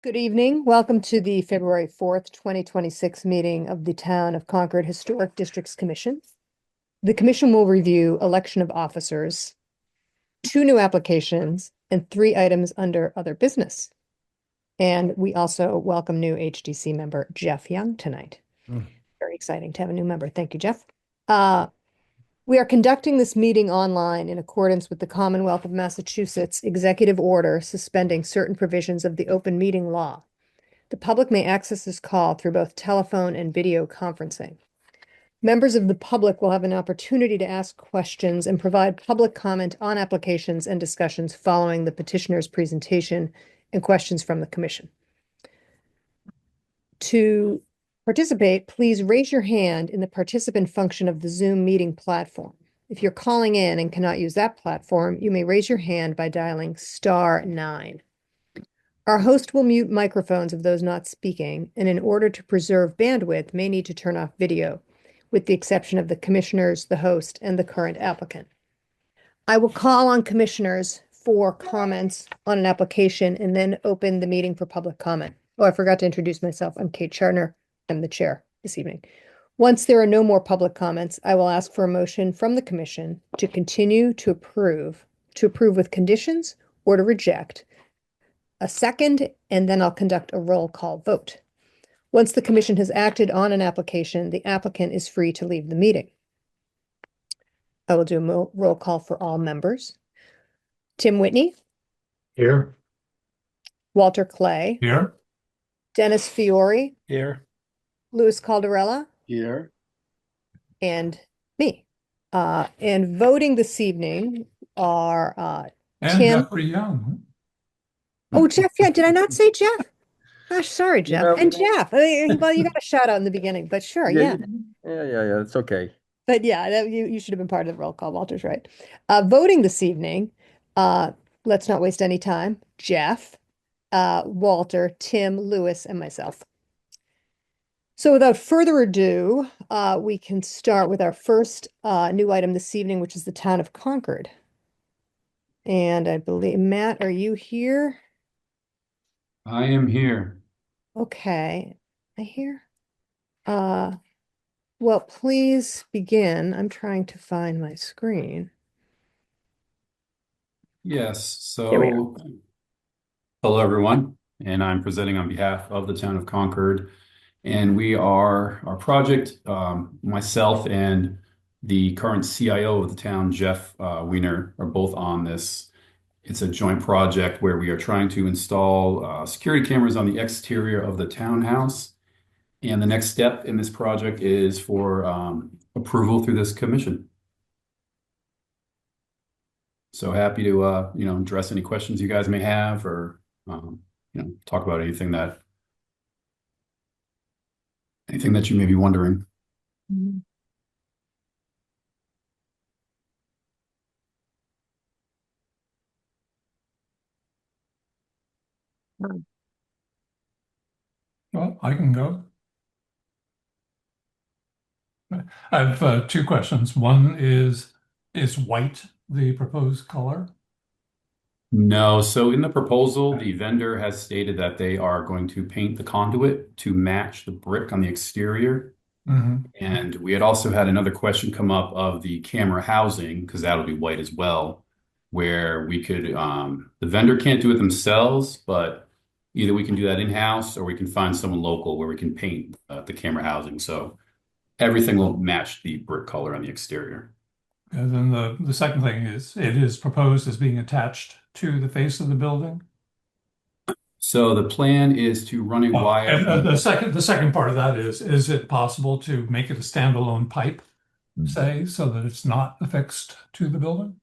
Good evening. Welcome to the February 4th, 2026 meeting of the Town of Concord Historic Districts Commission. The commission will review election of officers, 2 new applications, and 3 items under other business. And we also welcome new HDC member Jeff Young tonight. Very exciting to have a new member. Thank you, Jeff. We are conducting this meeting online in accordance with the Commonwealth of Massachusetts Executive Order suspending certain provisions of the open meeting law. The public may access this call through both telephone and video conferencing. Members of the public will have an opportunity to ask questions and provide public comment on applications and discussions following the petitioner's presentation and questions from the commission. To participate, please raise your hand in the participant function of the Zoom meeting platform. If you're calling in and cannot use that platform, you may raise your hand by dialing *9. Our host will mute microphones of those not speaking, and in order to preserve bandwidth, may need to turn off video, with the exception of the commissioners, the host, and the current applicant. I will call on commissioners for comments on an application and then open the meeting for public comment. Oh, I forgot to introduce myself. I'm Kate Chartner. I'm the chair this evening. Once there are no more public comments, I will ask for a motion from the commission to continue to approve with conditions or to reject. A second, and then I'll conduct a roll call vote. Once the commission has acted on an application, the applicant is free to leave the meeting. I will do a roll call for all members. Tim Whitney. Here. Walter Clay. Here. Dennis Fiore. Here. Louis Caldarella. Here. And me. And voting this evening are And Tim. Jeffrey Young. Oh, Jeff, yeah, did I not say Jeff? Gosh, sorry, Jeff. No. And Jeff. Well, you got a shout out in the beginning, but sure, yeah. Yeah, it's okay. But yeah, you should have been part of the roll call. Walter's right. Voting this evening, let's not waste any time. Jeff, Walter, Tim, Louis, and myself. So without further ado, we can start with our first new item this evening, which is the Town of Concord. And I believe, Matt, are you here? I am here. Okay, I hear. Well, please begin. I'm trying to find my screen. Yes, Here we so hello everyone, and I'm presenting on behalf of the Town of Concord. And our project, myself and the current CIO of the town, Jeff Weiner, are both on this. It's a joint project where we are trying to install security cameras on the exterior of the townhouse. And the next step in this project is for approval through this commission. So happy to address any questions you guys may have, or talk about anything that you may be wondering. Mm-hmm. Well, I can go. I have 2 questions. One is white the proposed color? No, so in the proposal, the vendor has stated that they are going to paint the conduit to match the brick on the exterior. Mm-hmm. And we had also had another question come up of the camera housing, because that'll be white as well, where we could, the vendor can't do it themselves, but either we can do that in-house or we can find someone local where we can paint the camera housing. So everything will match the brick color on the exterior. And then the second thing is it is proposed as being attached to the face of the building. So the plan is to run a wire. And the second part of that is it possible to make it a standalone pipe, say, so that it's not affixed to the building?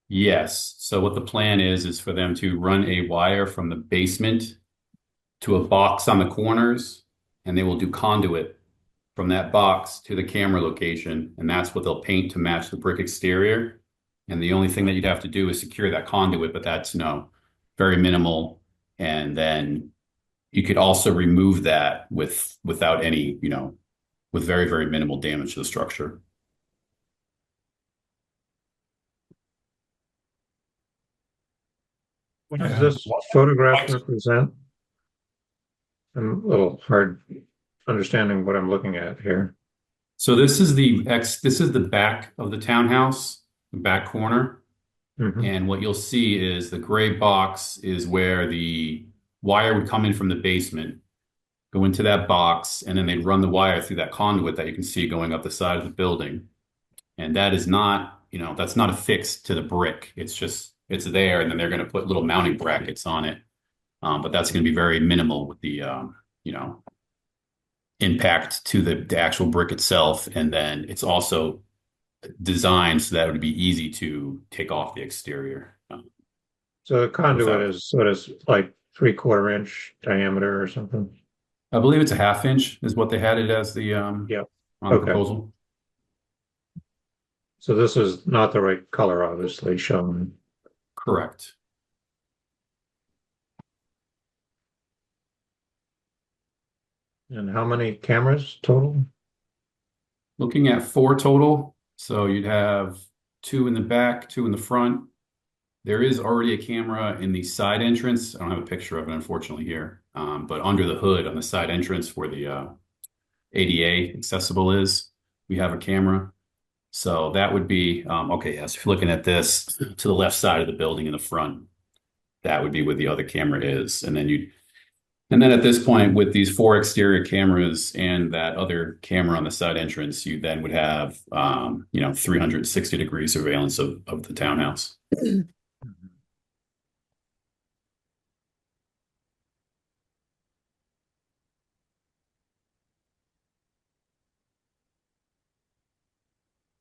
Yes. So what the plan is for them to run a wire from the basement to a box on the corners, and they will do conduit from that box to the camera location, and that's what they'll paint to match the brick exterior. And the only thing that you'd have to do is secure that conduit, but that's very minimal. And then you could also remove that without any, with very, very minimal damage to the structure. What does And this photograph represent? I'm a little hard understanding what I'm looking at here. So this is the back of the townhouse, the back corner. Mhm. And what you'll see is the gray box is where the wire would come in from the basement, go into that box, and then they'd run the wire through that conduit that you can see going up the side of the building. And that is not, that's not affixed to the brick. It's there, and then they're going to put little mounting brackets on it. But that's going to be very minimal with the, impact to the actual brick itself. And then it's also designed so that it would be easy to take off the exterior. So the conduit Without- is what is like 3/4 inch diameter or something. I believe it's a 1/2 inch is what they had it as Yeah. on the Okay. proposal. So this is not the right color, obviously, shown. Correct. And how many cameras total? Looking at 4 total. So you'd have 2 in the back, 2 in the front. There is already a camera in the side entrance. I don't have a picture of it, unfortunately, here. But under the hood on the side entrance where the ADA accessible is, we have a camera. So that would be, okay, yes, if you're looking at this to the left side of the building in the front, that would be where the other camera is. And then at this point, with these 4 exterior cameras and that other camera on the side entrance, you then would have, 360-degree surveillance of the townhouse.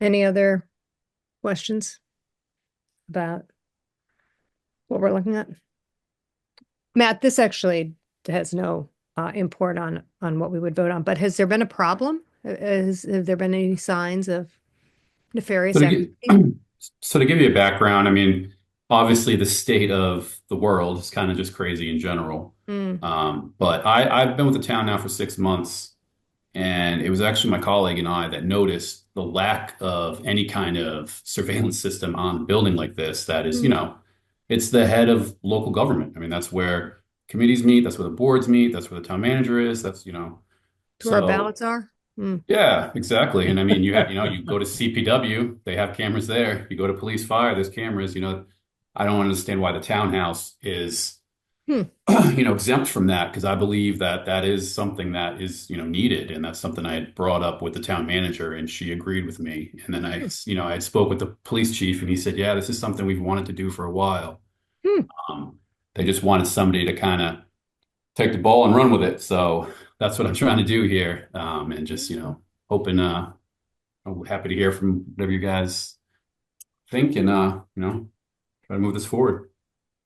Any other questions about what we're looking at? Matt, this actually has no import on what we would vote on, but has there been a problem? Have there been any signs of nefarious So to activity? So to give you a background, I mean, obviously the state of the world is kind of just crazy in general. But I've been with the town now for 6 months, and it was actually my colleague and I that noticed the lack of any kind of surveillance system on a building like this that is, it's the head of local government. I mean, that's where committees meet, that's where the boards meet, that's where the town manager is, that's, Where our so ballots are? yeah, exactly. And I mean, you go to CPW, they have cameras there. You go to police fire, there's cameras, I don't understand why the townhouse is, exempt from that, because I believe that that is something that is, needed. And that's something I had brought up with the town manager, and she agreed with me. And then I spoke with the police chief, and he said, yeah, this is something we've wanted to do for a while. They just wanted somebody to kind of take the ball and run with it. So that's what I'm trying to do here. And just, hoping, I'm happy to hear from whatever you guys think, and, try to move this forward.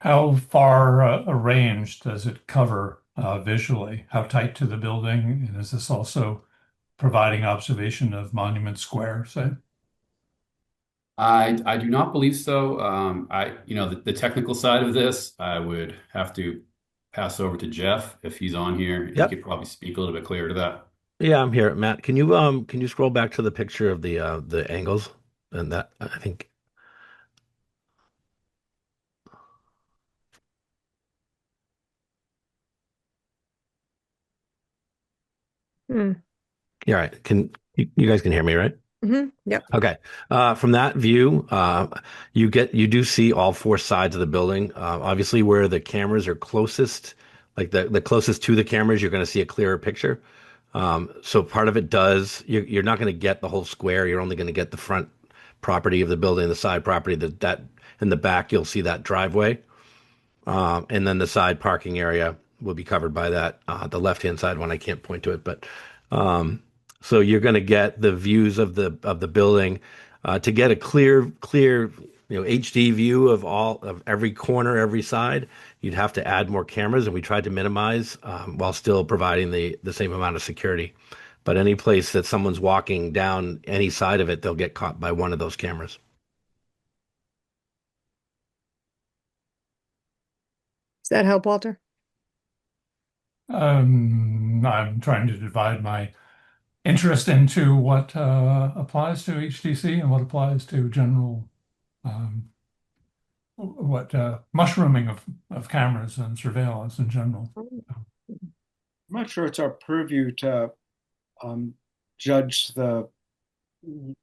how far a range does it cover visually? How tight to the building? And is this also providing observation of Monument Square, say? I do not believe so. The technical side of this, I would have to pass over to Jeff if he's on here. He Yep. could probably speak a little bit clearer to that. Yeah, I'm here, Matt. Can you scroll back to the picture of the angles and that I think Hmm. yeah, right. You guys can hear me, right? Yep. Okay. From that view, you do see all 4 sides of the building. Obviously, where the cameras are closest, like the closest to the cameras, you're going to see a clearer picture. So part of it you're not going to get the whole square. You're only going to get the front property of the building, the side property. That in the back, you'll see that driveway, and then the side parking area will be covered by that. The left-hand side one, I can't point to it, but. So you're going to get the views of the building to get a clear HD view of every corner, every side. You'd have to add more cameras, and we tried to minimize while still providing the same amount of security. But any place that someone's walking down any side of it, they'll get caught by one of those cameras. Does that help, Walter? I'm trying to divide my interest into what applies to HTC and what applies to general mushrooming of cameras and surveillance in general. I'm not sure it's our purview to judge the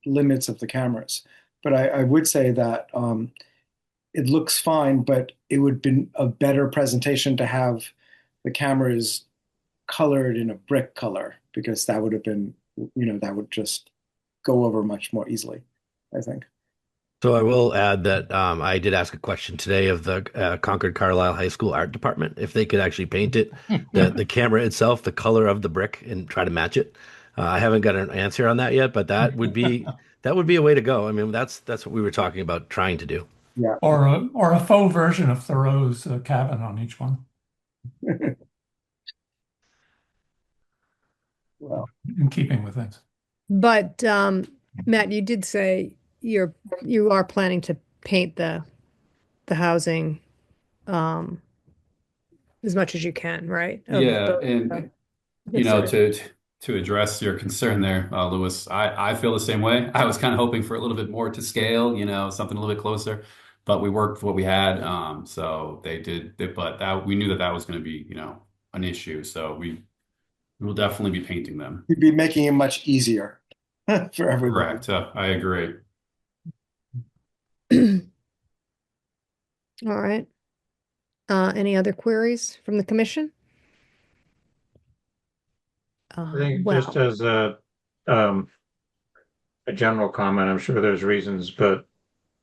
limits of the cameras, but I would say that it looks fine, but it would have been a better presentation to have the cameras colored in a brick color, because that would have been, that would just go over much more easily, I think. So I will add that I did ask a question today of the Concord Carlisle High School art department if they could actually paint it, the camera itself, the color of the brick, and try to match it. I haven't got an answer on that yet, but that would be a way to go. I mean, that's what we were talking about trying to do. Yeah. Or a faux version of Thoreau's cabin on each one, Well, in keeping with things. But Matt, you did say you are planning to paint the housing as much as you can, right? Yeah, and Yes, sir. to address your concern there, Louis, I feel the same way. I was kind of hoping for a little bit more to scale, something a little bit closer, but we worked with what we had. So but we knew that was going to be, an issue. So we will definitely be painting them. you'd be making it much easier for everybody. Correct. I agree. All right. Any other queries from the commission? I think Well, just as a general comment, I'm sure there's reasons, but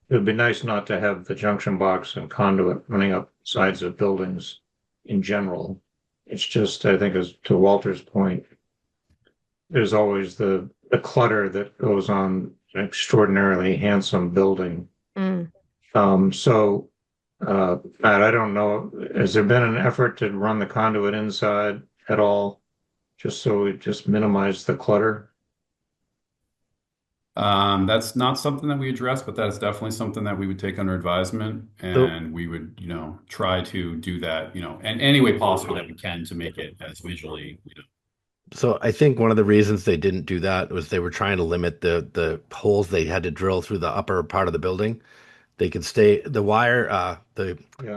it would be nice not to have the junction box and conduit running up sides of buildings in general. It's just, I think, as to Walter's point, there's always the clutter that goes on an extraordinarily handsome building. mm, Matt, I don't know, has there been an effort to run the conduit inside at all? Just so we just minimize the clutter? That's not something that we address, but that is definitely something that we would take under advisement, and we would, try to do that, in any way possible that we can to make it as visually, So I think one of the reasons they didn't do that was they were trying to limit the holes they had to drill through the upper part of the building. They could stay the wire, Yeah.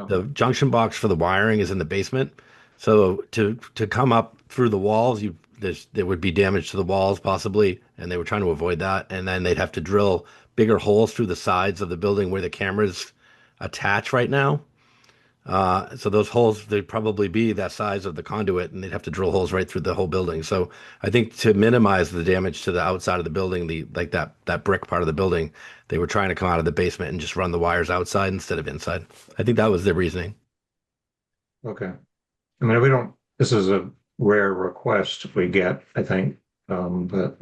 the junction box for the wiring is in the basement. So to come up through the walls, there would be damage to the walls possibly, and they were trying to avoid that. And then they'd have to drill bigger holes through the sides of the building where the cameras attach right now. So those holes, they'd probably be that size of the conduit, and they'd have to drill holes right through the whole building. So I think to minimize the damage to the outside of the building, that brick part of the building, they were trying to come out of the basement and just run the wires outside instead of inside. I think that was their reasoning. Okay. I mean, this is a rare request we get, I think, but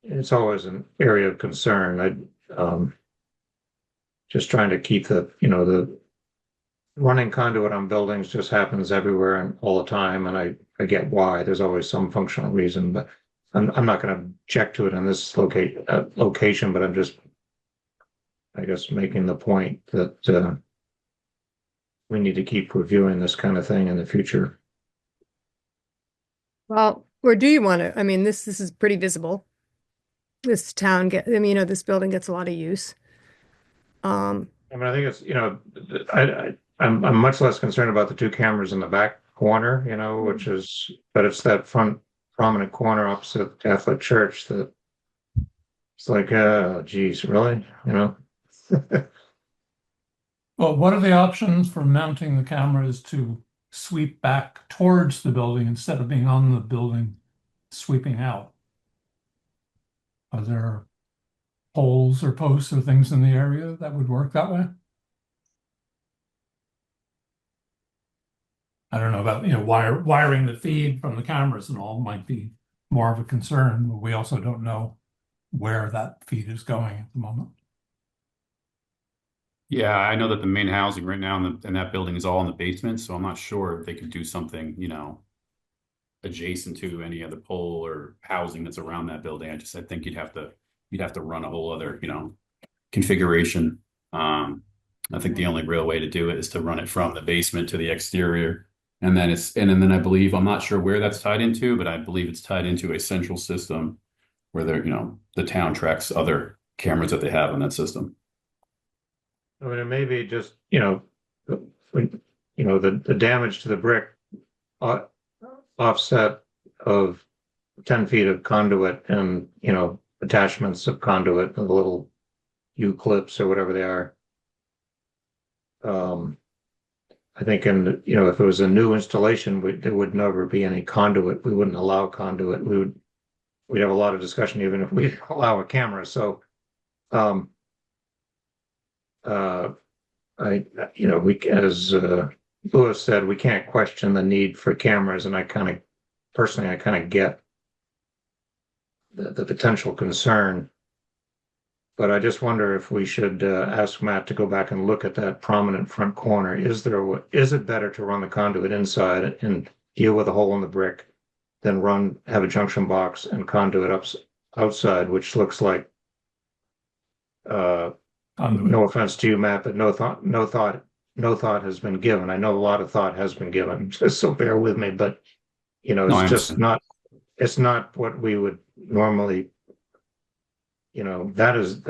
it's always an area of concern. Just trying to keep the running conduit on buildings just happens everywhere and all the time, and I get why. There's always some functional reason, but I'm not going to object to it in this location, but I'm just, I guess, making the point that we need to keep reviewing this kind of thing in the future. well, or do you want to? I mean, this is pretty visible. This building gets a lot of use. I mean, I think it's, I'm much less concerned about the two cameras in the back corner, but it's that front prominent corner opposite the Catholic Church that it's like, geez, really? Well, what are the options for mounting the cameras to sweep back towards the building instead of being on the building sweeping out? Are there poles or posts or things in the area that would work that way? I don't know about, wiring the feed from the cameras and all might be more of a concern, but we also don't know where that feed is going at the moment. Yeah, I know that the main housing right now in that building is all in the basement, so I'm not sure if they could do something, adjacent to any other pole or housing that's around that building. I think you'd have to run a whole other, configuration. I think the only real way to do it is to run it from the basement to the exterior. And then I believe, I'm not sure where that's tied into, but I believe it's tied into a central system where the town tracks other cameras that they have in that system. I mean, it may be just, when, the damage to the brick uh, offset of 10 feet of conduit and, attachments of conduit, the little U-clips or whatever they are. I think if it was a new installation, there would never be any conduit. We wouldn't allow conduit. We'd have a lot of discussion even if we allow a camera. So, as Louis said, we can't question the need for cameras, and I kind of get the potential concern. But I just wonder if we should ask Matt to go back and look at that prominent front corner. Is it better to run the conduit inside and deal with a hole in the brick than have a junction box and conduit outside, which looks like, no offense to you, Matt, but no thought has been given. I know a lot of thought has been given, so bear with me, but No, I it's just understand. it's not what we would normally, that is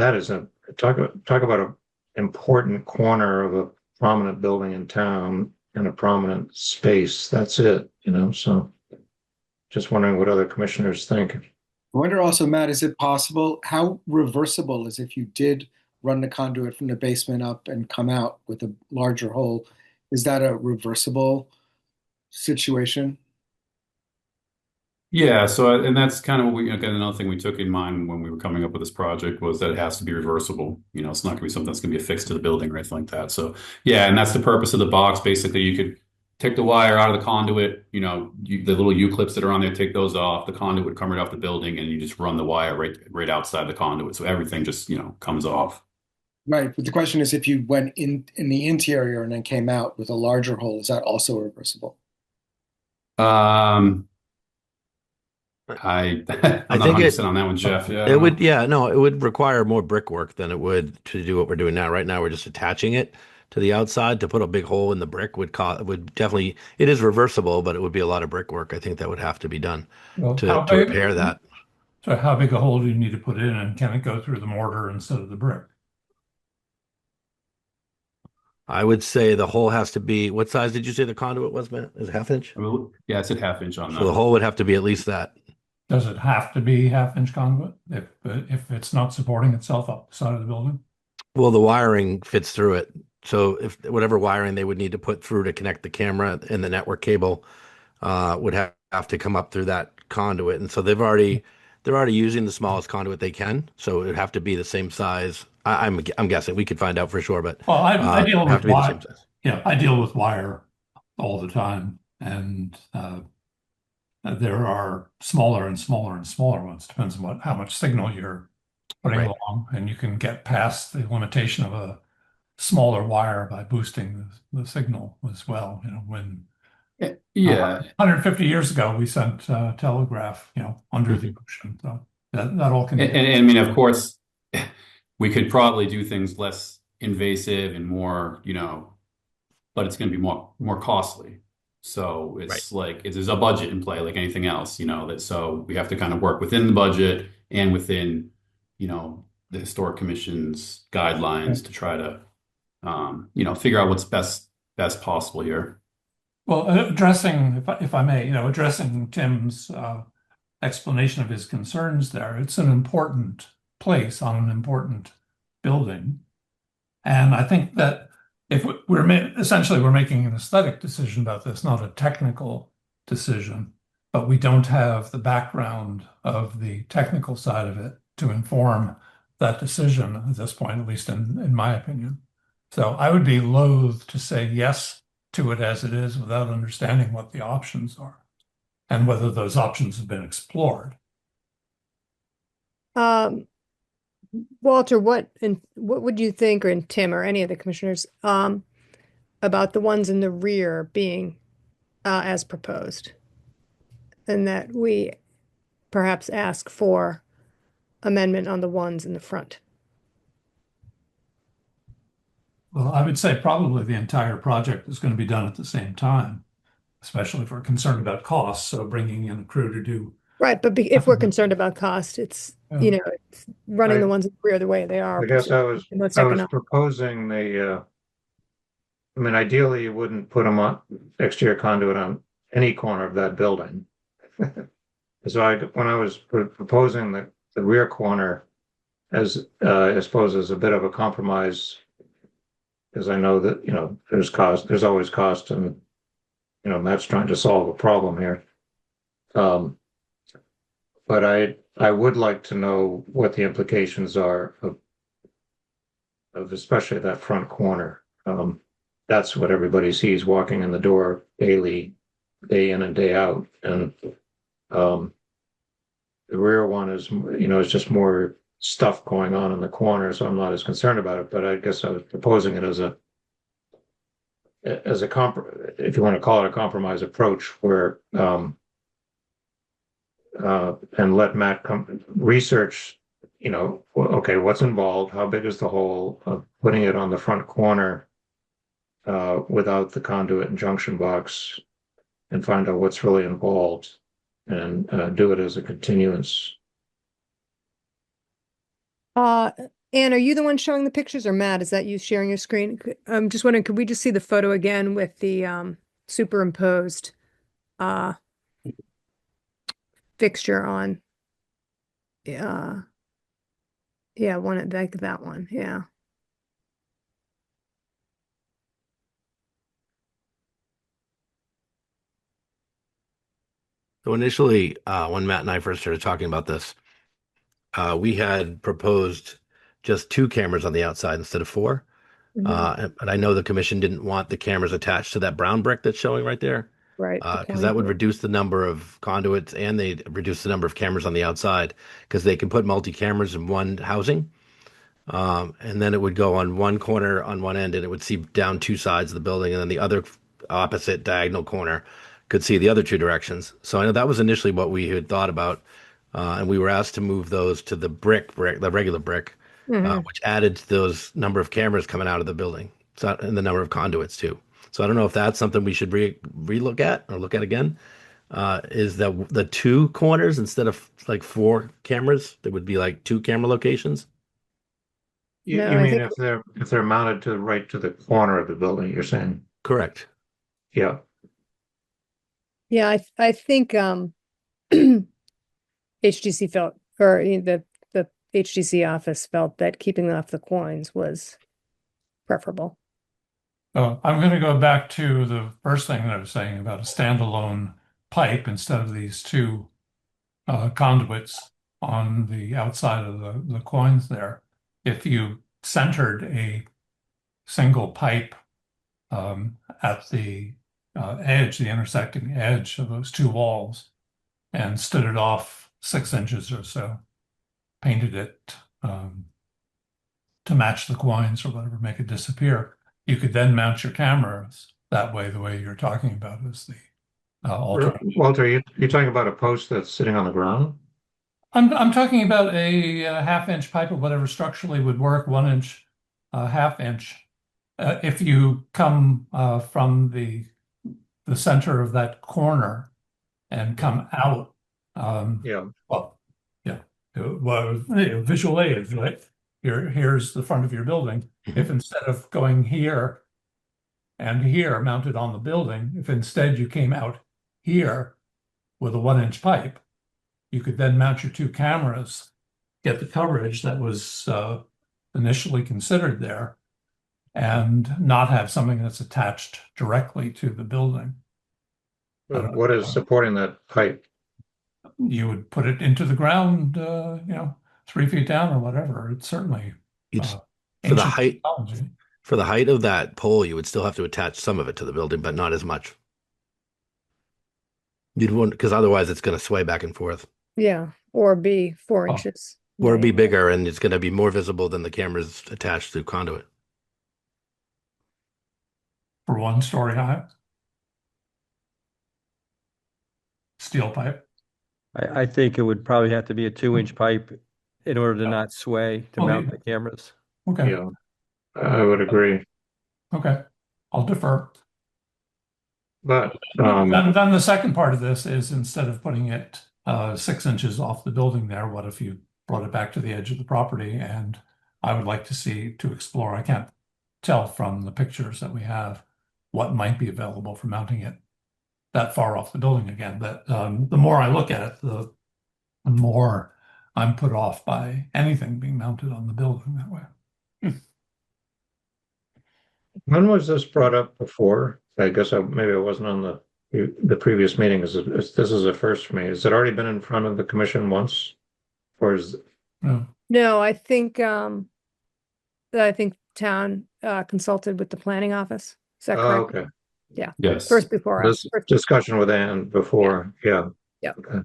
talk about an important corner of a prominent building in town and a prominent space. That's it, so just wondering what other commissioners think. I wonder also, Matt, is it possible, how reversible is if you did run the conduit from the basement up and come out with a larger hole? Is that a reversible situation? Yeah, so and that's kind of what again, another thing we took in mind when we were coming up with this project was that it has to be reversible. It's not going to be something that's going to be affixed to the building or anything like that. So yeah, and that's the purpose of the box. Basically, you could take the wire out of the conduit, the little U-clips that are on there, take those off. The conduit would come right off the building, and you just run the wire right outside the conduit. So everything just, comes off. Right, but the question is if you went in the interior and then came out with a larger hole, is that also reversible? I'm I not think 100% on that one, Jeff. Yeah, I it don't would, know. yeah, no, it would require more brickwork than it would to do what we're doing now. Right now, we're just attaching it to the outside. To put a big hole in the brick would definitely, it is reversible, but it would be a lot of brickwork. I think that would have to be done Well, to repair that. So how big a hole do you need to put in, and can it go through the mortar instead of the brick? I would say the hole has to be, what size did you say the conduit was, Matt? Is it half inch? I mean, yeah, it's at half inch on So the that. hole would have to be at least that. Does it have to be half-inch conduit if it's not supporting itself up the side of the building? Well, the wiring fits through it. So if whatever wiring they would need to put through to connect the camera and the network cable would have to come up through that conduit. And so they're already using the smallest conduit they can. So it would have to be the same size. I'm guessing. We could find out for sure, but Well, I deal have with to be the wire. same size. I deal with wire all the time, and there are smaller and smaller and smaller ones. Depends on how much signal you're putting Right. along, and you can get past the limitation of a smaller wire by boosting the signal as well. When Yeah, 150 years ago we sent telegraph, under the ocean, so that all can and, be. and I mean, of course, we could probably do things less invasive and more, but it's going to be more costly. So it's like there's a budget in play, like anything else, so we have to kind of work within the budget and within, the Historic Commission's guidelines to try to, figure out what's best possible here. Well, addressing, if I may, addressing Tim's explanation of his concerns there, it's an important place on an important building. And I think that if essentially we're making an aesthetic decision about this, not a technical decision, but we don't have the background of the technical side of it to inform that decision at this point, at least in my opinion. So I would be loath to say yes to it as it is without understanding what the options are and whether those options have been explored. Walter, what would you think, or Tim or any of the commissioners, about the ones in the rear being as proposed? And that we perhaps ask for amendment on the ones in the front. Well, I would say probably the entire project is going to be done at the same time, especially if we're concerned about costs. So bringing in a crew to do Right, but if we're concerned about cost, it's, you Yeah. know, it's running I- the ones in the rear the way they are. I guess I was the most I was economic. proposing I mean, ideally you wouldn't put them on exterior conduit on any corner of that building. So when I was proposing the rear corner as I suppose as a bit of a compromise, because I know that, there's always cost, and Matt's trying to solve a problem here. But I would like to know what the implications are of especially that front corner. That's what everybody sees walking in the door daily, day in and day out. And the rear one is just more stuff going on in the corner, so I'm not as concerned about it. But I guess I was proposing it as a if you want to call it a compromise approach, where and let Matt come research, okay, what's involved, how big is the hole of putting it on the front corner without the conduit and junction box, and find out what's really involved, and do it as a continuance. Anne, are you the one showing the pictures, or Matt, is that you sharing your screen? I'm just wondering, could we just see the photo again with the superimposed fixture on? Yeah, like that one, yeah. So initially, when Matt and I first started talking about this, we had proposed just 2 cameras on the outside instead of 4. Mhm. And I know the commission didn't want the cameras attached to that brown brick that's showing right there, Right. the because that would point. reduce the number of conduits, and they'd reduce the number of cameras on the outside, because they can put multi-cameras in one housing. And then it would go on one corner on one end, and it would see down 2 sides of the building, and then the other opposite diagonal corner could see the other 2 directions. So I know that was initially what we had thought about, and we were asked to move those to the the regular brick, Mhm. which added to those number of cameras coming out of the building, so and the number of conduits too. So I don't know if that's something we should relook at or look at again. Is that the 2 corners instead of like 4 cameras? There would be like 2 camera locations. You, No, you I mean think, if they're mounted right to the corner of the building, you're saying? Correct. Yeah. yeah, I think HTC felt, or the HTC office felt that keeping off the coins was preferable. So I'm going to go back to the first thing that I was saying about a standalone pipe instead of these 2 conduits on the outside of the coins there. If you centered a single pipe at the edge, the intersecting edge of those 2 walls, and stood it off 6 inches or so, painted it to match the coins or whatever, make it disappear. You could then mount your cameras that way, the way you're talking about is the alternative. Walter, you're talking about a post that's sitting on the ground? I'm talking about a half-inch pipe or whatever structurally would work, 1-inch, half-inch. If you come from the center of that corner and come out, Yeah. well, yeah, well, visual aids, right? Here's the front of your building. If instead of going here and here mounted on the building, if instead you came out here with a 1-inch pipe, you could then mount your 2 cameras, get the coverage that was initially considered there, and not have something that's attached directly to the building. What is supporting that pipe? You would put it into the ground, 3 feet down or whatever. It's certainly You'd, uh, for the ancient height technology. for the height of that pole, you would still have to attach some of it to the building, but not as much. You'd want, because otherwise it's going to sway back and forth, Yeah, or be 4 Oh. inches. or be Right. bigger, and it's going to be more visible than the cameras attached to conduit. For 1 story high. Steel pipe. I think it would probably have to be a 2-inch pipe in order to not sway to Well, mount yeah. the cameras. Okay, Yeah, I would agree. okay. I'll defer. But Then the second part of this is instead of putting it 6 inches off the building there. What if you brought it back to the edge of the property? And I would like to explore. I can't tell from the pictures that we have what might be available for mounting it that far off the building again. But the more I look at it, the more I'm put off by anything being mounted on the building that way. When was this brought up before? I guess maybe I wasn't on the previous meeting. This is a first for me. Has it already been in front of the commission once? Or is, No. No, I think town consulted with the planning office. Is that oh, correct? okay. Yes. First before us. This discussion with Ann before, yeah. Yeah. Okay.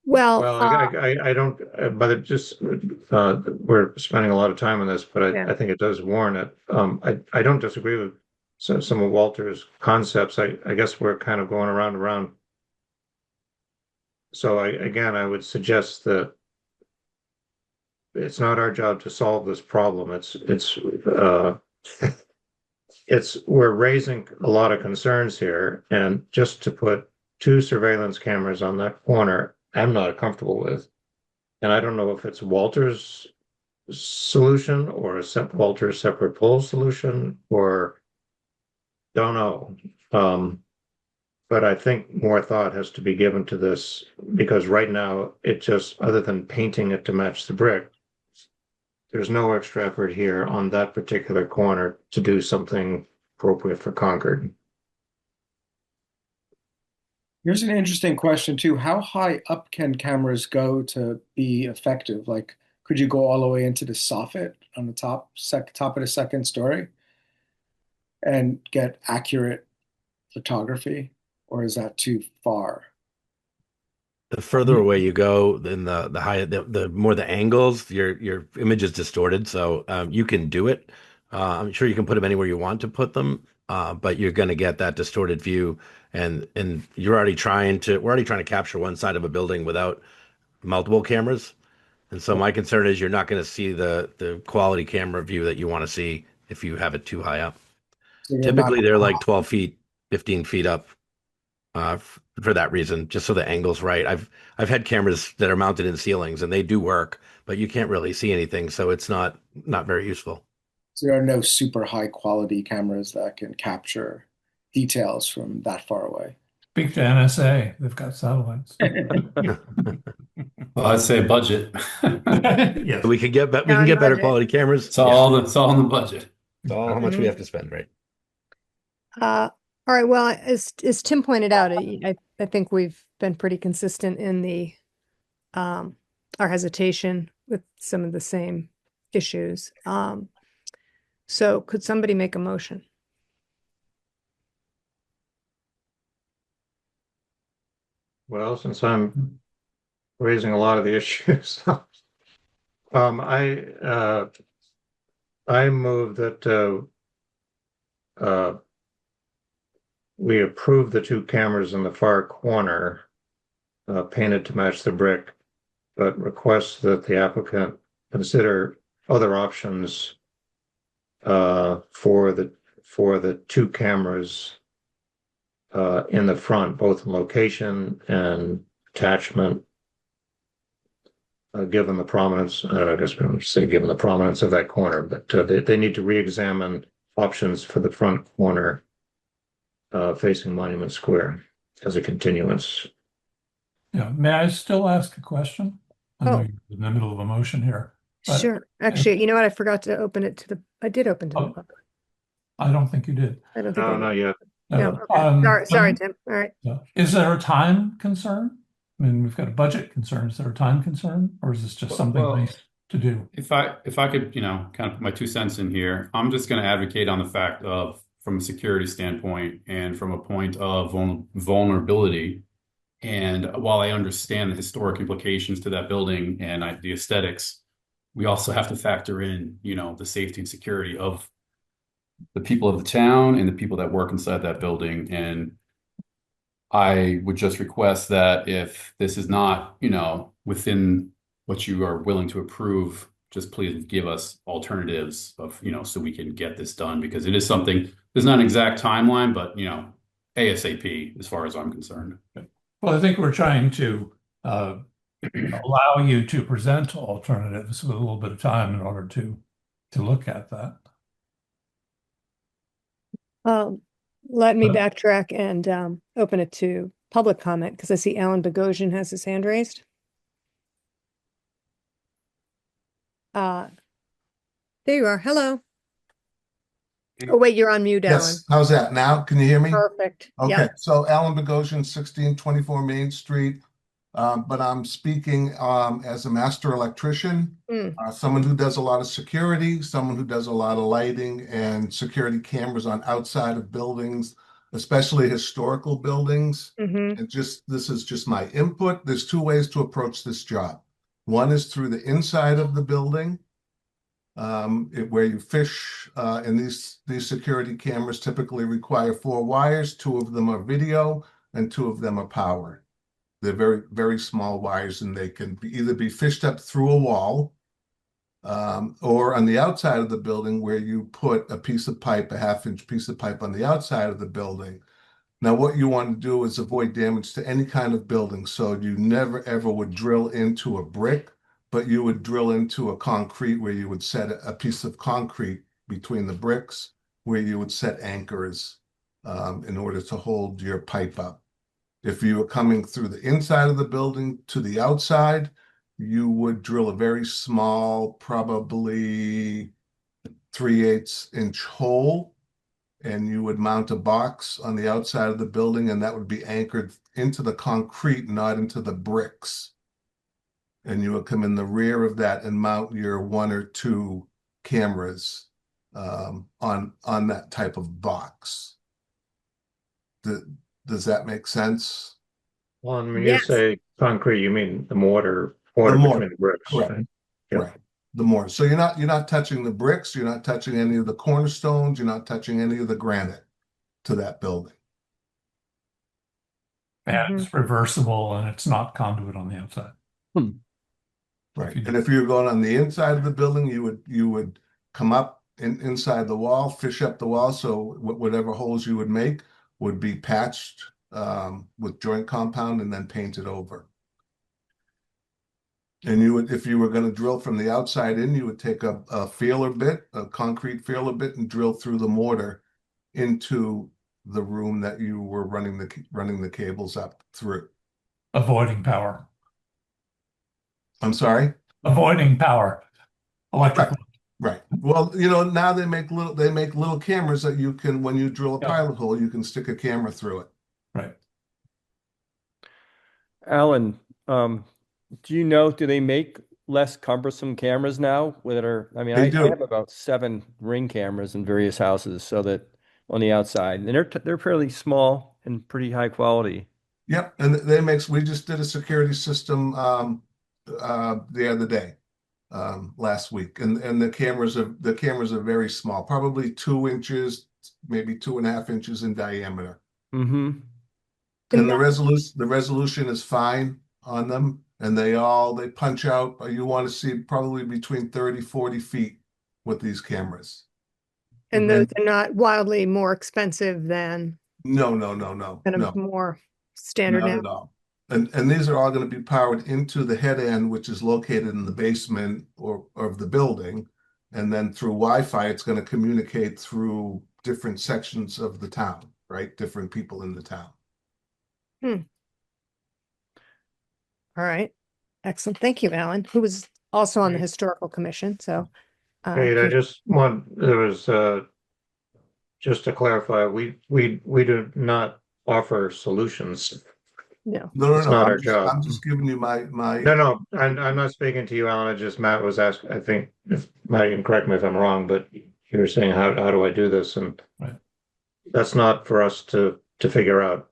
Well, Well, I don't, but it just, we're spending a lot of time on this, but Yeah. I think it does warrant it. I don't disagree with some of Walter's concepts. I guess we're kind of going around and around. So I would suggest that it's not our job to solve this problem. We're raising a lot of concerns here, and just to put 2 surveillance cameras on that corner, I'm not comfortable with. And I don't know if it's Walter's solution or Walter's separate pole solution, or don't know. But I think more thought has to be given to this, because right now it just, other than painting it to match the brick, there's no extra effort here on that particular corner to do something appropriate for Concord. Here's an interesting question too. How high up can cameras go to be effective? Like, could you go all the way into the soffit on the top of the second story and get accurate photography, or is that too far? The further away you go, then the higher, the more the angles, your image is distorted. So you can do it. I'm sure you can put them anywhere you want to put them, but you're going to get that distorted view. And we're already trying to capture one side of a building without multiple cameras. And so my concern is you're not going to see the quality camera view that you want to see if you have it too high up. So you're Typically, not- they're like 12 feet, 15 feet up. For that reason, just so the angle's right. I've had cameras that are mounted in ceilings and they do work, but you can't really see anything, so it's not very useful. So there are no super high quality cameras that can capture details from that far away. Speak to NSA. They've got satellites. Well, I'd say budget. Yes. We can get better budget. quality cameras. It's all in the budget. It's all how much we have to spend, right? all right. Well, as Tim pointed out, I think we've been pretty consistent in the our hesitation with some of the same issues. So could somebody make a motion? Well, since I'm raising a lot of the issues, I move that we approve the 2 cameras in the far corner, painted to match the brick, but request that the applicant consider other options for the 2 cameras in the front, both in location and attachment, given the prominence, I guess we would say given the prominence of that corner, but they need to re-examine options for the front corner facing Monument Square as a continuance. Yeah. May I still ask a question? I know Oh. you're in the middle of a motion here. But Sure. Actually, you know what? I forgot to open it to I did open to the Oh. public. I don't think you did. I don't think No, I not did. yet. No, okay. Sorry, Tim. All right. Is there a time concern? I mean, we've got a budget concern. Is there a time concern, or is this just something Well, nice to do? If I could, kind of put my 2 cents in here, I'm just going to advocate on the fact of, from a security standpoint and from a point of vulnerability. And while I understand the historic implications to that building and the aesthetics, we also have to factor in, the safety and security of the people of the town and the people that work inside that building. And I would just request that if this is not, within what you are willing to approve, just please give us alternatives of, so we can get this done, because it is something, there's not an exact timeline, but, ASAP, as far as I'm concerned. Well, I think we're trying to allow you to present alternatives with a little bit of time in order to look at that. Let me But- backtrack and open it to public comment because I see Alan Bogosian has his hand raised. There you are. Hello. Oh, wait, you're on mute, Alan. Yes, how's that now? Can you hear me? Perfect. Okay, Yep. so Alan Bogosian, 1624 Main Street. But I'm speaking as a master electrician, Mm. someone who does a lot of security, someone who does a lot of lighting and security cameras on outside of buildings, especially historical buildings. Mm-hmm. And this is just my input. There's two ways to approach this job. One is through the inside of the building, where you fish, and these security cameras typically require 4 wires. 2 of them are video and 2 of them are power. They're very, very small wires, and they can either be fished up through a wall, or on the outside of the building where you put a piece of pipe, a 1/2-inch piece of pipe on the outside of the building. Now, what you want to do is avoid damage to any kind of building. So you never, ever would drill into a brick, but you would drill into a concrete where you would set a piece of concrete between the bricks where you would set anchors in order to hold your pipe up. If you were coming through the inside of the building to the outside, you would drill a very small, probably 3/8 inch hole, and you would mount a box on the outside of the building, and that would be anchored into the concrete, not into the bricks. And you would come in the rear of that and mount your 1 or 2 cameras on that type of box. Does that make sense? Well, and when you Yes. say concrete, you mean the mortar mortar, between the bricks, correct. right? Yeah. Right. The mortar. So you're not touching the bricks, you're not touching any of the cornerstones, you're not touching any of the granite to that building. And it's reversible and it's not conduit on the outside. Right. you And if you're going on the inside of the building, you would come up inside the wall, fish up the wall. So whatever holes you would make would be patched with joint compound and then painted over. And you would, if you were going to drill from the outside in, you would take a feeler bit, a concrete feeler bit, and drill through the mortar into the room that you were running the cables up through. Avoiding power. I'm sorry? Avoiding power. Electrical. Right. Well, now they make little cameras that you can, when you drill a Yeah. pilot hole, you can stick a camera through it. Right. Alan, do they make less cumbersome cameras now I mean, They I do. have about 7 Ring cameras in various houses, so that on the outside, and they're fairly small and pretty high quality. Yep. And we just did a security system the other day, last week. And the cameras are very small, probably 2 inches, maybe 2.5 inches in diameter. Mm-hmm. And the resolution is fine on them, and they punch out. You want to see probably between 30-40 feet with these cameras. And those are not wildly more expensive than No, kind of more standard not now. at all. And these are all going to be powered into the head end, which is located in the basement of the building, and then through Wi-Fi, it's going to communicate through different sections of the town, right? Different people in the town. All right. Excellent. Thank you, Alan, who was also on the Great. Historical Commission. So, Great, I just just to clarify, we do not offer solutions. no. No, It's not our I'm job. just giving you my No, I'm not speaking to you, Alan. Matt was asking, I think, Matt, you can correct me if I'm wrong, but you were saying, how do I do this? And Right. that's not for us to figure out.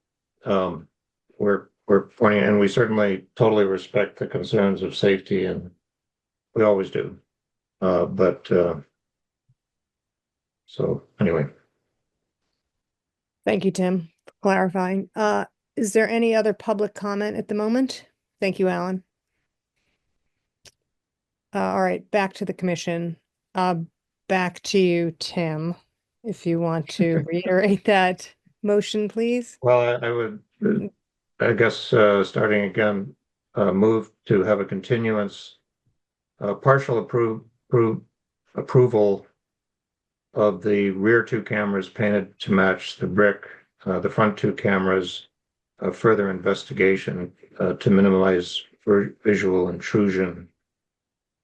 We're pointing, and we certainly totally respect the concerns of safety, and we always do. So anyway. Thank you, Tim, for clarifying. Is there any other public comment at the moment? Thank you, Alan. All right, back to the commission. Back to you, Tim, if you want to reiterate that motion, please? Well, I would, I guess, starting again, move to have a continuance, partial approval of the rear two cameras painted to match the brick, the front two cameras, further investigation, to minimize visual intrusion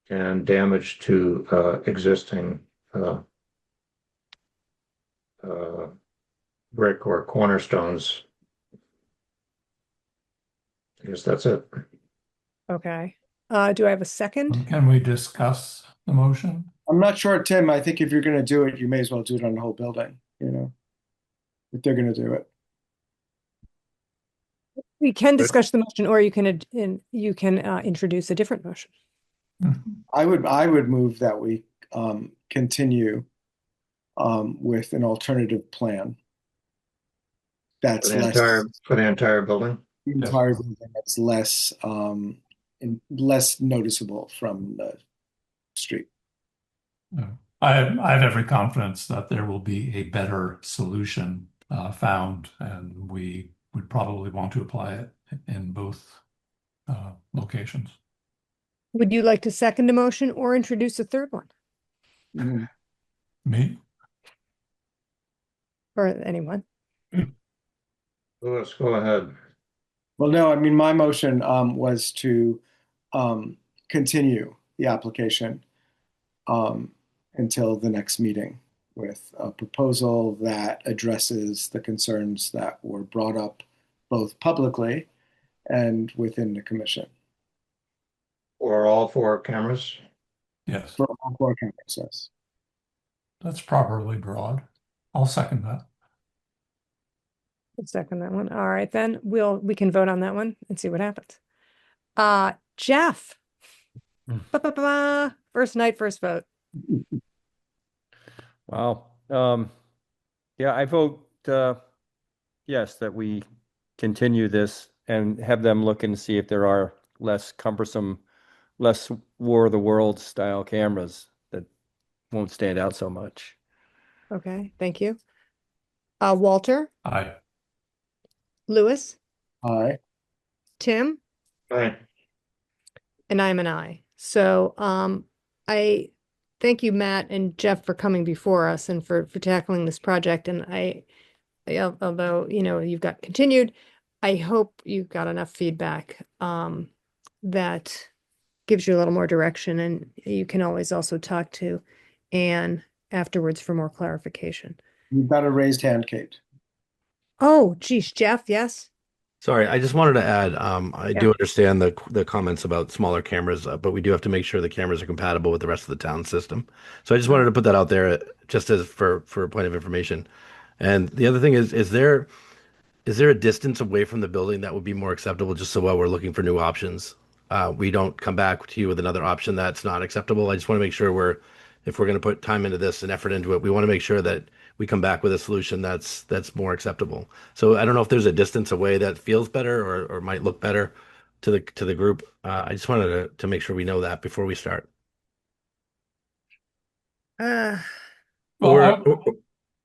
and damage to, existing, brick or cornerstones. I guess that's it. Okay. Do I have a second? Can we discuss the motion? I'm not sure, Tim. I think if you're going to do it, you may as well do it on the whole building, you know, if they're going to do it. We can discuss the motion, or you can introduce a different motion. I would move that we continue with an alternative plan. That's For the entire building? entire building that's less less noticeable from the street. I have every confidence that there will be a better solution found, and we would probably want to apply it in both locations. Would you like to second a motion or introduce a third one? Mhm. Me? Or anyone? Louis, go ahead. Well, no, I mean, my motion was to continue the application until the next meeting with a proposal that addresses the concerns that were brought up both publicly and within the commission Or all four cameras? Yes, for all four cameras. Yes. that's properly broad. I'll second that. I'll second that one. All right, then we can vote on that one and see what happens. Jeff. Ba-ba-ba. First night, first vote. Wow. Yeah, I vote yes, that we continue this and have them look and see if there are less cumbersome, less War of the Worlds style cameras that won't stand out so much. Okay, thank you. Walter, Aye. Louis, Aye. Tim, Right. and I'm an aye. So I thank you, Matt and Jeff, for coming before us and for tackling this project. And although, you know, you've got continued, I hope you got enough feedback that gives you a little more direction. And you can always also talk to Anne afterwards for more clarification. You've got a raised hand, Kate. Oh, geez, Jeff, yes? Sorry, I just wanted to add, I do understand the comments about smaller cameras, but we do have to make sure the cameras are compatible with the rest of the town system. So I just wanted to put that out there just as for a point of information. And the other thing is there a distance away from the building that would be more acceptable, just so while we're looking for new options, we don't come back to you with another option that's not acceptable. I just want to make sure if we're going to put time into this and effort into it, we want to make sure that we come back with a solution that's more acceptable. So I don't know if there's a distance away that feels better or might look better to the group. I just wanted to make sure we know that before we start. Well, Or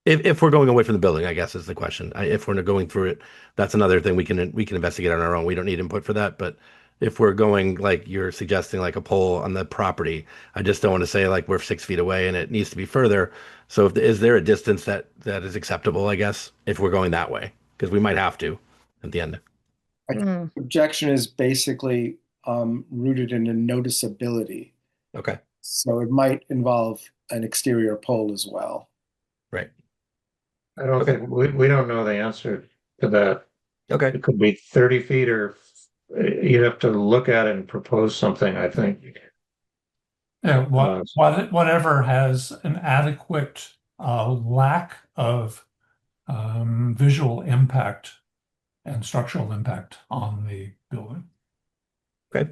if we're going away from the building, I guess is the question. If we're going through it, that's another thing we can investigate on our own. We don't need input for that. But if we're going like you're suggesting, like a pole on the property, I just don't want to say like we're 6 feet away and it needs to be further. So is there a distance that is acceptable, I guess, if we're going that way? Because we might have to at the end. Objection is basically rooted in a noticeability. Okay. So it might involve an exterior pole as well. Right. I don't think, we don't know the answer to that. Okay. It could be 30 feet or you'd have to look at it and propose something, I think. Yeah, whatever has an adequate lack of visual impact and structural impact on the building. Okay.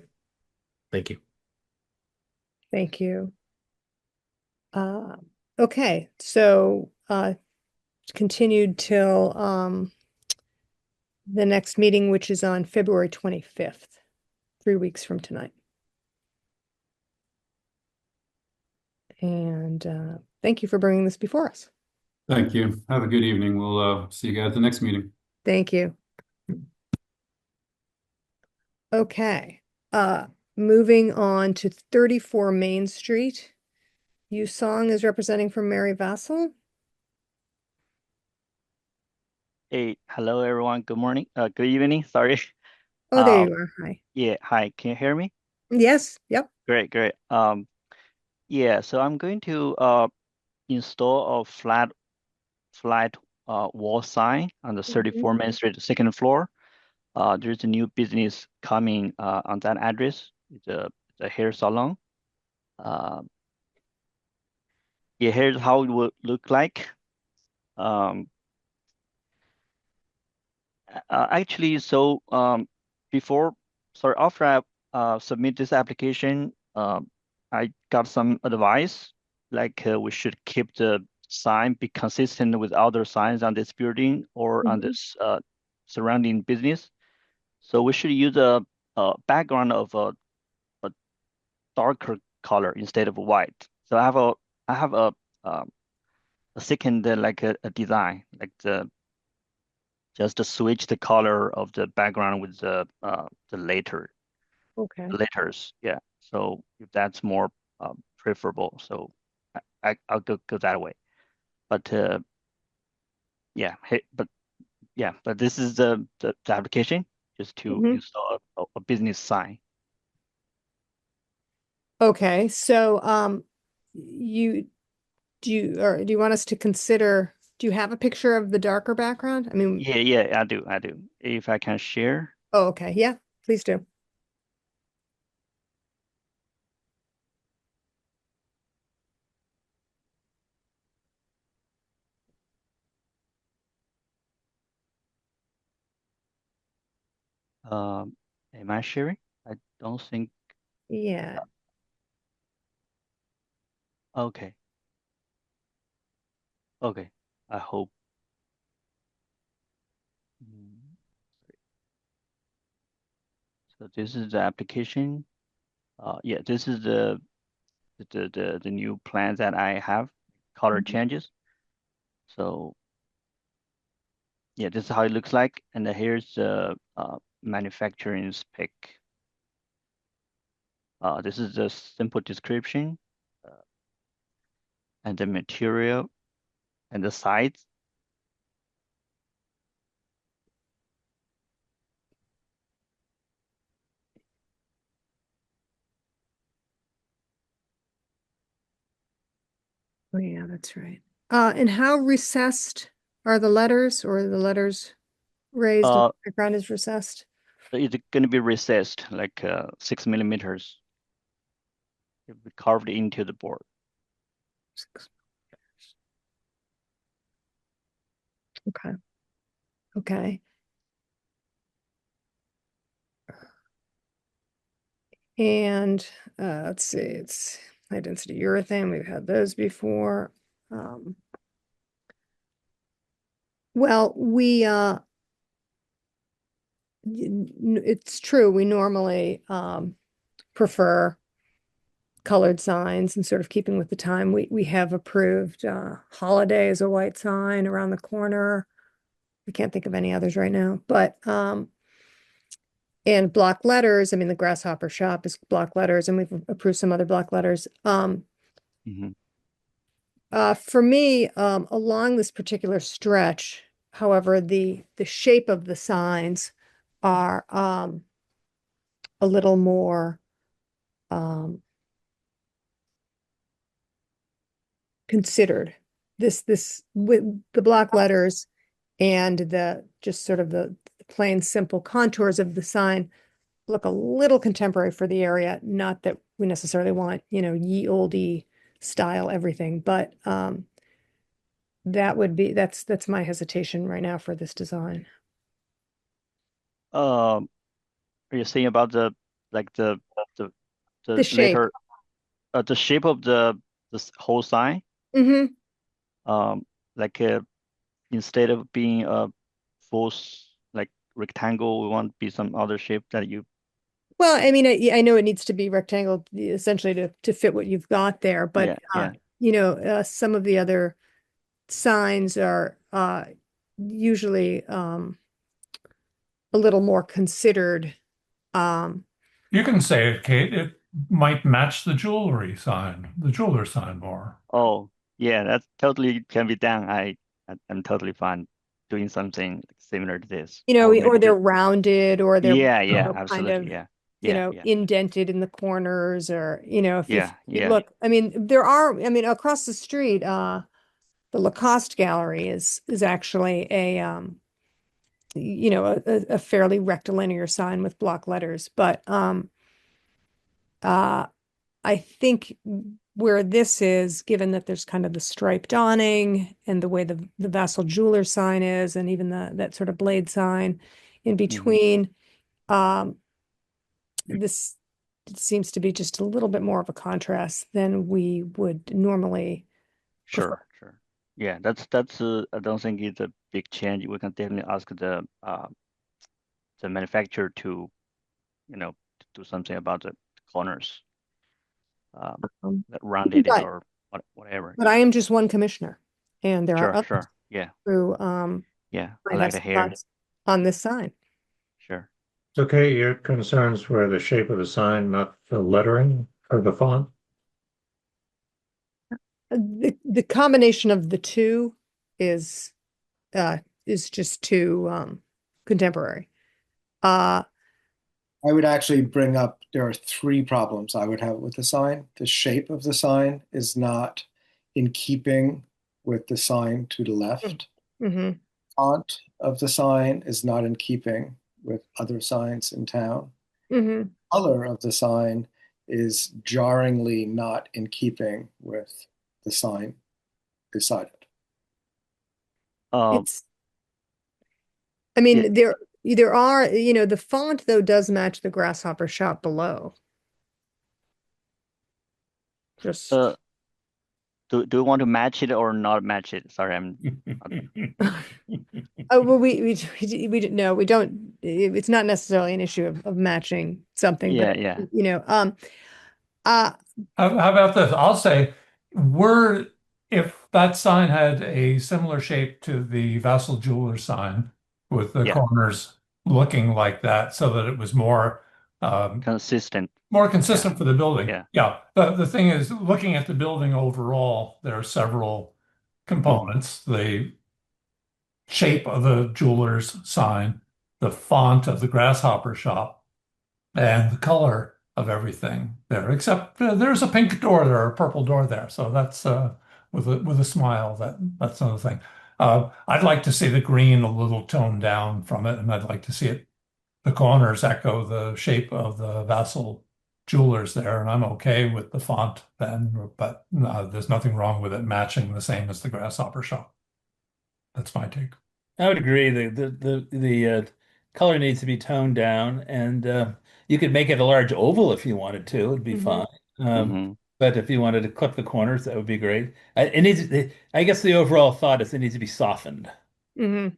Thank you. Thank you. Okay, so continued till the next meeting, which is on February 25th, 3 weeks from tonight. And thank you for bringing this before us. Thank you. Have a good evening. We'll see you guys at the next meeting. Thank you. Okay, moving on to 34 Main Street. Yu Song is representing from Mary Vassal. Hey, hello everyone. Good morning. Good evening. Sorry. Oh, there Um, you are. Hi. yeah, hi. Can you hear me? Yes, yep. Great, great. Yeah, so I'm going to install a flat wall sign on the 34 Main Street, second floor. There's a new business coming on that address. It's a hair salon. Yeah, here's how it will look like. Actually, so after I submit this application, I got some advice, like we should keep the sign be consistent with other signs on this building or on this surrounding business. So we should use a background of a darker color instead of white. So I have a second like a design, like just to switch the color of the background with the Okay. letters. Yeah. So if that's more preferable, so I'll go that way. But yeah, but this is the application just to Mhm. install a business sign. Okay, so you do you want us to consider, do you have a picture of the darker background? I mean, Yeah, I do. If I can share. oh, okay, yeah, please do. Am I sharing? I don't think. Yeah. Okay. Okay. I hope. Mm, So this is the application. Yeah, this is the new plan that I have, color changes. So yeah, this is how it looks like. And then here's the manufacturing spec. This is the simple description and the material and the size. Oh, yeah, that's right. And how recessed are the letters, or the letters raised and Uh, the background is recessed? it's going to be recessed like 6 millimeters. It'll be carved into the board. Okay. Okay. And let's see, it's high density urethane. We've had those before. Well, it's true. We normally prefer colored signs and sort of keeping with the time. We have approved Holiday as a white sign around the corner. I can't think of any others right now, but and block letters. I mean, the Grasshopper Shop is block letters, and we've approved some other block letters. Mhm. For me, along this particular stretch, however, the shape of the signs are a little more considered. This with the block letters and the just sort of the plain simple contours of the sign look a little contemporary for the area. Not that we necessarily want, ye olde style everything, but that's my hesitation right now for this design. Are you saying about the like the The shape. letter, the shape of the whole sign? Mm-hmm. Like instead of being a full like rectangle, we want to be some other shape that you. Well, I mean, I know it needs to be rectangle essentially to fit what you've got there, but Yeah. some of the other signs are usually a little more considered. You can say it, Kate. It might match the jewelry sign, the jeweler sign more. Oh, yeah, that totally can be done. I'm totally fine doing something similar to this. You know, Or maybe or they're just, rounded, or they're yeah, you yeah, know, kind absolutely. of, Yeah. you Yeah, know, yeah. indented in the corners, or if Yeah, you yeah. look, I mean, there are, I mean, across the street, the Lacoste Gallery is actually a a fairly rectilinear sign with block letters, but I think where this is, given that there's kind of the striped awning and the way the Vassal Jeweler sign is, and even that sort of blade sign in between, this seems to be just a little bit more of a contrast than we would normally prefer. Sure. Yeah, that's I don't think it's a big change. We can definitely ask the manufacturer to, to do something about the corners, that rounded it But or whatever. I am just one commissioner, and there are others Sure. Yeah, who yeah. I might like have the some hair. thoughts on this sign. Sure. It's okay, your concerns were the shape of the sign, not the lettering or the font? The combination of the two is just too contemporary. I would actually bring up, there are three problems I would have with the sign. The shape of the sign is not in keeping with the sign to the left. Mhm. Font of the sign is not in keeping with other signs in town. Mhm. Color of the sign is jarringly not in keeping with the sign beside it. It's, I mean, Yeah. there are, the font though does match the Grasshopper shop below. Just Do you want to match it or not match it? Sorry, I'm oh well, we didn't know, we don't. It's not necessarily an issue of matching something, but yeah. Uh, How about this? I'll say, if that sign had a similar shape to the Vassal Jeweler sign with the Yeah. corners looking like that, so that it was more Consistent. for the building. Yeah. Yeah. The thing is, looking at the building overall, there are several components. The shape of the jeweler's sign, the font of the Grasshopper shop, and the color of everything there, except there's a pink door there, a purple door there. So that's with a smile. That's another thing. I'd like to see the green a little toned down from it, and I'd like to see the corners echo the shape of the Vassal Jewelers there, and I'm okay with the font then, but there's nothing wrong with it matching the same as the Grasshopper shop. That's my take. I would agree. The color needs to be toned down, and you could make it a large oval if you wanted to. It'd be fine. But if you wanted to clip the corners, that would be great. It needs. I guess the overall thought is it needs to be softened. mhm.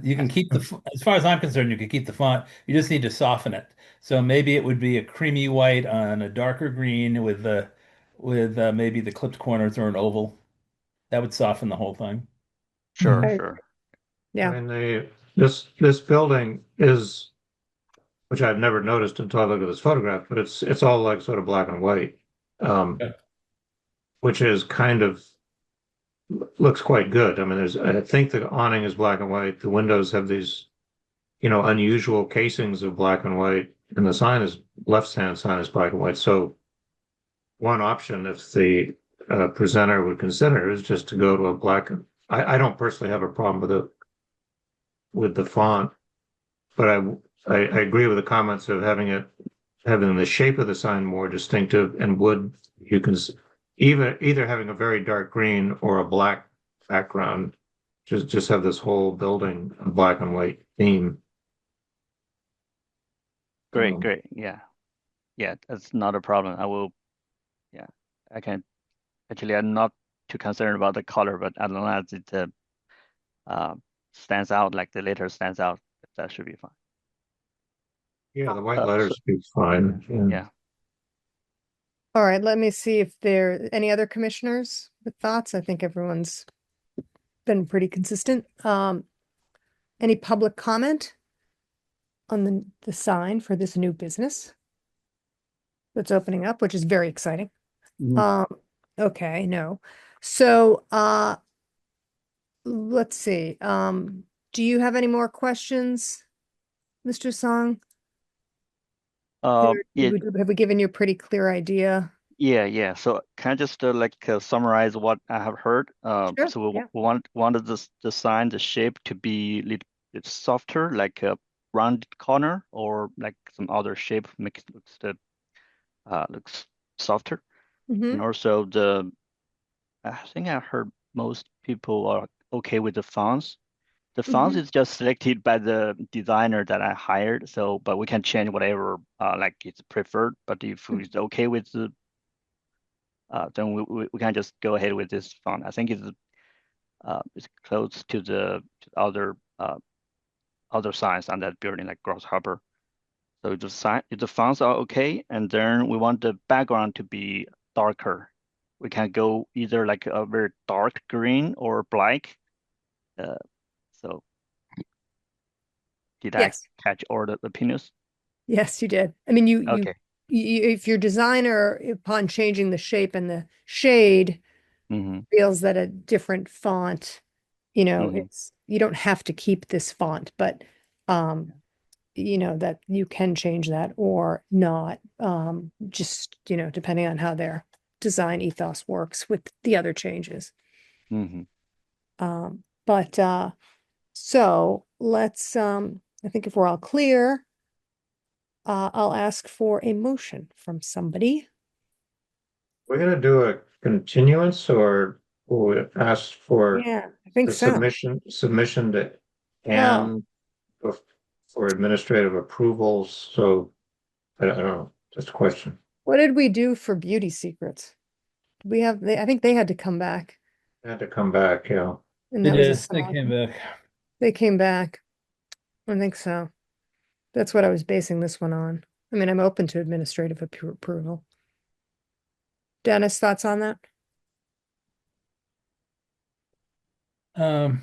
You can keep as far as I'm concerned, you can keep the font. You just need to soften it. So maybe it would be a creamy white on a darker green with maybe the clipped corners or an oval. That would soften the whole thing. Sure. I Yeah. I mean, this building is, which I've never noticed until I look at this photograph, but it's all like sort of black and white, Yeah. which is kind of looks quite good. I mean, I think the awning is black and white. The windows have these, unusual casings of black and white, and the sign is left-hand sign is black and white. So one option, if the presenter would consider, is just to go to a black. I don't personally have a problem with the font, but I agree with the comments of having the shape of the sign more distinctive, and you can either having a very dark green or a black background, just have this whole building a black and white theme. Great. Yeah, that's not a problem. I can actually. I'm not too concerned about the color, but as long as it stands out, like the letter stands out, that should be fine. Yeah, the white letters would be fine. Yeah. All right, let me see if there any other commissioners with thoughts. I think everyone's been pretty consistent. Any public comment on the sign for this new business that's opening up, which is very exciting? Okay, no. So, let's see. Do you have any more questions, Mr. Song? Yeah, Have we given you a pretty clear idea? yeah. So can I just summarize what I have heard? Sure, So yeah. we wanted the sign, the shape to be a little bit softer, like a rounded corner, or like some other shape makes looks softer. Mhm. And also I think I heard most people are okay with the fonts. The fonts Mhm. is just selected by the designer that I hired. So, but we can change whatever like it's preferred. But if it's okay with the then we can just go ahead with this font. I think it's close to the other signs on that building, like Grasshopper. So if the fonts are okay, and then we want the background to be darker. We can go either like a very dark green or black. So did I Yes, catch all the opinions? yes, you did. I mean, Okay. if your designer, upon changing the shape and the shade, Mm-hmm. feels that a different font, you know, Mm-hmm. you don't have to keep this font, but that you can change that or not, just, depending on how their design ethos works with the other changes. Mm-hmm. But so let's, I think if we're all clear, I'll ask for a motion from somebody. We're gonna do a continuance or we'll ask for Yeah, I think the so. submission to Oh. Anne for administrative approvals. So I don't know, just a question. What did we do for Beauty Secrets? I think they had to come back, I had to come back, and They that was a did. They solid- came back. They came back. I think so. That's what I was basing this one on. I mean, I'm open to administrative approval. Dennis, thoughts on that? I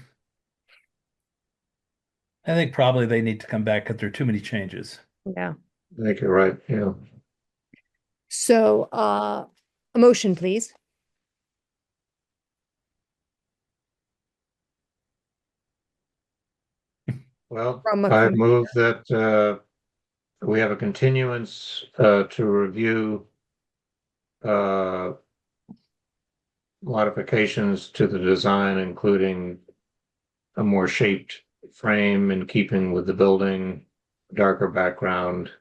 think probably they need to come back because there are too many changes. Yeah. I think you're right, So, a motion, please. Well, From a I committee. move that we have a continuance to review modifications to the design, including a more shaped frame in keeping with the building, darker background.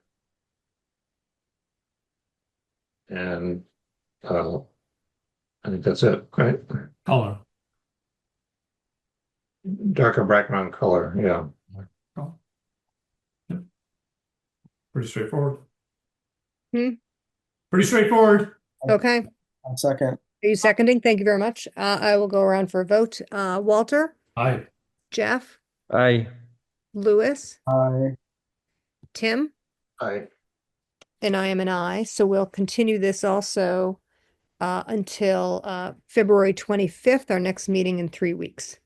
And I think that's it, right? Color. Darker background color, yeah. Oh. Yep. Pretty straightforward. Pretty straightforward. Okay. One second. Are you seconding? Thank you very much. I will go around for a vote. Walter, Aye. Jeff, Aye. Louis, Aye. Tim, I and I am an aye. So we'll continue this also until February 25th, our next meeting in 3 weeks.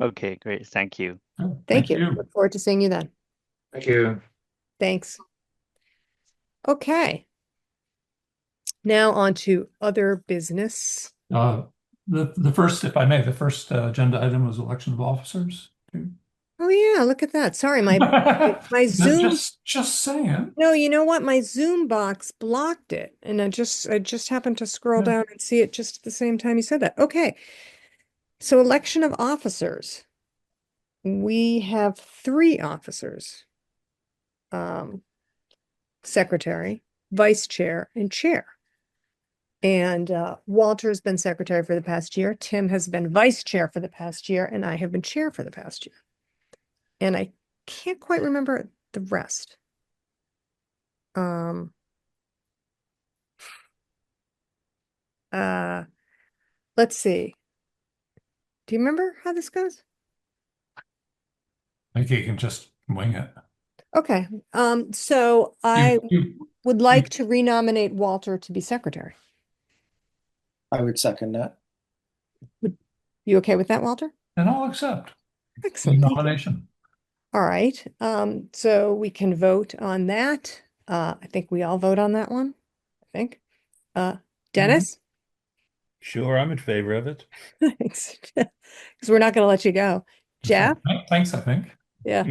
Okay, great. Thank you. Oh, Thank you. Look forward to seeing you then. Thank you. Thanks. Okay. Now on to other business. The first, if I may, the first agenda item was election of officers. Oh yeah, look at that. Sorry, my No, Zoom. just saying. No, you know what? My Zoom box blocked it, and I just happened to scroll Yeah. down and see it just at the same time you said that. Okay. So election of officers. We have 3 officers. Secretary, vice chair, and chair. And Walter has been secretary for the past year. Tim has been vice chair for the past year, and I have been chair for the past year. And I can't quite remember the rest. Let's see. Do you remember how this goes? I think you can just wing it. Okay. So I You- would like to renominate Walter to be secretary. I would second that. You You okay with that, Walter? And I'll accept the Excellent. Thank you. nomination. All right. So we can vote on that. I think we all vote on that one. I think. Dennis? Sure, I'm in favor of it. Thanks. Because we're not going to let you go. Jeff? Thanks, I think. Yeah.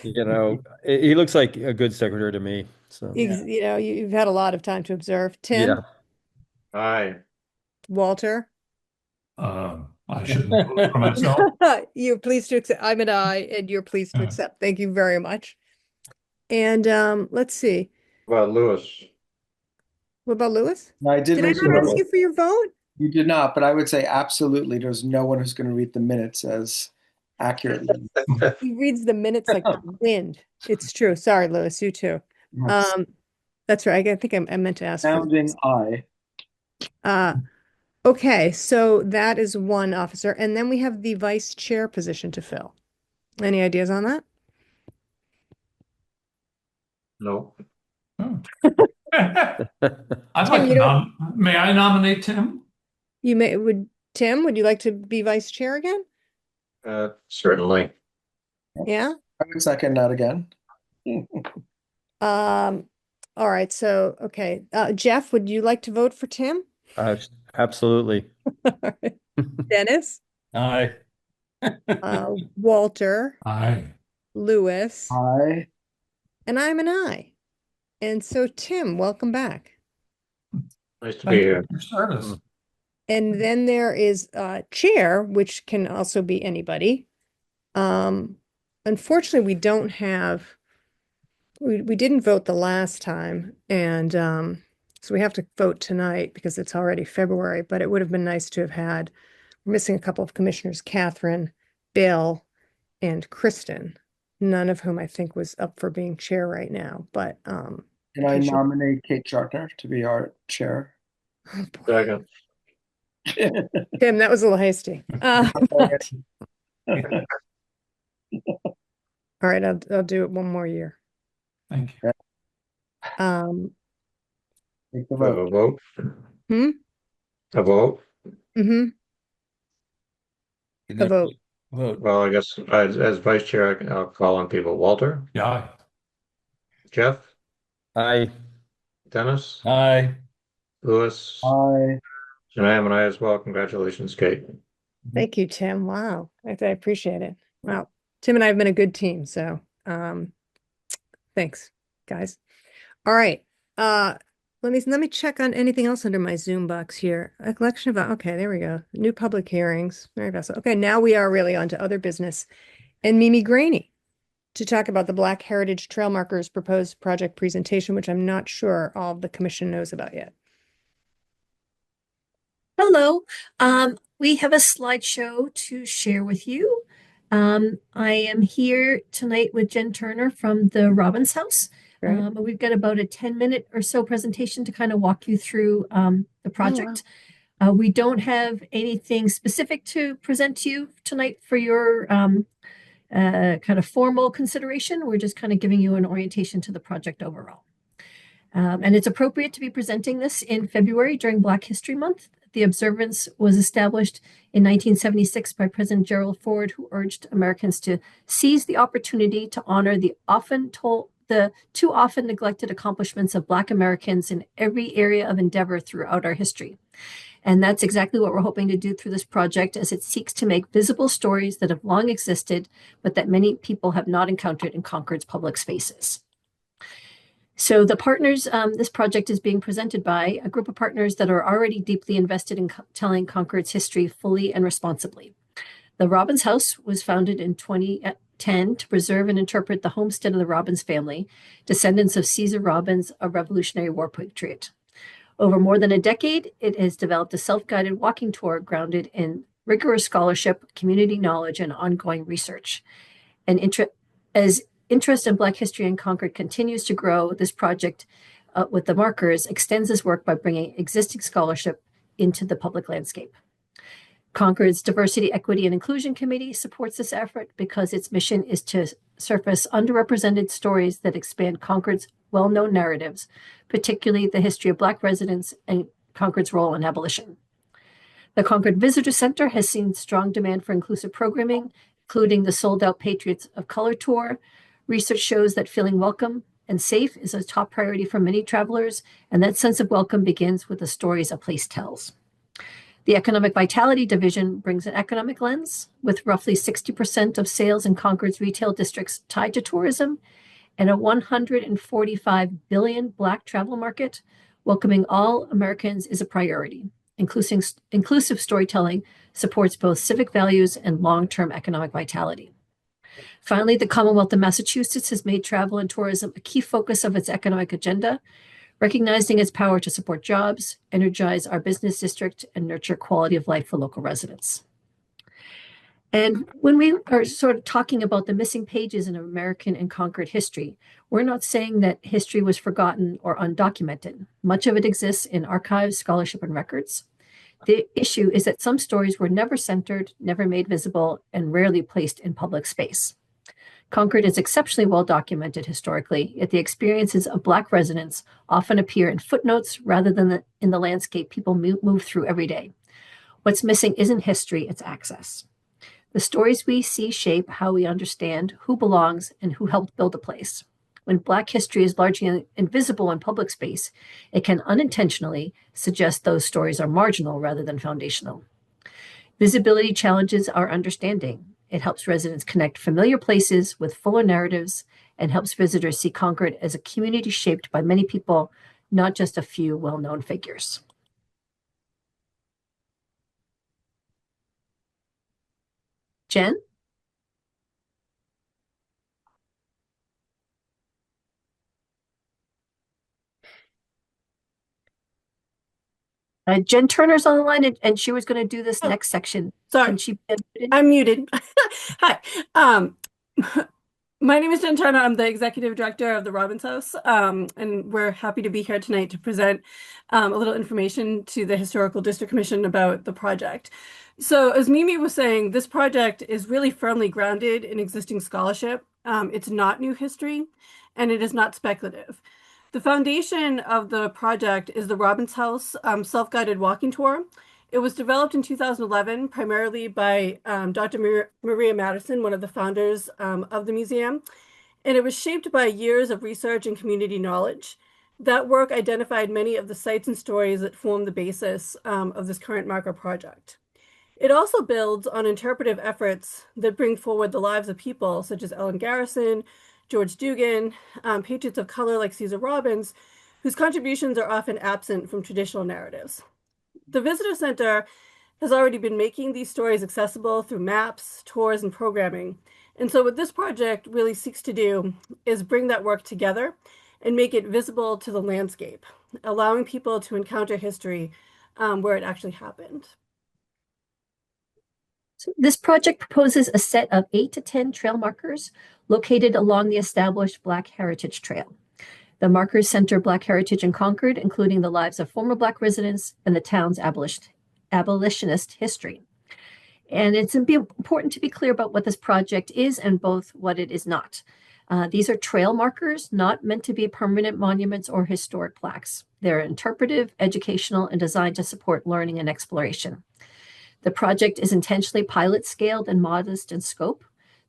You know, he looks like a good secretary to me. So You know, you've had a lot of time to observe. Tim? yeah, Aye. Walter? I shouldn't vote for myself. You're pleased to accept. I'm an aye, and you're pleased to Yeah. accept. Thank you very much. And let's see. Well, Lewis, What about Lewis? I did Did I raise not your ask hand. you for your vote? You did not, but I would say absolutely. There's no one who's going to read the minutes as accurately. He reads the minutes like the wind. It's true. Sorry, Lewis, you too. Yes. That's right. I think I meant to ask for Sounding aye. okay, so that is one officer, and then we have the vice chair position to fill. Any ideas on that? no. Oh. I'd like Tim, you to may I nominate Tim? Tim, would you like to be vice chair again? Certainly. Yeah? I would second that again. All right, so okay. Jeff, would you like to vote for Tim? absolutely. All right. Dennis? Aye. Walter? Aye. Lewis? Aye. And I'm an aye. And so Tim, welcome back. Nice to be Thank you here. for your service. And then there is chair, which can also be anybody. Unfortunately, we don't have, we didn't vote the last time, and so we have to vote tonight because it's already February, but it would have been nice to have had, we're missing a couple of commissioners, Catherine, Bill, and Kristen, none of whom I think was up for being chair right now, but And I Okay, sure. nominate Kate Chartner to be our chair. oh boy. Second. Tim, that was a little hasty. All right, I'll do it one more year. Thank you. Take the Do I have a vote. vote? Hmm? A vote? Mm-hmm. A vote. Vote. Well, I guess as vice chair, I'll call on people. Walter, Yeah. Jeff, I Dennis, Aye. Lewis, Aye. and I am an aye as well. Congratulations, Kate. Thank you, Tim. Wow. I appreciate it. Wow. Tim and I have been a good team, so thanks, guys. All right. Let me check on anything else under my Zoom box here. A collection of okay, there we go. New public hearings. Very vessel. Okay, now we are really on to other business. And Mimi Graney to talk about the Black Heritage Trail Markers proposed project presentation, which I'm not sure all of the commission knows about yet. Hello, we have a slideshow to share with you. I am here tonight with Jen Turner from the Robbins House. Right. We've got about a 10-minute or so presentation to kind of walk you through the project. We don't have anything specific to present to you tonight for your kind of formal consideration. We're just kind of giving you an orientation to the project overall. And it's appropriate to be presenting this in February during Black History Month. The observance was established in 1976 by President Gerald Ford, who urged Americans to seize the opportunity to honor the too often neglected accomplishments of Black Americans in every area of endeavor throughout our history. And that's exactly what we're hoping to do through this project, as it seeks to make visible stories that have long existed, but that many people have not encountered in Concord's public spaces. So the partners, this project is being presented by a group of partners that are already deeply invested in telling Concord's history fully and responsibly. The Robbins House was founded in 2010 to preserve and interpret the homestead of the Robbins family, descendants of Caesar Robbins, a Revolutionary War patriot. Over more than a decade, it has developed a self-guided walking tour grounded in rigorous scholarship, community knowledge, and ongoing research. And as interest in Black history in Concord continues to grow, this project with the markers extends this work by bringing existing scholarship into the public landscape. Concord's Diversity, Equity, and Inclusion Committee supports this effort because its mission is to surface underrepresented stories that expand Concord's well-known narratives, particularly the history of Black residents and Concord's role in abolition. The Concord Visitor Center has seen strong demand for inclusive programming, including the sold-out Patriots of Color tour. Research shows that feeling welcome and safe is a top priority for many travelers, and that sense of welcome begins with the stories a place tells. The Economic Vitality Division brings an economic lens, with roughly 60% of sales in Concord's retail districts tied to tourism, and a 145 billion Black travel market. Welcoming all Americans is a priority. Inclusive storytelling supports both civic values and long-term economic vitality. Finally, the Commonwealth of Massachusetts has made travel and tourism a key focus of its economic agenda, recognizing its power to support jobs, energize our business district, and nurture quality of life for local residents. And when we are sort of talking about the missing pages in American and Concord history, we're not saying that history was forgotten or undocumented. Much of it exists in archives, scholarship, and records. The issue is that some stories were never centered, never made visible, and rarely placed in public space. Concord is exceptionally well documented historically, yet the experiences of Black residents often appear in footnotes rather than in the landscape people move through every day. What's missing isn't history, it's access. The stories we see shape how we understand who belongs and who helped build a place. When Black history is largely invisible in public space, it can unintentionally suggest those stories are marginal rather than foundational. Visibility challenges our understanding. It helps residents connect familiar places with fuller narratives and helps visitors see Concord as a community shaped by many people, not just a few well-known figures. Jen? Jen Turner's on the line, and she was going to do this next section. Sorry, Can she be unmuted? I'm muted. Hi, my name is Jen Turner. I'm the executive director of the Robbins House, and we're happy to be here tonight to present a little information to the Historical District Commission about the project. So, as Mimi was saying, this project is really firmly grounded in existing scholarship. It's not new history, and it is not speculative. The foundation of the project is the Robbins House self-guided walking tour. It was developed in 2011 primarily by Dr. Maria Madison, one of the founders of the museum, and it was shaped by years of research and community knowledge. That work identified many of the sites and stories that form the basis of this current marker project. It also builds on interpretive efforts that bring forward the lives of people such as Ellen Garrison, George Dugan, Patriots of Color like Cesar Robbins, whose contributions are often absent from traditional narratives. The Visitor Center has already been making these stories accessible through maps, tours, and programming. And so what this project really seeks to do is bring that work together and make it visible to the landscape, allowing people to encounter history where it actually happened. So this project proposes a set of 8 to 10 trail markers located along the established Black Heritage Trail. The markers center Black heritage in Concord, including the lives of former Black residents and the town's abolitionist history. And it's important to be clear about what this project is and both what it is not. These are trail markers, not meant to be permanent monuments or historic plaques. They're interpretive, educational, and designed to support learning and exploration. The project is intentionally pilot scaled and modest in scope.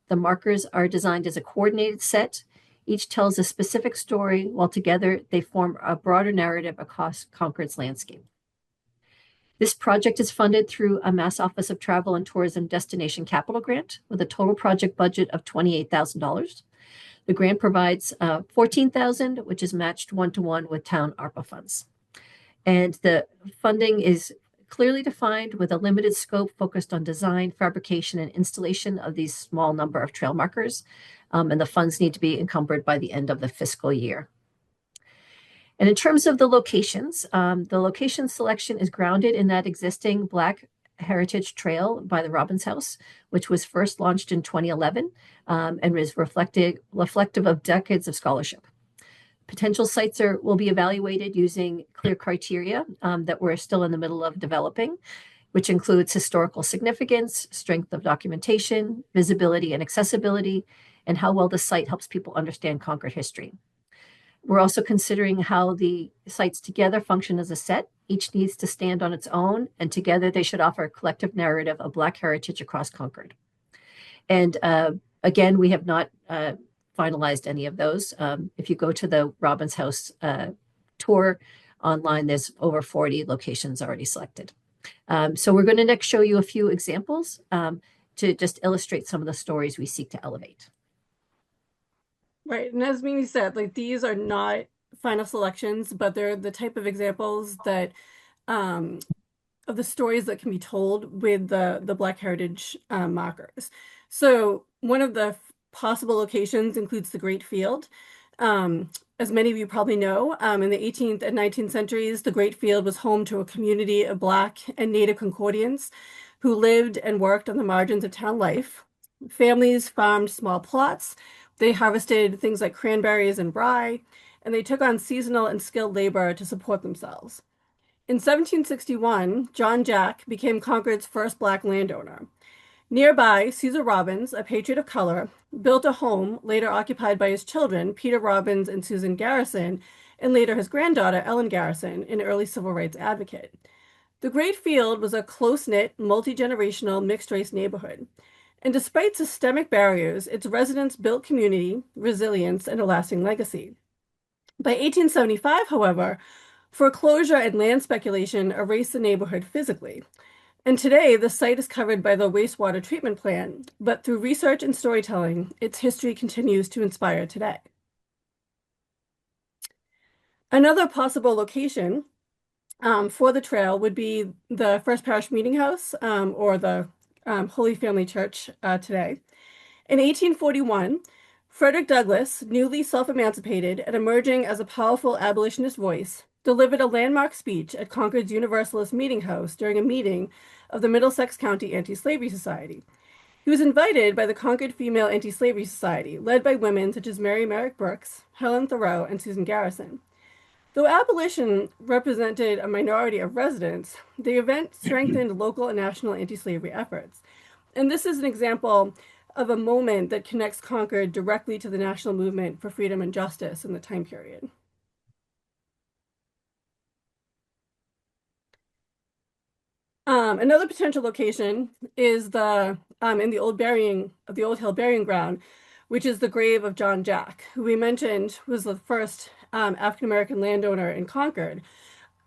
The markers are designed as a coordinated set. Each tells a specific story, while together they form a broader narrative across Concord's landscape. This project is funded through a Mass Office of Travel and Tourism Destination Capital Grant with a total project budget of $28,000. The grant provides $14,000, which is matched 1-to-1 with town ARPA funds. And the funding is clearly defined with a limited scope focused on design, fabrication, and installation of these small number of trail markers. And the funds need to be encumbered by the end of the fiscal year. And in terms of the locations, the location selection is grounded in that existing Black Heritage Trail by the Robbins House, which was first launched in 2011 and is reflective of decades of scholarship. Potential sites will be evaluated using clear criteria that we're still in the middle of developing, which includes historical significance, strength of documentation, visibility and accessibility, and how well the site helps people understand Concord history. We're also considering how the sites together function as a set. Each needs to stand on its own, and together they should offer a collective narrative of Black heritage across Concord. And again, we have not finalized any of those. If you go to the Robbins House tour online, there's over 40 locations already selected. So we're going to next show you a few examples to just illustrate some of the stories we seek to elevate. Right. And as Mimi said, like these are not final selections, but they're the type of examples that of the stories that can be told with the Black heritage markers. So one of the possible locations includes the Great Field. As many of you probably know, in the 18th and 19th centuries, the Great Field was home to a community of Black and Native Concordians who lived and worked on the margins of town life. Families farmed small plots. They harvested things like cranberries and rye, and they took on seasonal and skilled labor to support themselves. In 1761, John Jack became Concord's first Black landowner. Nearby, Caesar Robbins, a patriot of color, built a home later occupied by his children, Peter Robbins and Susan Garrison, and later his granddaughter, Ellen Garrison, an early civil rights advocate. The Great Field was a close-knit, multi-generational, mixed-race neighborhood. And despite systemic barriers, its residents built community, resilience, and a lasting legacy. By 1875, however, foreclosure and land speculation erased the neighborhood physically. And today, the site is covered by the wastewater treatment plant, but through research and storytelling, its history continues to inspire today. Another possible location for the trail would be the First Parish Meeting House or the Holy Family Church today. In 1841, Frederick Douglass, newly self-emancipated and emerging as a powerful abolitionist voice, delivered a landmark speech at Concord's Universalist Meeting House during a meeting of the Middlesex County Anti-Slavery Society. He was invited by the Concord Female Anti-Slavery Society, led by women such as Mary Merrick Brooks, Helen Thoreau, and Susan Garrison. Though abolition represented a minority of residents, the event strengthened local and national anti-slavery efforts. And this is an example of a moment that connects Concord directly to the national movement for freedom and justice in the time period. Another potential location is the in the Old Hill Burying Ground, which is the grave of John Jack, who we mentioned was the first African-American landowner in Concord.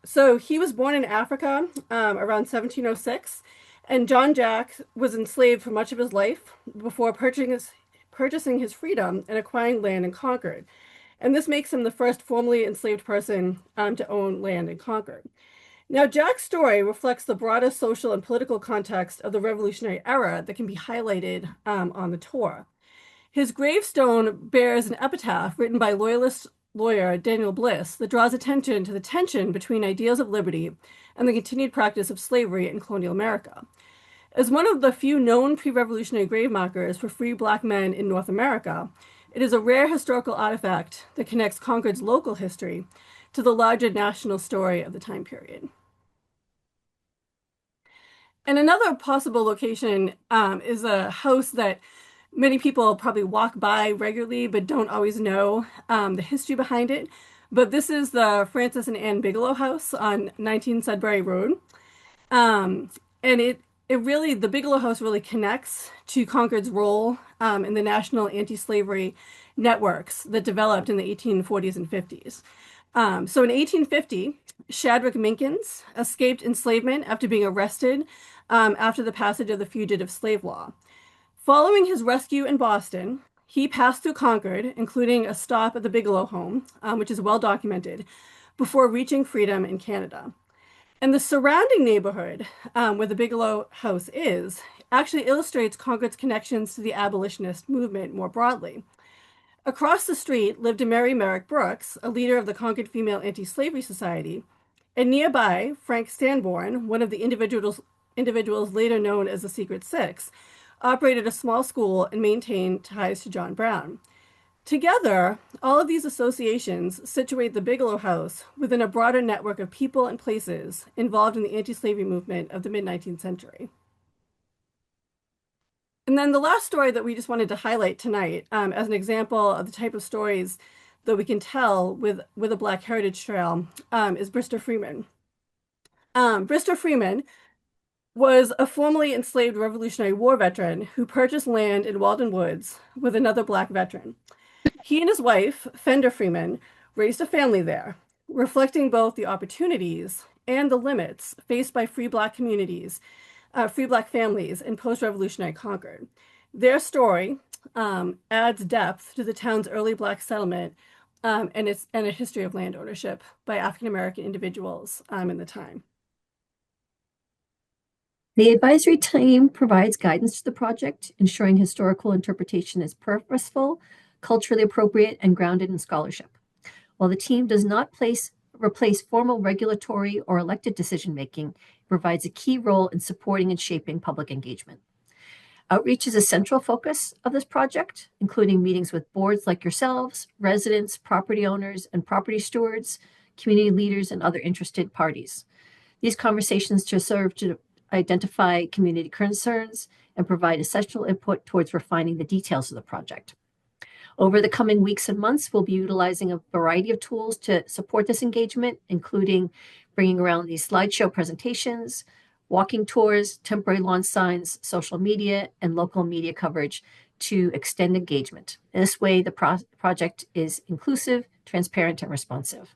So he was born in Africa around 1706, and John Jack was enslaved for much of his life before purchasing his freedom and acquiring land in Concord. And this makes him the first formerly enslaved person to own land in Concord. Now, Jack's story reflects the broader social and political context of the Revolutionary era that can be highlighted on the tour. His gravestone bears an epitaph written by Loyalist lawyer Daniel Bliss that draws attention to the tension between ideals of liberty and the continued practice of slavery in colonial America. As one of the few known pre-revolutionary grave markers for free Black men in North America, it is a rare historical artifact that connects Concord's local history to the larger national story of the time period. And another possible location is a house that many people probably walk by regularly, but don't always know the history behind it. But this is the Francis and Anne Bigelow House on 19 Sudbury Road. And the Bigelow House really connects to Concord's role in the national anti-slavery networks that developed in the 1840s and 50s. So in 1850, Shadrach Minkins escaped enslavement after being arrested after the passage of the Fugitive Slave Law. Following his rescue in Boston, he passed through Concord, including a stop at the Bigelow home, which is well documented, before reaching freedom in Canada. And the surrounding neighborhood where the Bigelow house is actually illustrates Concord's connections to the abolitionist movement more broadly. Across the street lived Mary Merrick Brooks, a leader of the Concord Female Anti-Slavery Society, and nearby, Frank Sanborn, one of the individuals later known as the Secret Six, operated a small school and maintained ties to John Brown. Together, all of these associations situate the Bigelow House within a broader network of people and places involved in the anti-slavery movement of the mid-19th century. And then the last story that we just wanted to highlight tonight as an example of the type of stories though we can tell with a Black Heritage Trail, is Brister Freeman. Brister Freeman was a formerly enslaved Revolutionary War veteran who purchased land in Walden Woods with another Black veteran. He and his wife, Fender Freeman, raised a family there, reflecting both the opportunities and the limits faced by free Black communities, free Black families in post-revolutionary Concord. Their story adds depth to the town's early Black settlement and a history of land ownership by African-American individuals in the time. The advisory team provides guidance to the project, ensuring historical interpretation is purposeful, culturally appropriate, and grounded in scholarship. While the team does not replace formal regulatory or elected decision-making, it provides a key role in supporting and shaping public engagement. Outreach is a central focus of this project, including meetings with boards like yourselves, residents, property owners, and property stewards, community leaders, and other interested parties. These conversations serve to identify community concerns and provide essential input towards refining the details of the project. Over the coming weeks and months, we'll be utilizing a variety of tools to support this engagement, including bringing around these slideshow presentations, walking tours, temporary lawn signs, social media, and local media coverage to extend engagement. In this way, the project is inclusive, transparent, and responsive.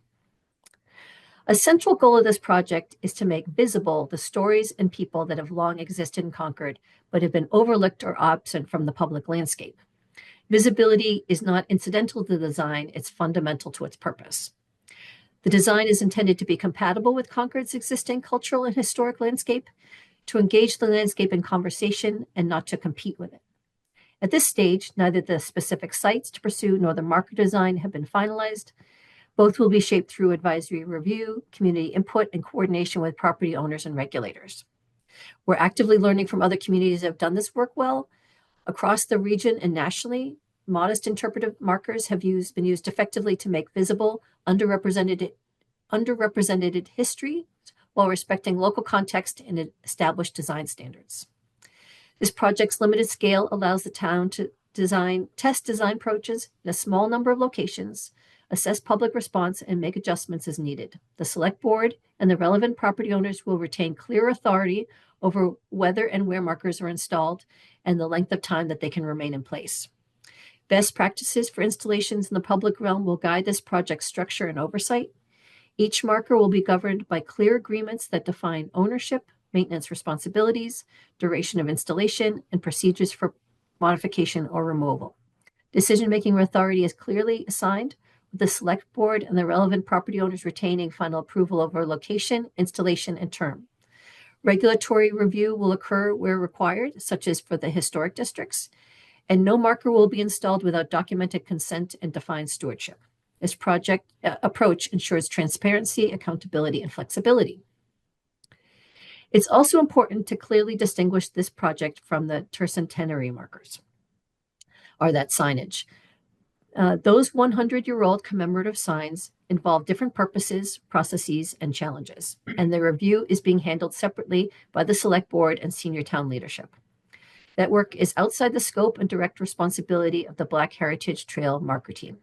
A central goal of this project is to make visible the stories and people that have long existed in Concord, but have been overlooked or absent from the public landscape. Visibility is not incidental to the design, it's fundamental to its purpose. The design is intended to be compatible with Concord's existing cultural and historic landscape, to engage the landscape in conversation and not to compete with it. At this stage, neither the specific sites to pursue nor the marker design have been finalized. Both will be shaped through advisory review, community input, and coordination with property owners and regulators. We're actively learning from other communities that have done this work well. Across the region and nationally, modest interpretive markers have been used effectively to make visible underrepresented history while respecting local context and established design standards. This project's limited scale allows the town to test design approaches in a small number of locations, assess public response, and make adjustments as needed. The select board and the relevant property owners will retain clear authority over whether and where markers are installed and the length of time that they can remain in place. Best practices for installations in the public realm will guide this project's structure and oversight. Each marker will be governed by clear agreements that define ownership, maintenance responsibilities, duration of installation, and procedures for modification or removal. Decision-making authority is clearly assigned, with the select board and the relevant property owners retaining final approval over location, installation, and term. Regulatory review will occur where required, such as for the historic districts, and no marker will be installed without documented consent and defined stewardship. This project approach ensures transparency, accountability, and flexibility. It's also important to clearly distinguish this project from the tercentenary markers, or that signage. Those 100-year-old commemorative signs involve different purposes, processes, and challenges, and the review is being handled separately by the select board and senior town leadership. That work is outside the scope and direct responsibility of the Black Heritage Trail Marker team.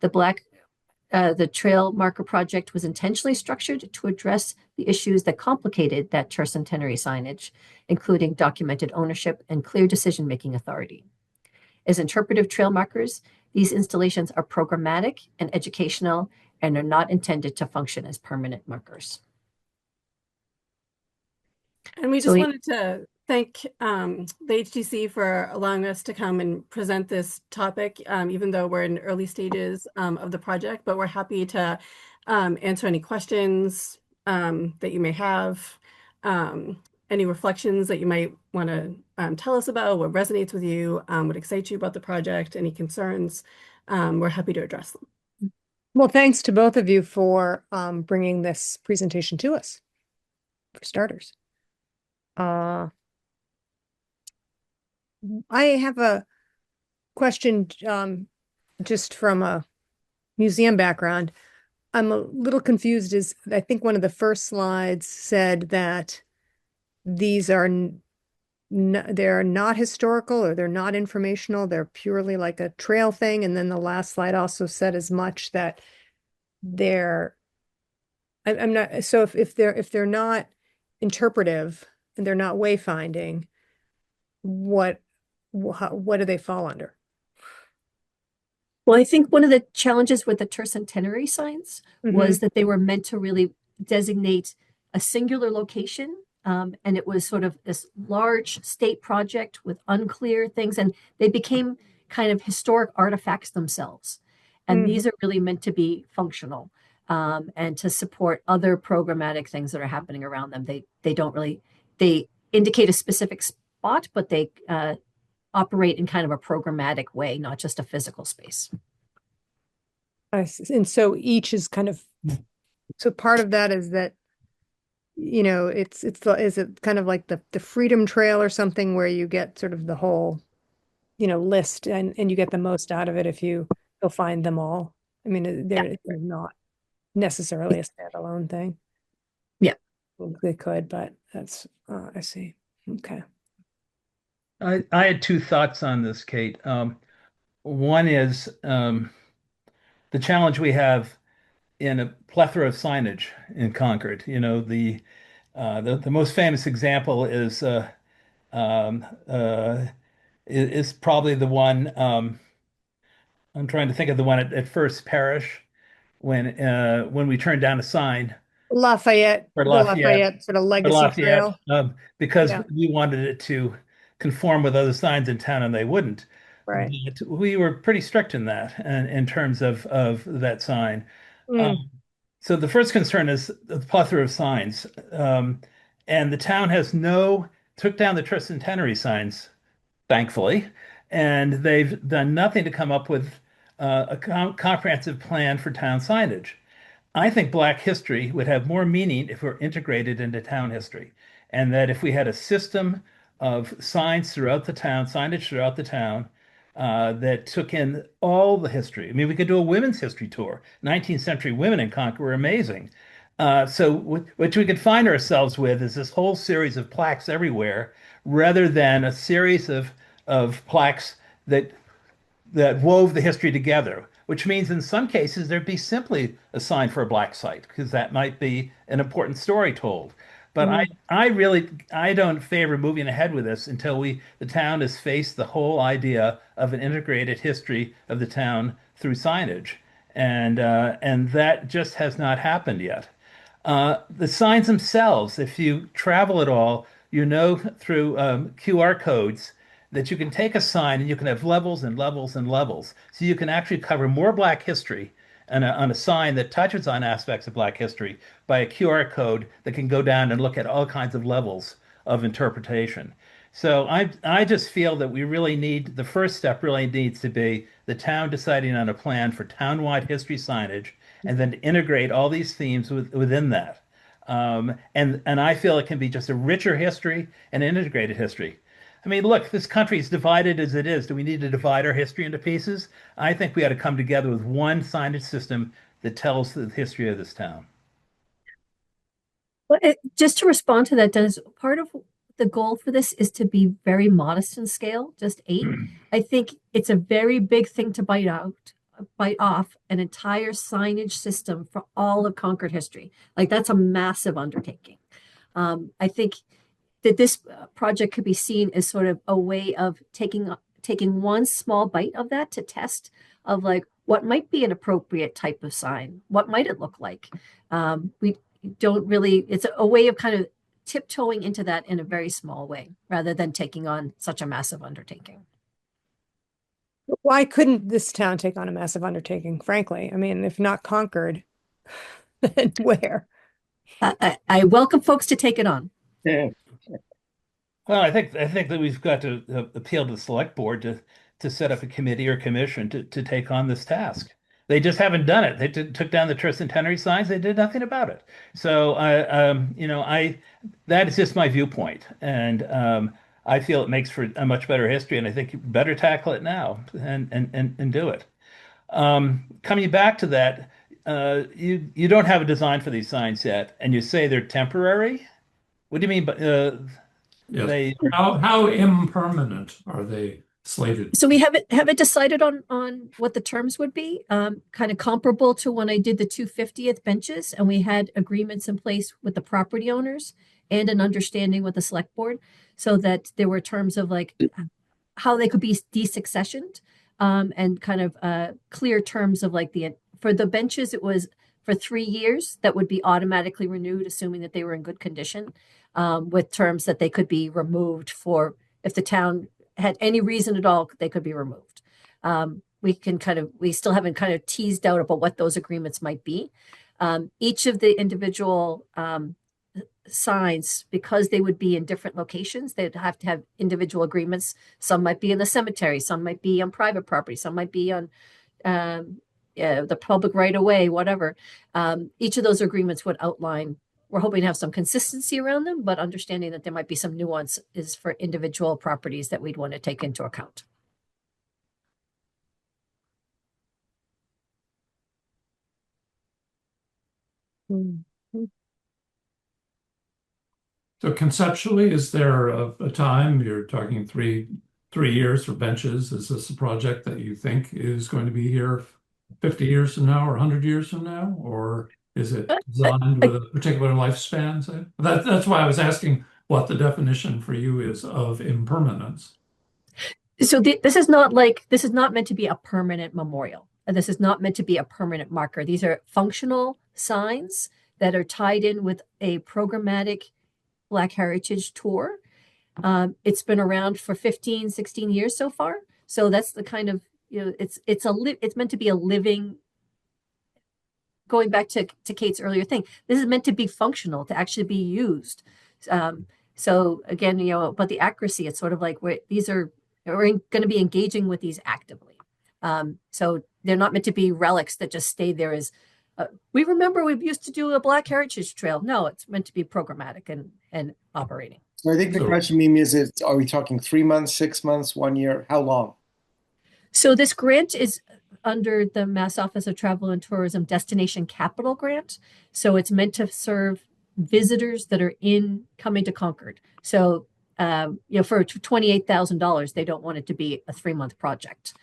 The Trail Marker project was intentionally structured to address the issues that complicated that tercentenary signage, including documented ownership and clear decision-making authority. As interpretive trail markers, these installations are programmatic and educational and are not intended to function as permanent markers. And we just wanted to thank the HTC for allowing us to come and present this topic, even though we're in early stages of the project, but we're happy to answer any questions that you may have, any reflections that you might want to tell us about, what resonates with you, what excites you about the project, any concerns. We're happy to address them. Well, thanks to both of you for bringing this presentation to us, for starters. I have a question just from a museum background. I'm a little confused as I think one of the first slides said that these are they're not historical or they're not informational. They're purely like a trail thing. And then the last slide also said as much that they're, I'm not, so if they're not interpretive and they're not wayfinding, what do they fall under? Well, I think one of the challenges with the tercentenary signs Mm-hmm. was that they were meant to really designate a singular location. And it was sort of this large state project with unclear things, and they became kind of historic artifacts themselves. And these are really meant to be functional, and to support other programmatic things that are happening around them. They don't really, they indicate a specific spot, but they operate in kind of a programmatic way, not just a physical space. And so each is kind of, so part of that is that, you know, is it kind of like the Freedom Trail or something where you get sort of the whole, you know, list and you get the most out of it if you'll find them all. I mean, they're not necessarily a standalone thing. Yeah. They could, but that's, I see. Okay. I had two thoughts on this, Kate. One is the challenge we have in a plethora of signage in Concord. You know, the most famous example is probably the one I'm trying to think of the one at First Parish when we turned down a sign Lafayette, for the Lafayette, Lafayette sort of legacy trail. because Yeah. we wanted it to conform with other signs in town and they wouldn't. Right. But we were pretty strict in that in terms of that sign. So the first concern is the plethora of signs. And the town took down the tercentenary signs, thankfully, and they've done nothing to come up with a comprehensive plan for town signage. I think Black history would have more meaning if we're integrated into town history, and that if we had a system of signs throughout the town, signage throughout the town, that took in all the history. I mean, we could do a women's history tour. 19th century women in Concord were amazing. So what we could find ourselves with is this whole series of plaques everywhere, rather than a series of plaques that wove the history together, which means in some cases there'd be simply a sign for a Black site because that might be an important story told. But I don't favor moving ahead with this until the town has faced the whole idea of an integrated history of the town through signage, and that just has not happened yet. The signs themselves, if you travel at all, you know through QR codes that you can take a sign and you can have levels and levels and levels. So you can actually cover more Black history on a sign that touches on aspects of Black history by a QR code that can go down and look at all kinds of levels of interpretation. So I just feel that the first step really needs to be the town deciding on a plan for townwide history signage and then integrate all these themes within that. And I feel it can be just a richer history and integrated history. I mean, look, this country is divided as it is. Do we need to divide our history into pieces? I think we ought to come together with one signage system that tells the history of this town. Well, just to respond to that, Dennis, part of the goal for this is to be very modest in scale, just 8. I think it's a very big thing to bite off an entire signage system for all of Concord history. Like, that's a massive undertaking. I think that this project could be seen as sort of a way of taking one small bite of that to test of like what might be an appropriate type of sign, what might it look like. We don't really, it's a way of kind of tiptoeing into that in a very small way rather than taking on such a massive undertaking. Why couldn't this town take on a massive undertaking, frankly? I mean, if not Concord, then where? I welcome folks to take it on. Yeah. Well, I think that we've got to appeal to the select board to set up a committee or commission to take on this task. They just haven't done it. They took down the tercentenary signs. They did nothing about it. So that is just my viewpoint, and I feel it makes for a much better history. And I think you better tackle it now and do it. Coming back to that, you don't have a design for these signs yet, and you say they're temporary. What do you mean by Yes. They How impermanent are they slated? So we haven't decided on what the terms would be, kind of comparable to when I did the 250th benches, and we had agreements in place with the property owners and an understanding with the select board, so that there were terms of like how they could be desuccessioned, and kind of clear terms of like for the benches, it was for 3 years that would be automatically renewed, assuming that they were in good condition, with terms that they could be removed for if the town had any reason at all, they could be removed. We still haven't kind of teased out about what those agreements might be. Each of the individual signs, because they would be in different locations, they'd have to have individual agreements. Some might be in the cemetery, some might be on private property, some might be on the public right of way, whatever. Each of those agreements would outline. We're hoping to have some consistency around them, but understanding that there might be some nuance is for individual properties that we'd want to take into account. So conceptually, is there a time, you're talking three years for benches? Is this a project that you think is going to be here 50 years from now or 100 years from now? Or is it designed with a particular lifespan? Say? That's why I was asking what the definition for you is of impermanence. So this is not meant to be a permanent memorial. And this is not meant to be a permanent marker. These are functional signs that are tied in with a programmatic Black Heritage tour. It's been around for 15, 16 years so far. So that's the kind of, it's meant to be a living, going back to Kate's earlier thing, this is meant to be functional, to actually be used. So again, about the accuracy, it's sort of like we're going to be engaging with these actively. So they're not meant to be relics that just stay there as, we remember we used to do a Black Heritage Trail. No, it's meant to be programmatic and operating. So I think the question, Mimi, is are we talking 3 months, 6 months, 1 year? How long? So this grant is under the Mass Office of Travel and Tourism Destination Capital Grant. So it's meant to serve visitors that are coming to Concord. So, for $28,000, they don't want it to be a 3-month project.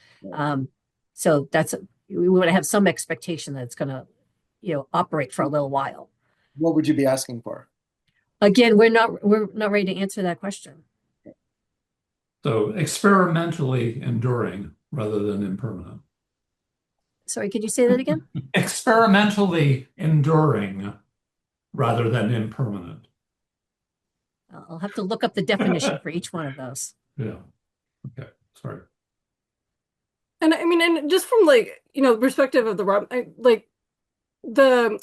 So we want to have some expectation that it's going to, operate for a little while. What would you be asking for? Again, we're not ready to answer that question. So experimentally enduring rather than impermanent. Sorry, could you say that again? Experimentally enduring rather than impermanent. I'll have to look up the definition for each one of those. Yeah. Okay. Sorry. And I mean, and just from perspective of the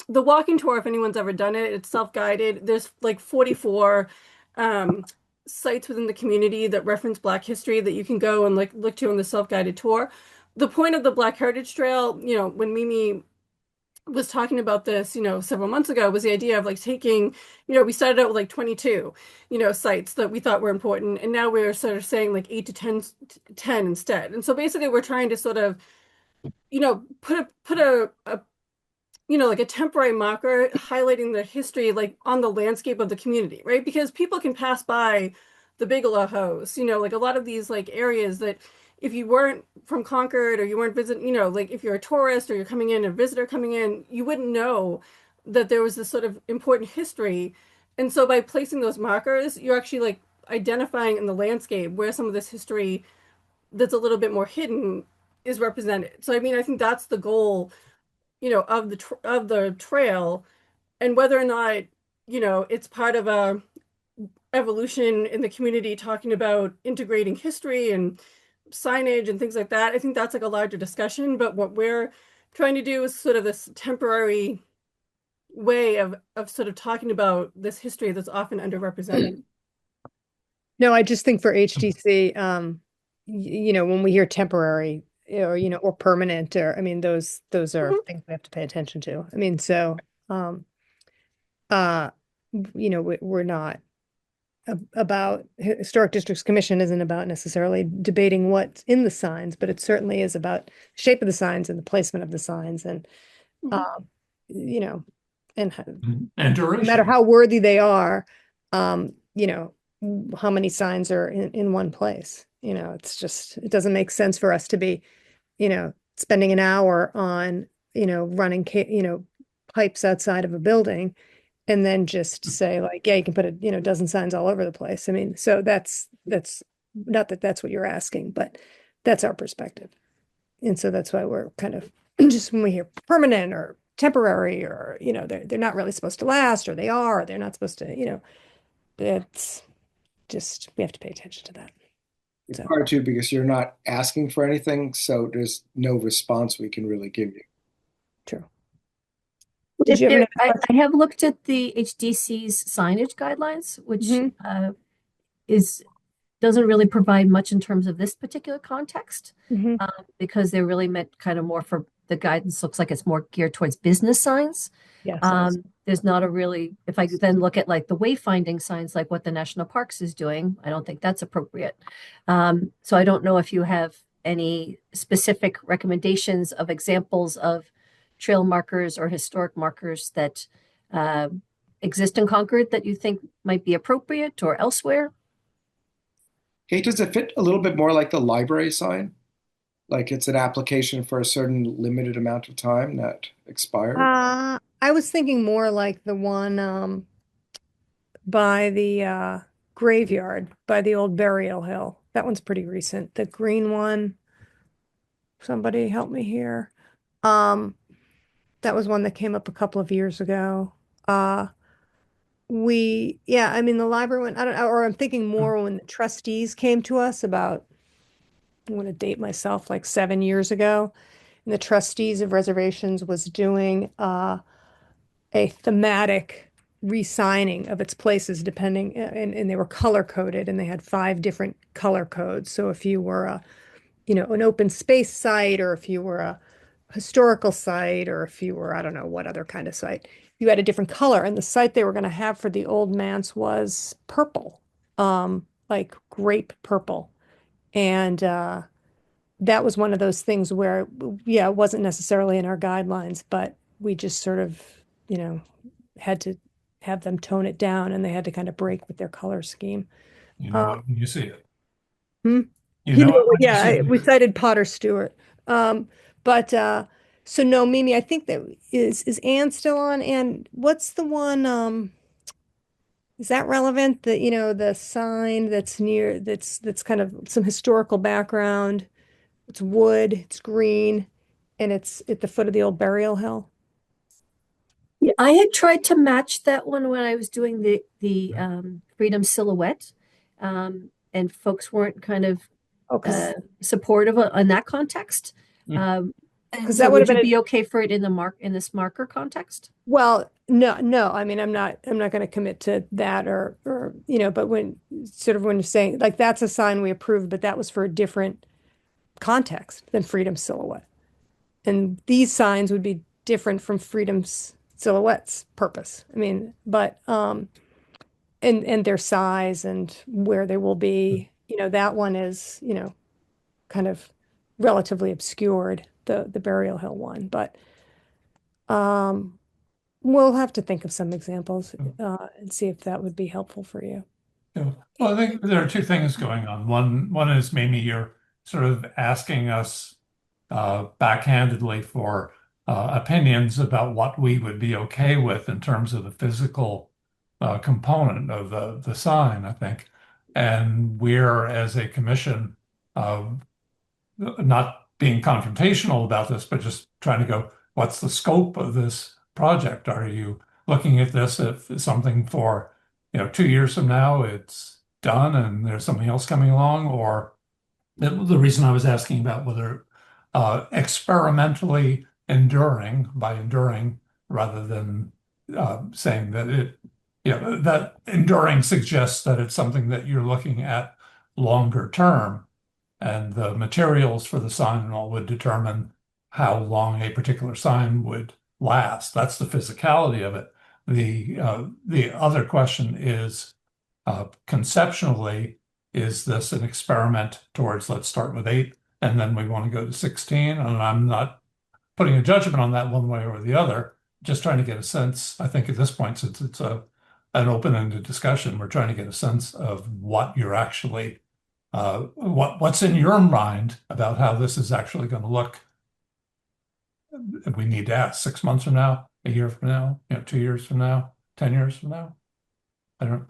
walking tour, if anyone's ever done it, it's self-guided. There's 44 sites within the community that reference Black history that you can go and look to on the self-guided tour. The point of the Black Heritage Trail, when Mimi was talking about this, several months ago, was the idea of taking, we started out with 22, sites that we thought were important. And now we're sort of saying 8 to 10 instead. And so basically we're trying to sort of, put a a temporary marker highlighting the history, on the landscape of the community, right? Because people can pass by the Bigelow House, a lot of these areas that if you weren't from Concord or you weren't visiting, if you're a tourist or you're coming in, a visitor coming in, you wouldn't know that there was this sort of important history. And so by placing those markers, you're actually identifying in the landscape where some of this history that's a little bit more hidden is represented. So, I mean, I think that's the goal, of the trail, and whether or not, it's part of a evolution in the community talking about integrating history and signage and things like that. I think that's a larger discussion, but what we're trying to do is sort of this temporary way of sort of talking about this history that's often underrepresented. No, I just think for HDC, when we hear temporary or permanent, or, I mean, those are things we have to pay attention to. I mean, so, we're not about Historic Districts Commission isn't about necessarily debating what's in the signs, but it certainly is about the shape of the signs and the placement of the signs, and and duration. no matter how worthy they are, how many signs are in one place. It's just, it doesn't make sense for us to be, spending an hour on, running, pipes outside of a building and then just say like, yeah, you can put a, dozen signs all over the place. I mean, so that's not that that's what you're asking, but that's our perspective. And so that's why we're kind of just when we hear permanent or temporary or, they're not really supposed to last or they are, or they're not supposed to, it's just, we have to pay attention to that. It's So. hard to because you're not asking for anything, so there's no response we can really give you. True. Did you have There- another I have looked at the HDC's signage guidelines, which Mhm. doesn't really provide much in terms of this particular context, Mhm. because they're really meant kind of more for the guidance. Looks like it's more geared towards business signs. Yes. There's not a really, if I then look at like the wayfinding signs, like what the National Parks is doing, I don't think that's appropriate. So I don't know if you have any specific recommendations of examples of trail markers or historic markers that exist in Concord that you think might be appropriate or elsewhere. Kate, does it fit a little bit more like the library sign? Like it's an application for a certain limited amount of time that expired? I was thinking more like the one by the graveyard, by the old burial hill. That one's pretty recent. The green one. Somebody help me here. That was one that came up a couple of years ago. I mean, the library one, I don't know, or I'm thinking more when the trustees came to us about, I want to date myself, like 7 years ago. And the trustees of reservations was doing a thematic re-signing of its places depending, and they were color coded and they had 5 different color codes. So if you were an open space site, or if you were a historical site, or if you were, I don't know what other kind of site, you had a different color. And the site they were going to have for the Old Manse was purple, like grape purple. And that was one of those things where, yeah, it wasn't necessarily in our guidelines, but we just sort of, had to have them tone it down, and they had to kind of break with their color scheme. You know it when you see it. Hmm? You know it when you Yeah, see it. we cited Potter Stewart. But so no, Mimi, I think that is Anne still on? And what's the one, is that relevant? The sign that's near, that's kind of some historical background. It's wood, it's green, and it's at the foot of the old burial hill. Yeah, I had tried to match that one when I was doing the Freedom Silhouette, and folks weren't kind of supportive in that context. Because So that would would have you been be okay for it in this marker context? well, no. I mean, I'm not going to commit to that or but when you're saying like that's a sign we approved, but that was for a different context than Freedom Silhouette. And these signs would be different from Freedom's Silhouette's purpose. I mean, but and their size and where they will be, that one is, kind of relatively obscured, the burial hill one. But we'll have to think of some examples and see if that would be helpful for you. Yeah. Well, I think there are 2 things going on. One is maybe you're sort of asking us backhandedly for opinions about what we would be okay with in terms of the physical component of the sign, I think. And we're, as a commission, not being confrontational about this, but just trying to go, what's the scope of this project? Are you looking at this as something for, 2 years from now, it's done and there's something else coming along? Or the reason I was asking about whether experimentally enduring, by enduring rather than saying that that enduring suggests that it's something that you're looking at longer term, and the materials for the sign and all would determine how long a particular sign would last. That's the physicality of it. The other question is conceptually, is this an experiment towards, let's start with 8 and then we want to go to 16? And I'm not putting a judgment on that one way or the other, just trying to get a sense. I think at this point, since it's a an open-ended discussion. We're trying to get a sense of what you're actually, what's in your mind about how this is actually going to look. We need to ask 6 months from now, a year from now, 2 years from now, 10 years from now. I don't.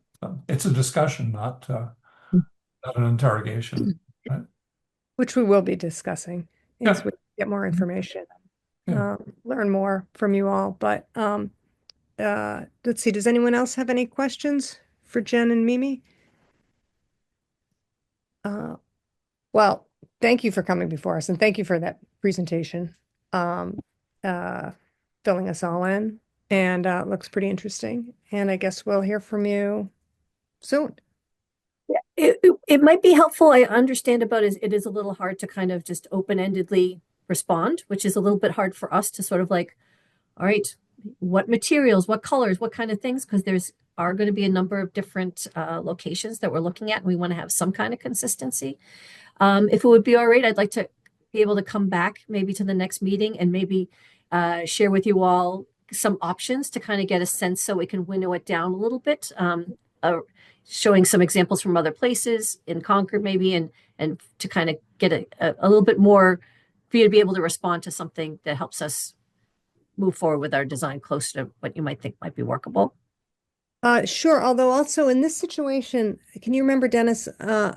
It's a discussion, not an interrogation. Right? Which we will be discussing as Yeah. we get more information, Yeah. learn more from you all. But let's see, does anyone else have any questions for Jen and Mimi? Well, thank you for coming before us, and thank you for that presentation, filling us all in, and it looks pretty interesting. And I guess we'll hear from you soon. It might be helpful. I understand about it is a little hard to kind of just open-endedly respond, which is a little bit hard for us to sort of like, all right, what materials, what colors, what kind of things, because are going to be a number of different locations that we're looking at, and we want to have some kind of consistency. If it would be all right, I'd like to be able to come back maybe to the next meeting and maybe share with you all some options to kind of get a sense so we can winnow it down a little bit. Showing some examples from other places in Concord maybe, and to kind of get a little bit more for you to be able to respond to something that helps us move forward with our design close to what you might think might be workable. Sure. Although also in this situation, can you remember, Dennis? I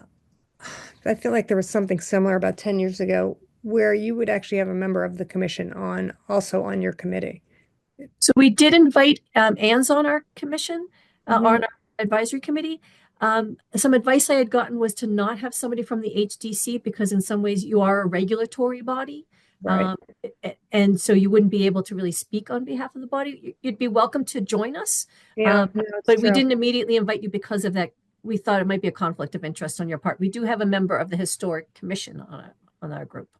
feel like there was something similar about 10 years ago where you would actually have a member of the commission also on your committee. So we did invite Ann's on our commission, on our advisory committee. Some advice I had gotten was to not have somebody from the HDC because in some ways you are a regulatory body. Right. And so you wouldn't be able to really speak on behalf of the body. You'd be welcome to join us. Yeah, but we didn't immediately invite you because of that. We thought it might be a conflict of interest on your part. We do have a member of the Historic Commission on our group.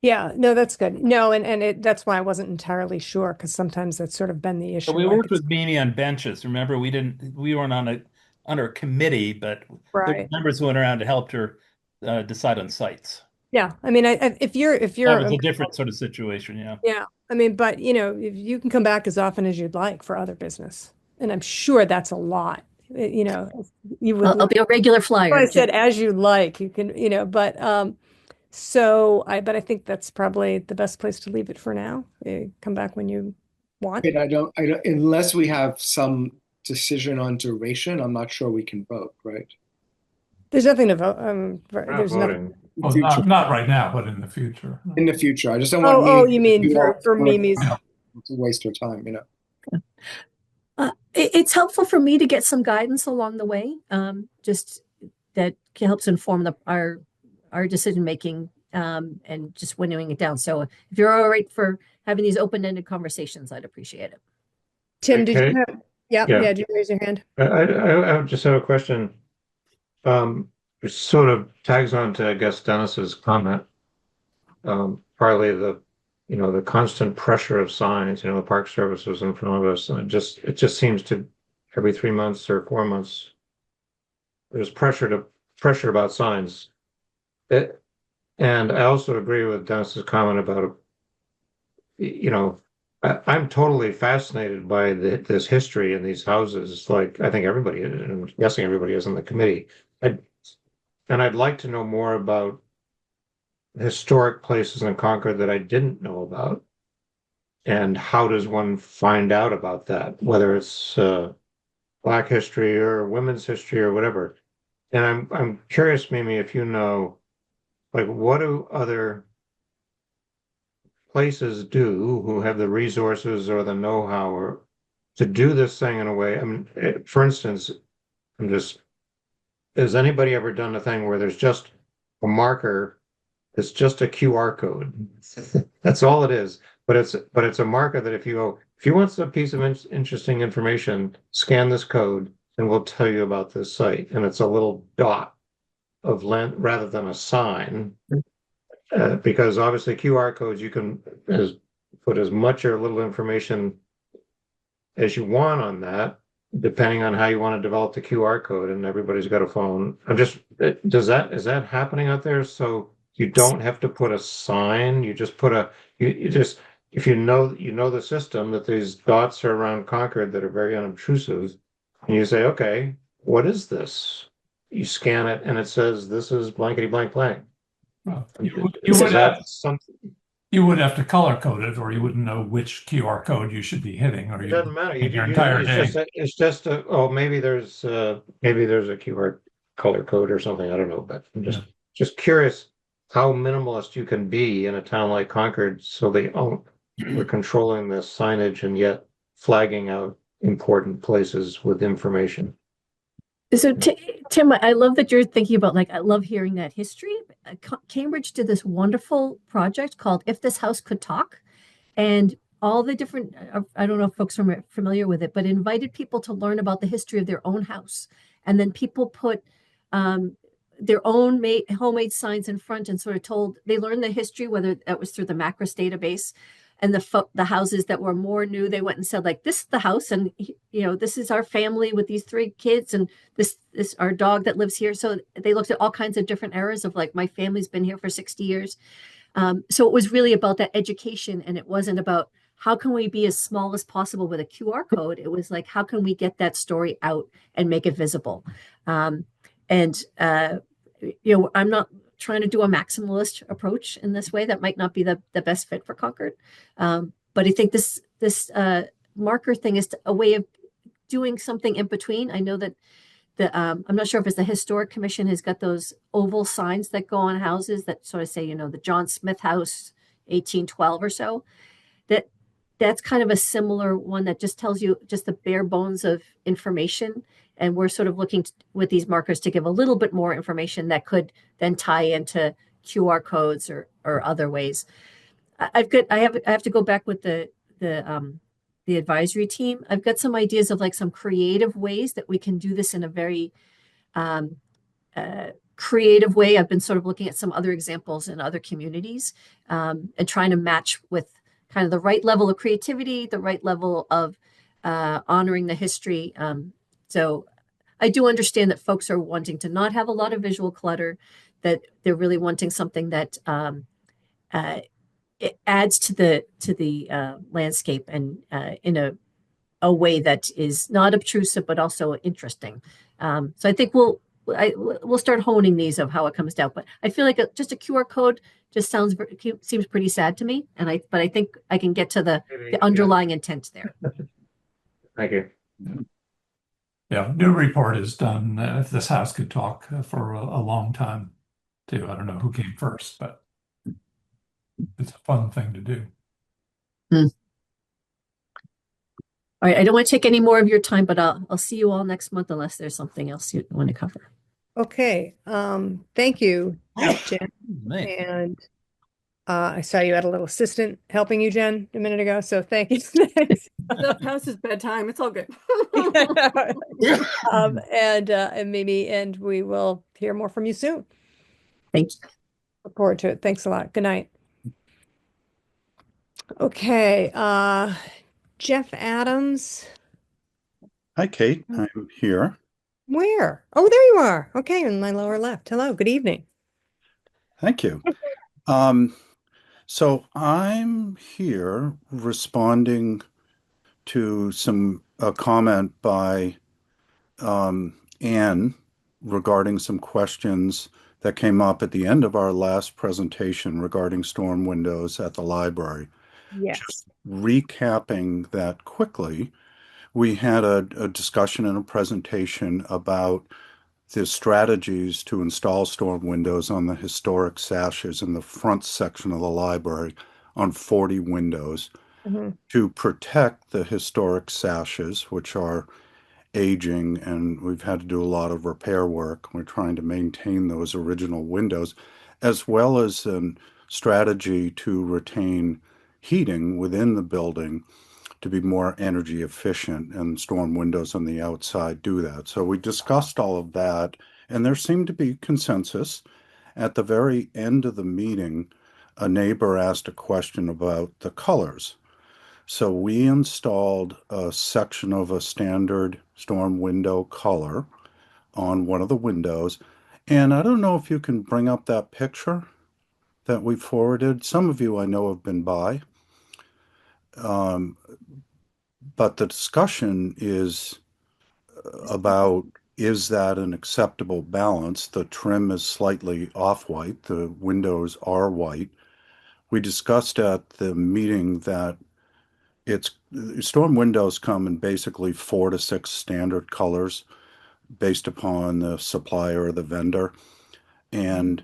Yeah, no, that's good. No, and that's why I wasn't entirely sure, because sometimes that's sort of been the issue. So we worked with Mimi on benches. Remember, we weren't on a committee, but there were members who went around to help her decide on sites. Yeah, I mean, if you're that was a different sort of situation, yeah. Yeah, I mean, but if you can come back as often as you'd like for other business, and I'm sure that's a lot. You would. I'll be a regular flyer. I said as you like, you can, but but I think that's probably the best place to leave it for now. Come back when you want. And I don't, unless we have some decision on duration, I'm not sure we can vote, right? There's nothing to vote. There's nothing. Well, not right now, but in the future. In the future, I just don't want. Oh, you mean for Mimi's? To waste her time, It's helpful for me to get some guidance along the way, just that helps inform our decision making and just winnowing it down. So if you're all right for having these open-ended conversations, I'd appreciate it. Tim, did you have? Yeah. Did you raise your hand? I just have a question. Which sort of tags on to, I guess, Dennis's comment. Partly the constant pressure of signs, the Park Service was in front of us, and it just seems to every 3 months or 4 months, there's pressure about signs. And I also agree with Dennis's comment about, I'm totally fascinated by this history in these houses. Like I think everybody, and I'm guessing everybody is on the committee. I'd like to know more about historic places in Concord that I didn't know about. And how does one find out about that, whether it's Black history or women's history or whatever? And I'm curious, Mimi, if you know, like, what do other places do who have the resources or the know-how or to do this thing in a way? I mean, for instance, has anybody ever done a thing where there's just a marker? It's just a QR code. That's all it is. But it's a marker that if you want some piece of interesting information, scan this code and we'll tell you about this site. And it's a little dot of land rather than a sign, because obviously QR codes you can put as much or little information as you want on that, depending on how you want to develop the QR code. And everybody's got a phone. Is that happening out there? So you don't have to put a sign. You just put if you know the system, that these dots are around Concord that are very unobtrusive. And you say, okay, what is this? You scan it and it says, this is blankety blank blank. Well, Is that something? you would have to color code it, or you wouldn't know which QR code you should be hitting, or It you doesn't matter. your entire day. It's just oh, maybe there's a QR color code or something. I don't know, but I'm just curious how minimalist you can be in a town like Concord, so we're controlling the signage and yet flagging out important places with information. So Tim, I love that you're thinking about, like, I love hearing that history. Cambridge did this wonderful project called If This House Could Talk, and all the different, I don't know if folks are familiar with it, but invited people to learn about the history of their own house. And then people put their own homemade signs in front and sort of they learned the history, whether that was through the Macris database. And the houses that were more new, they went and said, like, this is the house, and this is our family with these 3 kids, and this our dog that lives here. So they looked at all kinds of different eras of, like, my family's been here for 60 years. So it was really about that education, and it wasn't about how can we be as small as possible with a QR code. It was like, how can we get that story out and make it visible? I'm not trying to do a maximalist approach in this way. That might not be the best fit for Concord. But I think this marker thing is a way of doing something in between. I know that I'm not sure if it's the Historic Commission has got those oval signs that go on houses that sort of say, the John Smith House, 1812 or so. That's kind of a similar one that just tells you just the bare bones of information. And we're sort of looking with these markers to give a little bit more information that could then tie into QR codes or other ways. I have to go back with the advisory team. I've got some ideas of, like, some creative ways that we can do this in a very creative way. I've been sort of looking at some other examples in other communities and trying to match with kind of the right level of creativity, the right level of honoring the history. So I do understand that folks are wanting to not have a lot of visual clutter, that they're really wanting something that it adds to the landscape and in a way that is not obtrusive but also interesting. So I think we'll start honing these of how it comes down. But I feel like just a QR code just seems pretty sad to me, but I think I can get to the underlying intent there. Thank you. Yeah, new report is done. If This House Could Talk for a long time too. I don't know who came first, but it's a fun thing to do. All right, I don't want to take any more of your time, but I'll see you all next month unless there's something else you want to cover. Okay, thank you, Jen. And I saw you had a little assistant helping you, Jen, a minute ago, so thank you. The house is bedtime. It's all good. and we will hear more from you soon. Thank you. Look forward to it. Thanks a lot. Good night. Okay, Jeff Adams. Hi, Kate. I'm here. Where? Oh, there you are. Okay, in my lower left. Hello, good evening. Thank you. So I'm here responding to a comment by Anne regarding some questions that came up at the end of our last presentation regarding storm windows at the library. Yes. Just recapping that quickly, we had a discussion and a presentation about the strategies to install storm windows on the historic sashes in the front section of the library on 40 windows to protect the historic sashes, which are aging, and we've had to do a lot of repair work. We're trying to maintain those original windows, as well as a strategy to retain heating within the building to be more energy efficient, and storm windows on the outside do that. So we discussed all of that, and there seemed to be consensus. At the very end of the meeting, a neighbor asked a question about the colors. So we installed a section of a standard storm window color on one of the windows. And I don't know if you can bring up that picture that we forwarded. Some of you I know have been by. But the discussion is about is that an acceptable balance? The trim is slightly off-white, the windows are white. We discussed at the meeting that storm windows come in basically 4 to 6 standard colors based upon the supplier or the vendor, and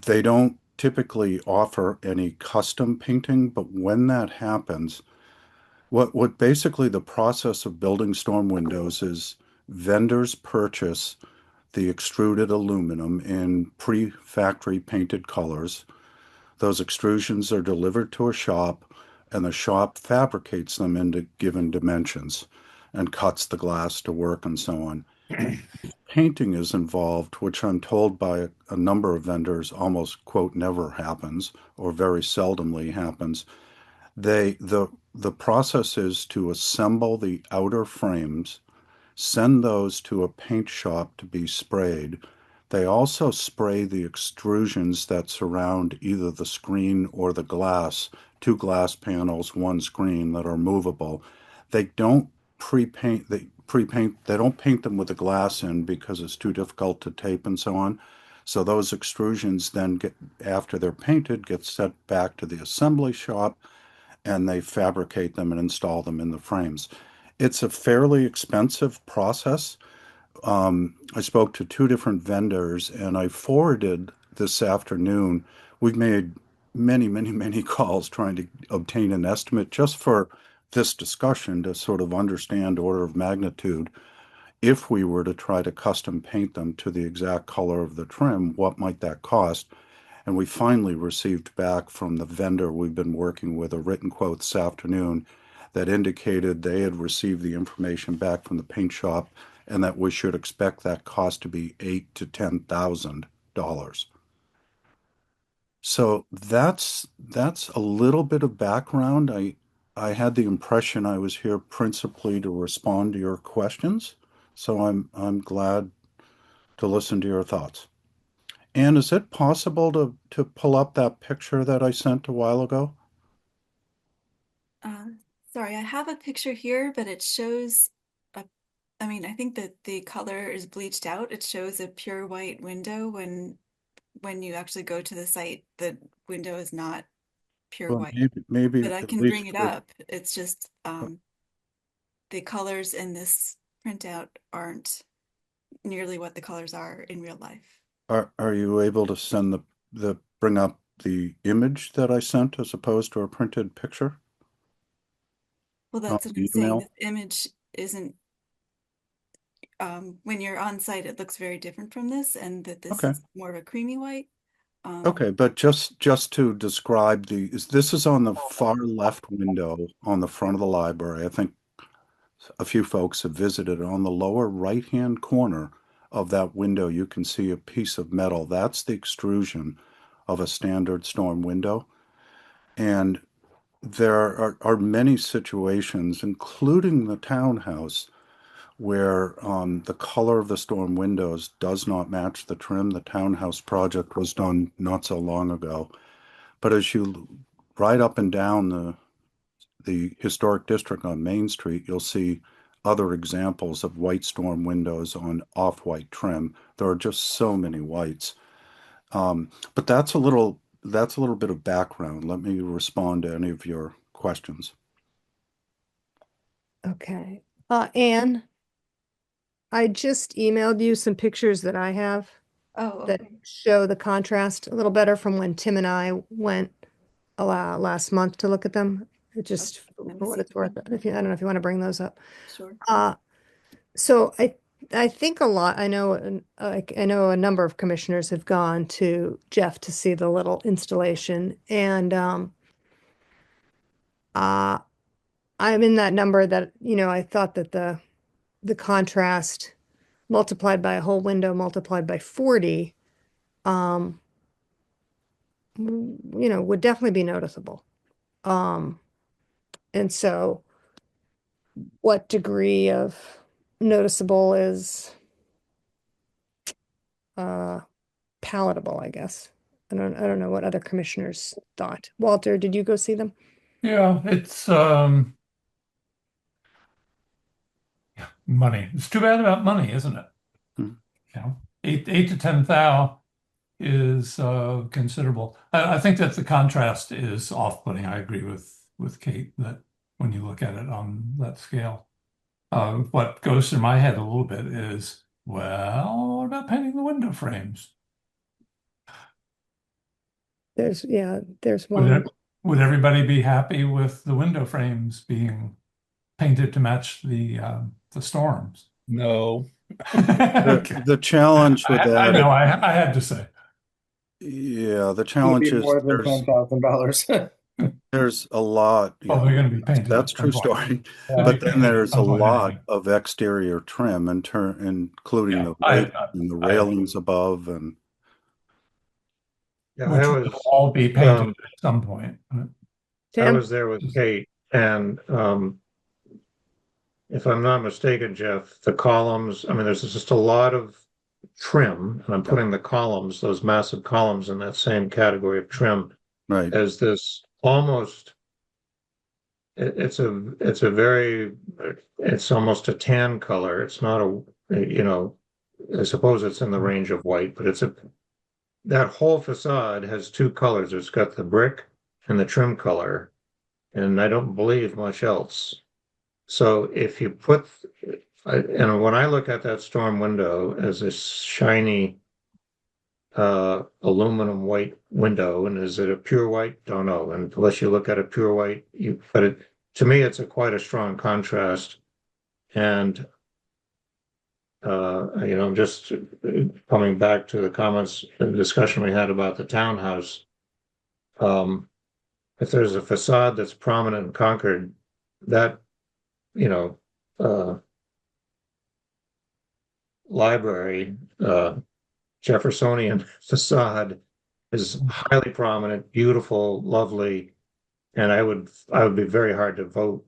they don't typically offer any custom painting, but when that happens, what basically the process of building storm windows is vendors purchase the extruded aluminum in pre-factory painted colors. Those extrusions are delivered to a shop, and the shop fabricates them into given dimensions and cuts the glass to work and so on. Painting is involved, which I'm told by a number of vendors almost, quote, never happens or very seldomly happens. The process is to assemble the outer frames, send those to a paint shop to be sprayed. They also spray the extrusions that surround either the screen or the glass, 2 glass panels, 1 screen that are movable. They don't pre-paint, they don't paint them with the glass in because it's too difficult to tape and so on. So those extrusions then after they're painted, get sent back to the assembly shop, and they fabricate them and install them in the frames. It's a fairly expensive process. I spoke to 2 different vendors, and I forwarded this afternoon. We've made many calls trying to obtain an estimate just for this discussion to sort of understand order of magnitude. If we were to try to custom paint them to the exact color of the trim, what might that cost? And we finally received back from the vendor we've been working with a written quote this afternoon that indicated they had received the information back from the paint shop and that we should expect that cost to be $8,000 to $10,000. So that's a little bit of background. I had the impression I was here principally to respond to your questions, so I'm glad to listen to your thoughts. Anne, is it possible to pull up that picture that I sent a while ago? Sorry, I have a picture here, but it shows I think that the color is bleached out. It shows a pure white window when you actually go to the site, the window is not pure Well, white. maybe But I at can least bring it for- up. It's just the colors in this printout aren't nearly what the colors are in real life. Are you able to send bring up the image that I sent as opposed to a printed picture? Well, that's On what I'm the saying. email? This image isn't when you're on site, it looks very different from this, and that this Okay. is more of a creamy white. Okay, but just to describe this is on the far left window on the front of the library. I think a few folks have visited. On the lower right-hand corner of that window, you can see a piece of metal. That's the extrusion of a standard storm window. And there are many situations, including the townhouse, where the color of the storm windows does not match the trim. The townhouse project was done not so long ago. But as you ride up and down the historic district on Main Street, you'll see other examples of white storm windows on off-white trim. There are just so many whites. But that's a little bit of background. Let me respond to any of your questions. Okay. Anne, I just emailed you some pictures that I have Oh, that okay. show the contrast a little better from when Tim and I went last month to look at them. It just Let me for what see. it's worth. I don't know if you want to bring those up. Sure. So I think a lot. I know I know a number of commissioners have gone to Jeff to see the little installation, and I'm in that number that I thought that the contrast multiplied by a whole window multiplied by 40 would definitely be noticeable. And so what degree of noticeable is palatable, I guess. I don't know what other commissioners thought. Walter, did you go see them? Yeah, it's money. It's too bad about money, isn't it? Hmm. You know, eight to 10,000 is considerable. I think that the contrast is off-putting. I agree with Kate that when you look at it on that scale. What goes through my head a little bit is, well, what about painting the window frames? There's Would, one. would everybody be happy with the window frames being painted to match the storms? No. Okay. The challenge with I that, know, I had to say. yeah, the It would challenge be is more than $10,000. there's a lot. Oh, they're going to be painted. That's at true some point. story. They'll But be then painted at there's a some point lot anyway. of exterior trim including Yeah, the railing and the railings above and Yeah, which I will was, all be painted at some point. I Tim? was there with Kate, and if I'm not mistaken, Jeff, the columns, I mean, there's just a lot of trim, and I'm putting the columns, those massive columns, in that same category of trim right. as this almost, it's almost a tan color. It's not I suppose it's in the range of white, but that whole facade has two colors. It's got the brick and the trim color, and I don't believe much else. So if you and when I look at that storm window as a shiny aluminum white window, and is it a pure white? Don't know. And unless you look at a pure white, to me, it's quite a strong contrast. And I'm just coming back to the comments and discussion we had about the townhouse. If there's a facade that's prominent in Concord, that, library, Jeffersonian facade is highly prominent, beautiful, lovely, and I would be very hard to vote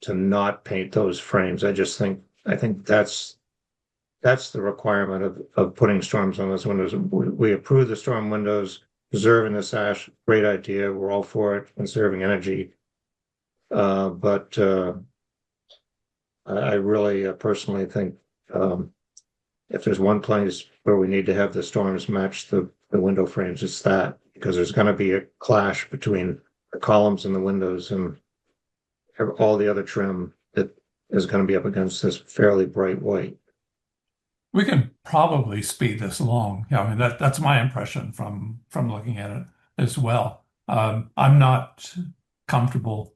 to not paint those frames. I think that's the requirement of putting storms on those windows. We approve the storm windows, preserving the sash, great idea. We're all for it, conserving energy. But I really personally think if there's one place where we need to have the storms match the window frames, it's that, because there's going to be a clash between the columns and the windows and all the other trim that is going to be up against this fairly bright white. We can probably speed this along. Yeah, I mean that's my impression from looking at it as well. I'm not comfortable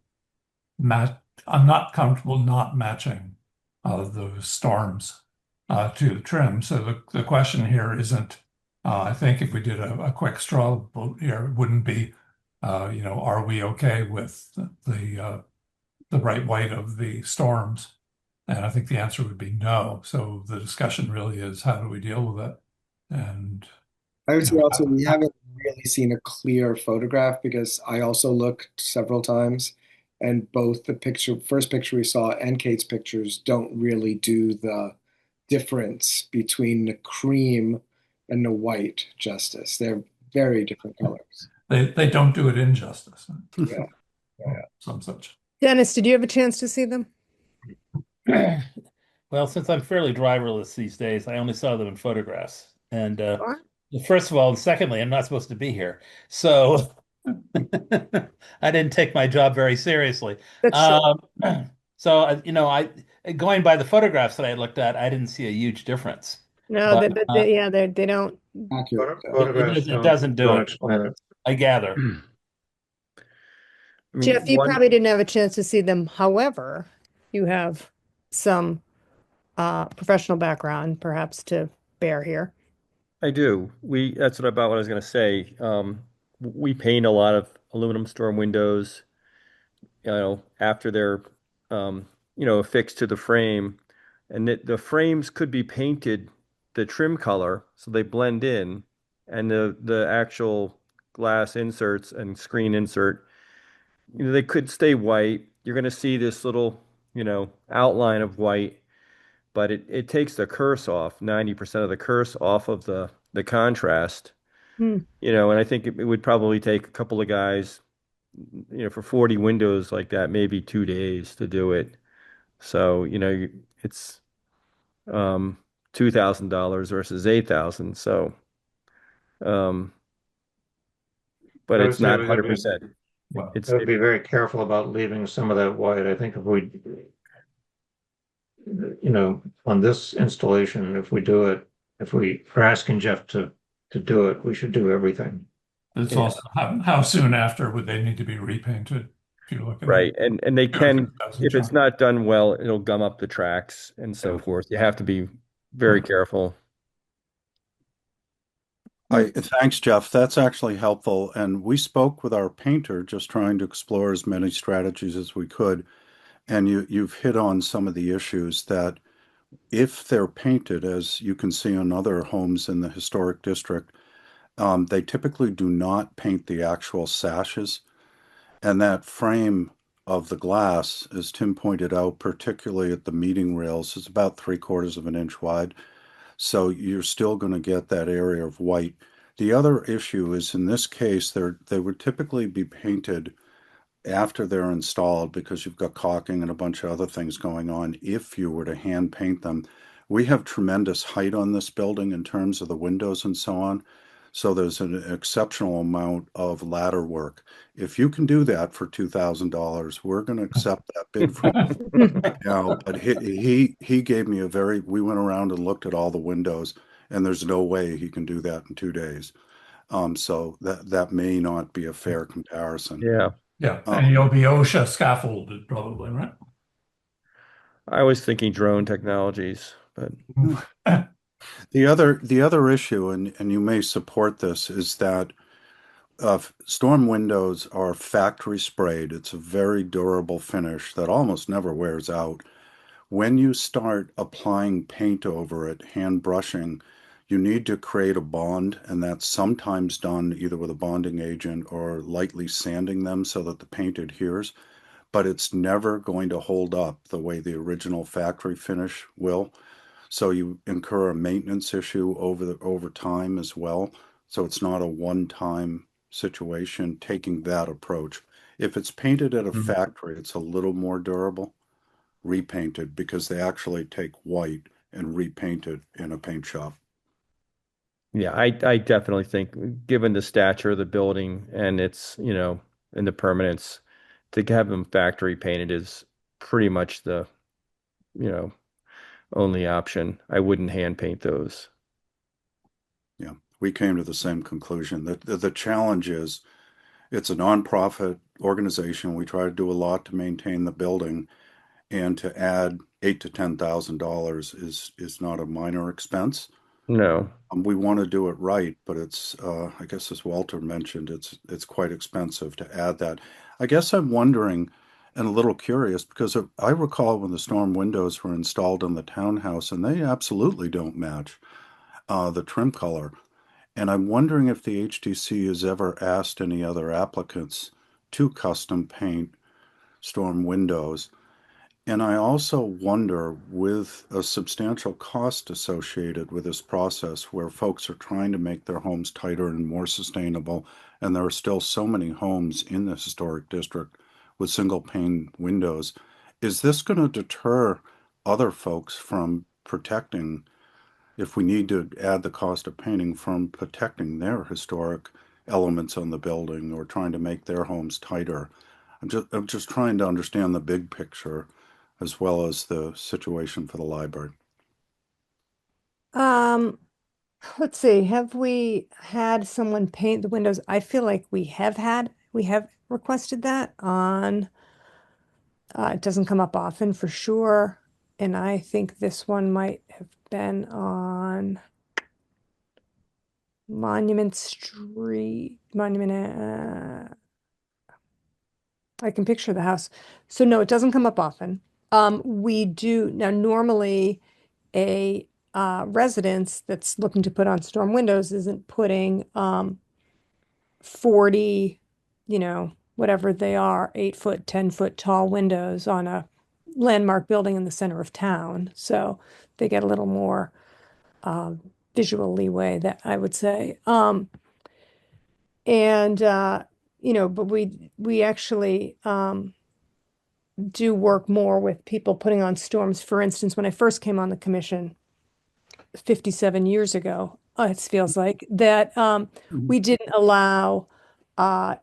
not matching those storms to the trim. So the question here isn't, I think if we did a quick straw vote here, it wouldn't be, are we okay with the bright white of the storms? And I think the answer would be no. So the discussion really is, how do we deal with it? And I would say also we haven't really seen a clear photograph, because I also looked several times, and both the first picture we saw and Kate's pictures don't really do the difference between the cream and the white justice. They're very different colors. They don't do it injustice. Yeah. Some such. Dennis, did you have a chance to see them? Well, since I'm fairly driverless these days, I only saw them in photographs. And first of all, and secondly, I'm not supposed to be here. So I didn't take my job very seriously. That's true. So, I going by the photographs that I looked at, I didn't see a huge difference. No, But, they don't. Accurate. It doesn't do don't it. explain it. I gather. I mean, Jeff, you one- probably didn't have a chance to see them. However, you have some professional background, perhaps, to bear here. I do. That's about what I was going to say. We paint a lot of aluminum storm windows, after they're, affixed to the frame, and the frames could be painted the trim color so they blend in, and the actual glass inserts and screen insert, they could stay white. You're going to see this little, outline of white, but it takes the curse off, 90% of the curse off of the contrast. And I think it would probably take a couple of guys, for 40 windows like that, maybe 2 days to do it. So, it's $2,000 versus 8,000. So, um, but I would it's say not we gotta 100%. It's be very careful about leaving some of that white. I think if we, on this installation, if we do it, if we are asking Jeff to do it, we should do everything. It's Yeah. also how soon after would they need to be repainted? If you're looking right. at And they can, that's a if it's chunk. not done well, it'll gum up the tracks and so forth. You have to be very careful. Thanks, Jeff. That's actually helpful. And we spoke with our painter, just trying to explore as many strategies as we could. And you've hit on some of the issues that if they're painted, as you can see on other homes in the historic district, they typically do not paint the actual sashes. And that frame of the glass, as Tim pointed out, particularly at the meeting rails, is about 3/4 of an inch wide. So you're still going to get that area of white. The other issue is in this case, they would typically be painted after they're installed because you've got caulking and a bunch of other things going on. If you were to hand paint them, we have tremendous height on this building in terms of the windows and so on. So there's an exceptional amount of ladder work. If you can do that for $2,000, we're going to accept that bid from you now. But he gave me we went around and looked at all the windows, and there's no way he can do that in 2 days. So that may not be a fair comparison. Yeah. Yeah, and you'll be OSHA scaffolded probably, right? I was thinking drone technologies, but the other issue, and you may support this, is that storm windows are factory sprayed. It's a very durable finish that almost never wears out. When you start applying paint over it, hand brushing, you need to create a bond, and that's sometimes done either with a bonding agent or lightly sanding them so that the paint adheres, but it's never going to hold up the way the original factory finish will. So you incur a maintenance issue over time as well. So it's not a one-time situation taking that approach. If it's painted at a factory, it's a little more durable, repainted, because they actually take white and repaint it in a paint shop. Yeah, I definitely think, given the stature of the building and its, and the permanence, to have them factory painted is pretty much the, only option. I wouldn't hand paint those. Yeah, we came to the same conclusion. The challenge is it's a nonprofit organization. We try to do a lot to maintain the building, and to add $8,000 to $10,000 is not a minor expense. No. We want to do it right, but it's I guess as Walter mentioned, it's quite expensive to add that. I guess I'm wondering and a little curious because I recall when the storm windows were installed in the townhouse, and they absolutely don't match the trim color. And I'm wondering if the HTC has ever asked any other applicants to custom paint storm windows. And I also wonder, with a substantial cost associated with this process, where folks are trying to make their homes tighter and more sustainable, and there are still so many homes in the historic district with single pane windows, is this going to deter other folks from protecting, if we need to add the cost of painting, from protecting their historic elements on the building or trying to make their homes tighter? I'm just trying to understand the big picture as well as the situation for the library. Let's see, have we had someone paint the windows? I feel like we have requested that on, it doesn't come up often for sure. And I think this one might have been on Monument Street, I can picture the house. So no, it doesn't come up often. We do now normally a residence that's looking to put on storm windows isn't putting 40, whatever they are, 8-foot, 10-foot tall windows on a landmark building in the center of town. So they get a little more visual leeway, that I would say. But we actually do work more with people putting on storms. For instance, when I first came on the commission 57 years ago, it feels like that we didn't allow, the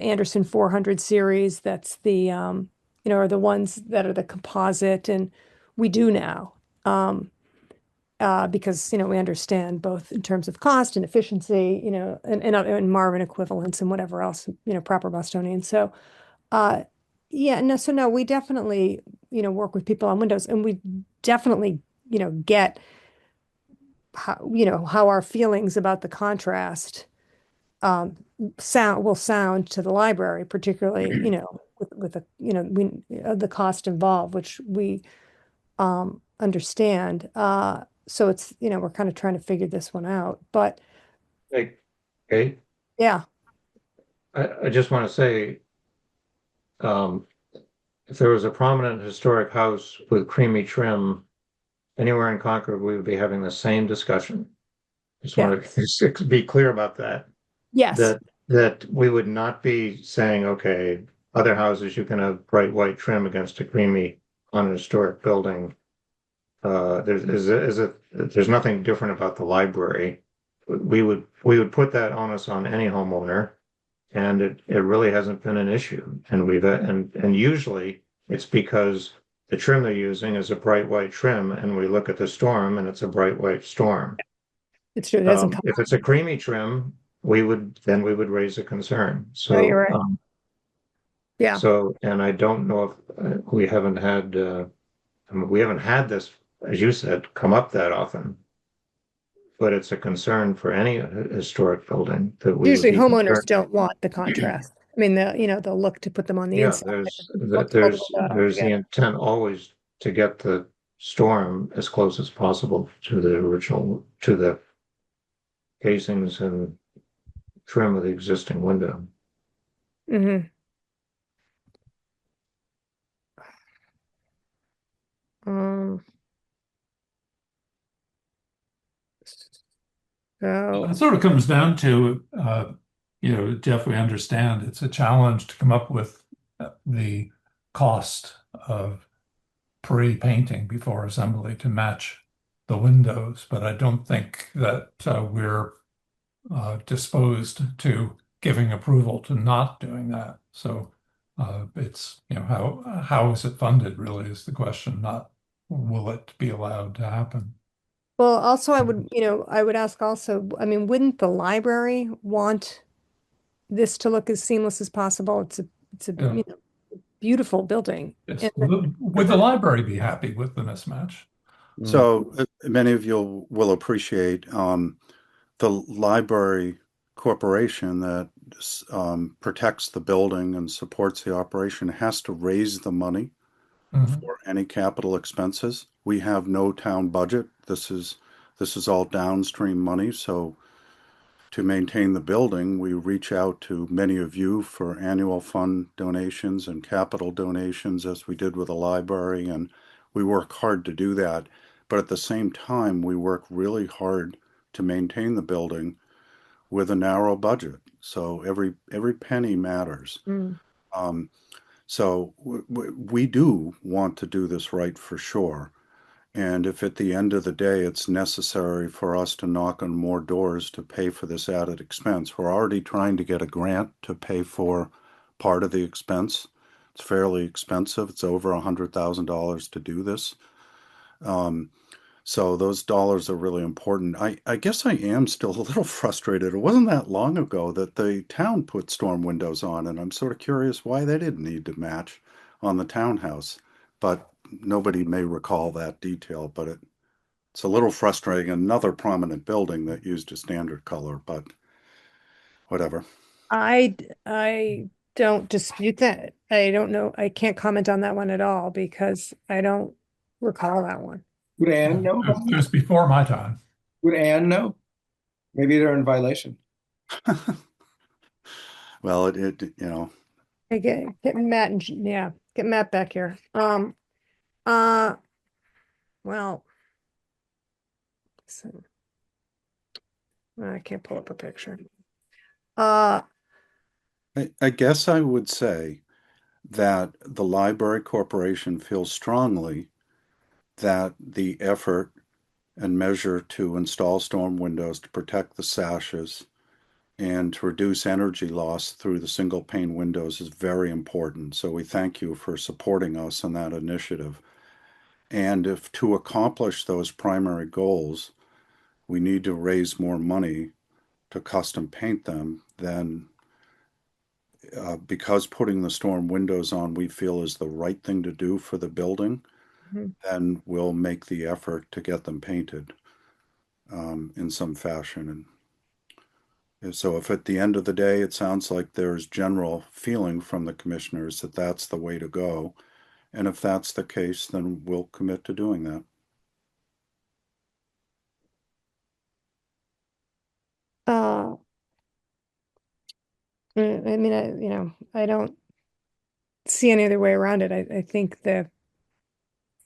Anderson 400 series. That's the, are the ones that are the composite, and we do now. Because, we understand both in terms of cost and efficiency, and Marvin equivalents and whatever else, proper Bostonian. So, no, we definitely, work with people on windows, and we definitely, get how our feelings about the contrast will sound to the library, particularly, with the cost involved, which we understand. So it's, we're kind of trying to figure this one out, but Okay, yeah. I just want to say, if there was a prominent historic house with creamy trim anywhere in Concord, we would be having the same discussion. Just want to be clear about that. Yes. That we would not be saying, okay, other houses you can have bright white trim against a creamy on a historic building. There's nothing different about the library. We would put that onus on any homeowner, and it really hasn't been an issue. And and usually it's because the trim they're using is a bright white trim, and we look at the storm and it's a bright white storm. It's true. It doesn't come. If it's a creamy trim, we would raise a concern. So No, you're right. Yeah. So, and I don't know if we haven't had this, as you said, come up that often. But it's a concern for any historic building that we Usually would be homeowners concerned. don't want the contrast. I mean, they'll look to put them on the Yeah, inside. there's the intent always to get the storm as close as possible to the casings and trim of the existing window. Mm-hmm. So It sort of comes down to, Jeff, we understand it's a challenge to come up with the cost of pre-painting before assembly to match the windows, but I don't think that we're disposed to giving approval to not doing that. So it's, how is it funded really is the question, not will it be allowed to happen. well, also I would ask also, I mean, wouldn't the library want this to look as seamless as possible? It's a Yeah. beautiful building. Yes. Would the library be happy with the mismatch? So many of you will appreciate the library corporation that protects the building and supports the operation has to raise the money for any capital expenses. We have no town budget. This is all downstream money. So to maintain the building, we reach out to many of you for annual fund donations and capital donations, as we did with the library, and we work hard to do that. But at the same time, we work really hard to maintain the building with a narrow budget. So every penny matters. So we do want to do this right for sure. And if at the end of the day it's necessary for us to knock on more doors to pay for this added expense, we're already trying to get a grant to pay for part of the expense. It's fairly expensive. It's over $100,000 to do this. So those dollars are really important. I guess I am still a little frustrated. It wasn't that long ago that the town put storm windows on, and I'm sort of curious why they didn't need to match on the townhouse. But nobody may recall that detail, but it's a little frustrating. Another prominent building that used a standard color, but whatever. I don't dispute that. I don't know. I can't comment on that one at all because I don't recall that one. Would Anne know? It was before my time. Would Anne know? Maybe they're in violation. Well, Hey, get Matt get Matt back here. Well, so I can't pull up a picture. I guess I would say that the Library Corporation feels strongly that the effort and measure to install storm windows to protect the sashes and to reduce energy loss through the single pane windows is very important. So we thank you for supporting us on that initiative. And if to accomplish those primary goals, we need to raise more money to custom paint them, then because putting the storm windows on we feel is the right thing to do for the building, then we'll make the effort to get them painted in some fashion. And so if at the end of the day it sounds like there's general feeling from the commissioners that that's the way to go, and if that's the case, then we'll commit to doing that. I mean, I don't see any other way around it. I think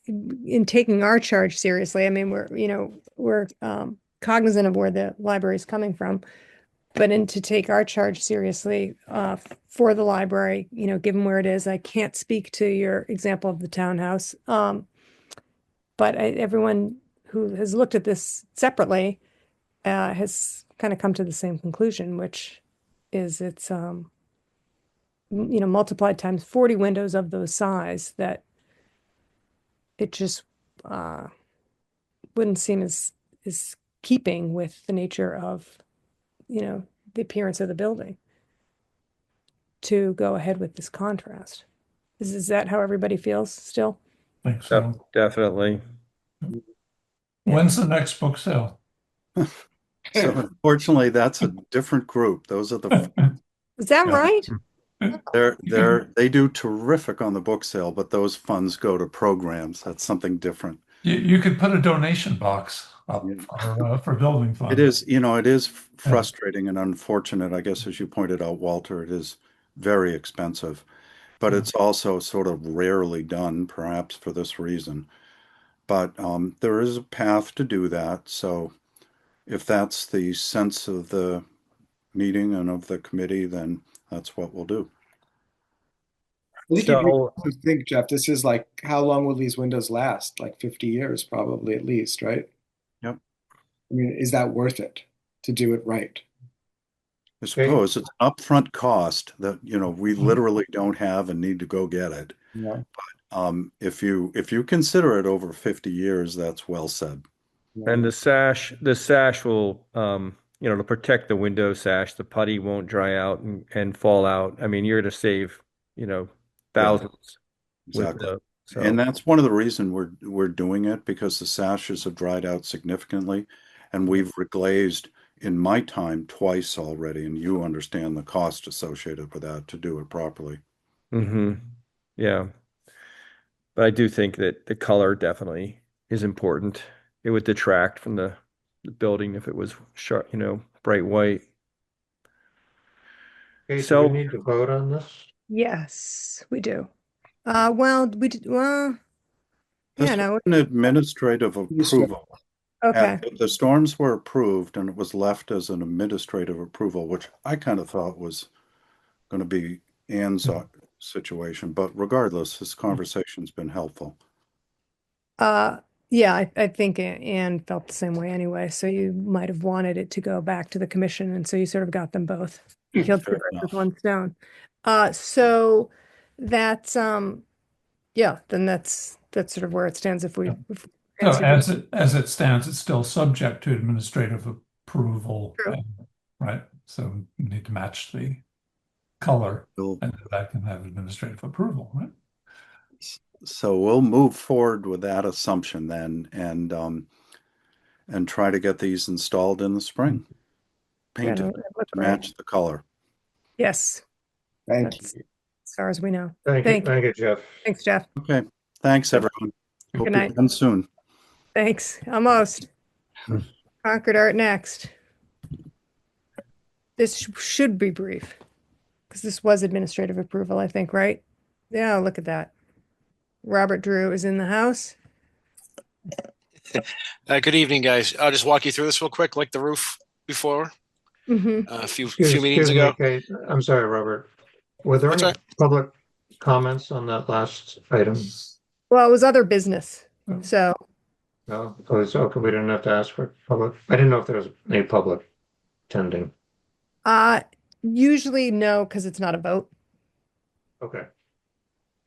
in taking our charge seriously, I mean, we're cognizant of where the library is coming from, but to take our charge seriously for the library, given where it is, I can't speak to your example of the townhouse. But everyone who has looked at this separately has kind of come to the same conclusion, which is it's multiplied times 40 windows of those size, that it just wouldn't seem as keeping with the nature of the appearance of the building to go ahead with this contrast. Is that how everybody feels still? I think so. Definitely. When's the next book sale? So unfortunately, that's a different group. Those are the Is that right? they do terrific on the book sale, but those funds go to programs. That's something different. You could put a donation box up for building funds. It is frustrating and unfortunate, I guess, as you pointed out, Walter. It is very expensive, but it's also sort of rarely done, perhaps for this reason. But there is a path to do that. So if that's the sense of the meeting and of the committee, then that's what we'll do. I think you think, Jeff, this is like, how long will these windows last? Like 50 years, probably, at least, right? Yep. I mean, is that worth it to do it right? I suppose it's an upfront cost that, we literally don't have and need to go get it. Yeah. But if you consider it over 50 years, that's well said. And the sash will, to protect the window sash, the putty won't dry out and fall out. I mean, you're going to save, thousands. Exactly. And that's one of the reasons we're doing it, because the sashes have dried out significantly, and we've reglazed in my time twice already, and you understand the cost associated with that to do it properly. Yeah. But I do think that the color definitely is important. It would detract from the building if it was sharp, bright white. Okay, so we need to vote on this? Yes, we do. Yeah, no. An administrative approval. Okay. The storms were approved, and it was left as an administrative approval, which I kind of thought was going to be Ann's situation. But regardless, this conversation's been helpful. Yeah, I think Anne felt the same way anyway. So you might have wanted it to go back to the commission, and so you sort of got them both killed two birds with one stone. So that's then that's sort of where it stands. If we So as it stands, it's still subject to administrative approval, right? So you need to match the color, and that can have administrative approval, right? So we'll move forward with that assumption then, and try to get these installed in the spring, painted to match the color. Yes. Thank you. As far as we know. Thank you, Jeff. Thanks, Jeff. Okay. Thanks, everyone. Hope Good night. you're done soon. Thanks. Almost. Concord Art next. This should be brief, because this was administrative approval, I think, right? Yeah, look at that. Robert Drew is in the house. Good evening, guys. I'll just walk you through this real quick, like the roof before. A few meetings ago. Okay. I'm sorry, Robert. Were there any comments on that last item? Well, it was other business. So, No, okay, we didn't have to ask for public. I didn't know if there was any public attending. usually no, because it's not a vote. Okay.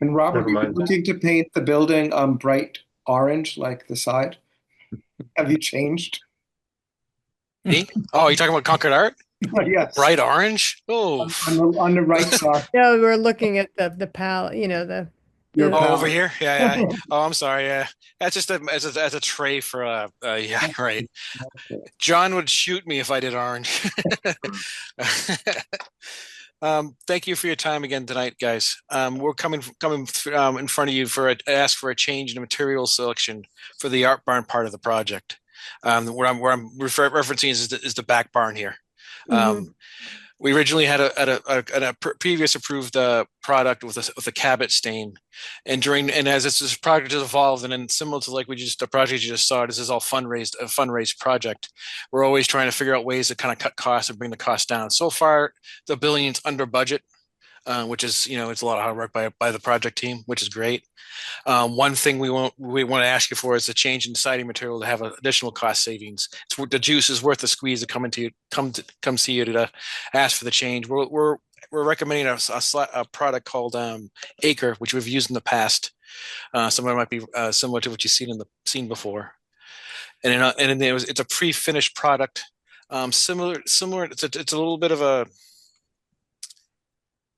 And Robert, Never you're mind. looking to paint the building bright orange like the side. Have you changed? Me? Oh, you talking about Concord Art? Yes. Bright orange? Oh, On the right side. No, we're looking at the palette, you know, the Your the- oh, palette. over here? Yeah, yeah. Oh, I'm sorry. Yeah, that's just as a tray for yeah, right. John would shoot me if I did orange. Thank you for your time again tonight, guys. We're coming in front of you ask for a change in the material selection for the art barn part of the project. Where I'm referencing is the back barn here. We originally had a previous approved product with a Cabot stain, and as this project has evolved, and then similar to like the project you just saw, this is all a fundraised project. We're always trying to figure out ways to kind of cut costs and bring the cost down. So far, the building's under budget, which is it's a lot of hard work by the project team, which is great. One thing we want to ask you for is a change in siding material to have additional cost savings. The juice is worth the squeeze to come see you to ask for the change. We're recommending a product called Acre, which we've used in the past. Some of it might be similar to what you've seen before. And it's a pre-finished product. Similar. It's a little bit of a.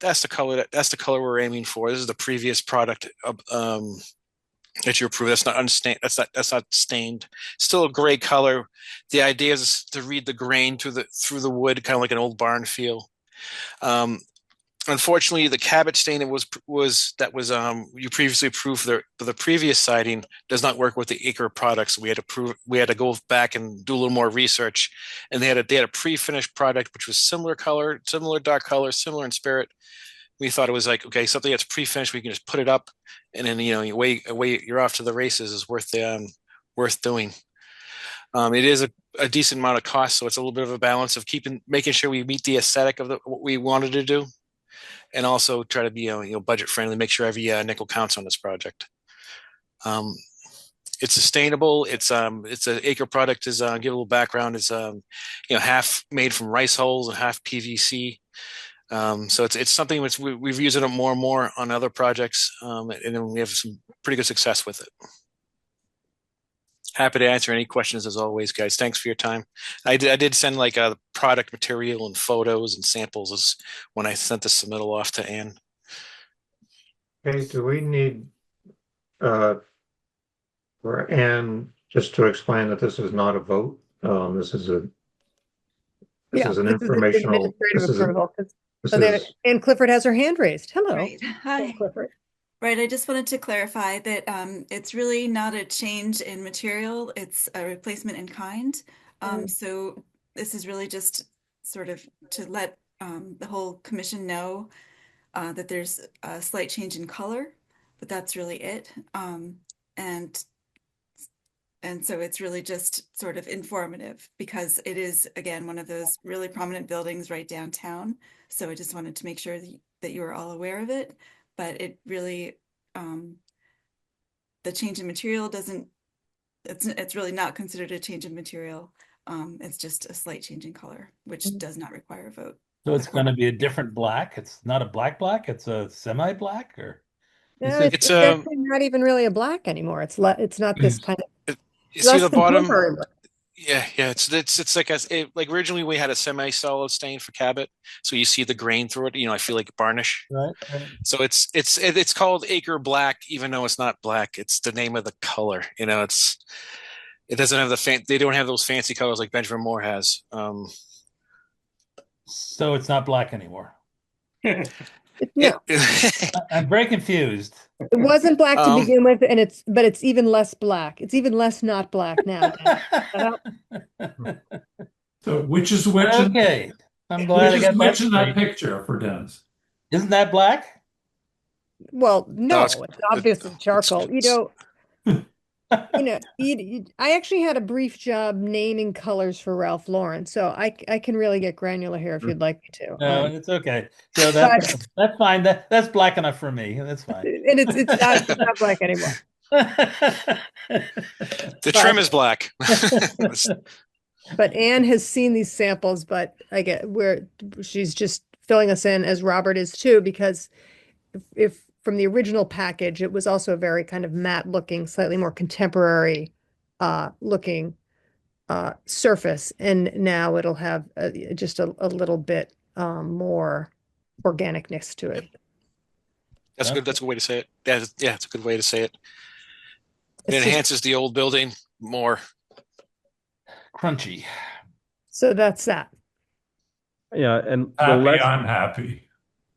That's the color we're aiming for. This is the previous product that you approved. That's not unstained. That's not stained. Still a gray color. The idea is to read the grain through the wood, kind of like an old barn feel. Unfortunately, the Cabot stain that was you previously approved for the previous siding does not work with the Acre products. We had to go back and do a little more research, and they had a pre-finished product which was similar color, similar dark color, similar in spirit. We thought it was like, okay, something that's pre-finished, we can just put it up, and then you're off to the races is worth doing. It is a decent amount of cost, so it's a little bit of a balance of making sure we meet the aesthetic of what we wanted to do, and also try to be budget friendly, make sure every nickel counts on this project. It's sustainable. It's an Acre product. Give a little background. It's half made from rice hulls and half PVC. So it's something which we've used it more and more on other projects, and then we have some pretty good success with it. Happy to answer any questions as always, guys. Thanks for your time. I did send like a product material and photos and samples when I sent the submittal off to Ann. Okay, do we need for Ann just to explain that this is not a vote? This is an informational. Administrative approval. Ann Clifford has her hand raised. Hello. Right. Hi. Clifford. Right. I just wanted to clarify that it's really not a change in material. It's a replacement in kind. So this is really just sort of to let the whole commission know that there's a slight change in color, but that's really it. And so it's really just sort of informative because it is, again, one of those really prominent buildings right downtown. So I just wanted to make sure that you were all aware of it. But it really, the change in material it's really not considered a change in material. It's just a slight change in color, which does not require a vote. So it's going to be a different black. It's not a black, it's a semi-black, or No, it's actually not even really a black anymore. It's not this kind of. You see the bottom? Silver. Yeah. It's like originally we had a semi-solid stain for Cabot, so you see the grain through it. I feel like varnish. Right. So it's called Acre Black, even though it's not black. It's the name of the color. It doesn't have they don't have those fancy colors like Benjamin Moore has. So it's not black anymore. No. I'm very confused. It wasn't black to begin with, but it's even less black. It's even less not black now. So which is which? Okay, I'm glad I got which in that straight. picture for Dennis? Isn't that black? Well, no, No, it's obviously charcoal. I actually had a brief job naming colors for Ralph Lauren, so I can really get granular here if you'd like me to. No, it's okay. So that's fine. That's black enough for me. That's fine. And it's not black anymore. The trim is black. But Anne has seen these samples, but I get where she's just filling us in, as Robert is too, because if from the original package, it was also a very kind of matte looking, slightly more contemporary looking surface. And now it'll have just a little bit more organicness to it. That's good. That's a good way to say it. Yeah, it's a good way to say it. It It's just- enhances the old building more. Crunchy. So that's that. Yeah, and I'm happy.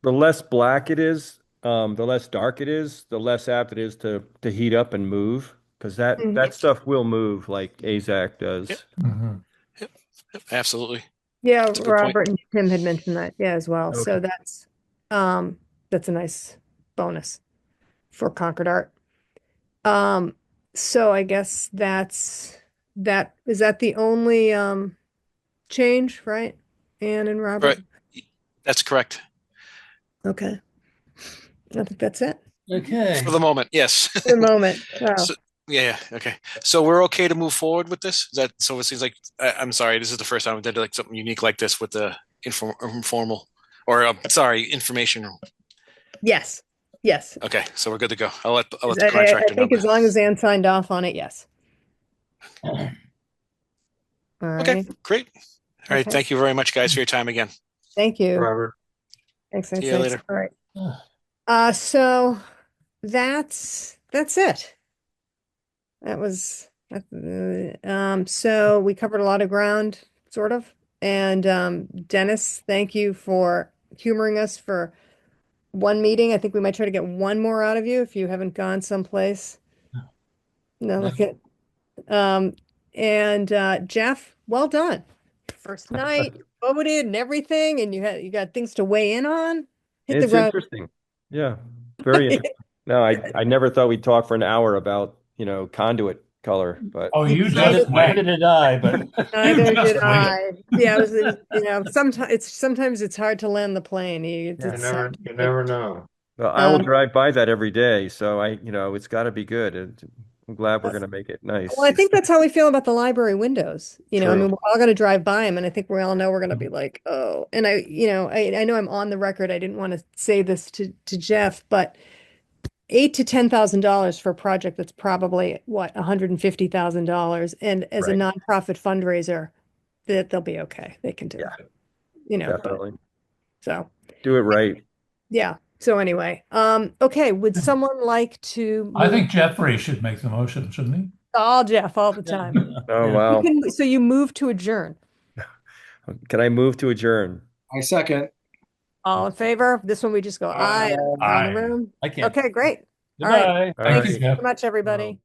The less black it is, the less dark it is, the less apt it is to heat up and move, because that stuff will move like AZAC does. Yep. Mhm. Yep, absolutely. Yeah, That's a good point. Robert and Tim had mentioned that, yeah, as well. So Okay. that's a nice bonus for Concord Art. So I guess is that the only change, right? Anne and Robert? Right. That's correct. Okay. I think that's it Okay. For the moment, yes. for the moment. Wow. So, yeah, okay. So we're okay to move forward with this? Is that so? It seems like I'm sorry. This is the first time we did like something unique like this with the informal, or information. Yes. Yes. Okay, so we're good to go. I'll let the I contractor know. think as long as Anne signed off on it, yes. All Okay, right. great. All right, Okay. thank you very much, guys, for your time again. Thank you. Robert. Thanks. See you later. All right. So that's it. That was so we covered a lot of ground, sort of. And Dennis, thank you for humoring us for one meeting. I think we might try to get one more out of you if you haven't gone someplace. No, look at and Jeff, well done. First night, voted and everything, and you got things to weigh in on. Hit the It's ground. interesting. Yeah, very interesting. No, I never thought we'd talk for an hour about, conduit color, but Oh, you Neither just wait. did I, but Neither Just did wait. I. Yeah, it was, sometimes it's hard to land the plane. You never know. well, I will Um, drive by that every day, so it's got to be good. And I'm glad we're going to make it nice. Well, I think that's how we feel about the library windows. I True. mean, we're all going to drive by them, and I think we all know we're going to be like, oh. And I know I'm on the record. I didn't want to say this to Jeff, but $8,000 to $10,000 for a project that's probably what $150,000, and as a Right. nonprofit fundraiser, that they'll be okay. They can do Yeah. it. But- Definitely so do it right. yeah. So anyway, okay. Would someone like to? I think Jeffrey should make the motion, shouldn't he? All Jeff all the time. Oh, wow. So you move to adjourn. Can I move to adjourn? I second. All in favor? This one we just go aye around the Aye. room. I can't. Okay, great. All right. Goodbye. All Thank right. you so much, everybody.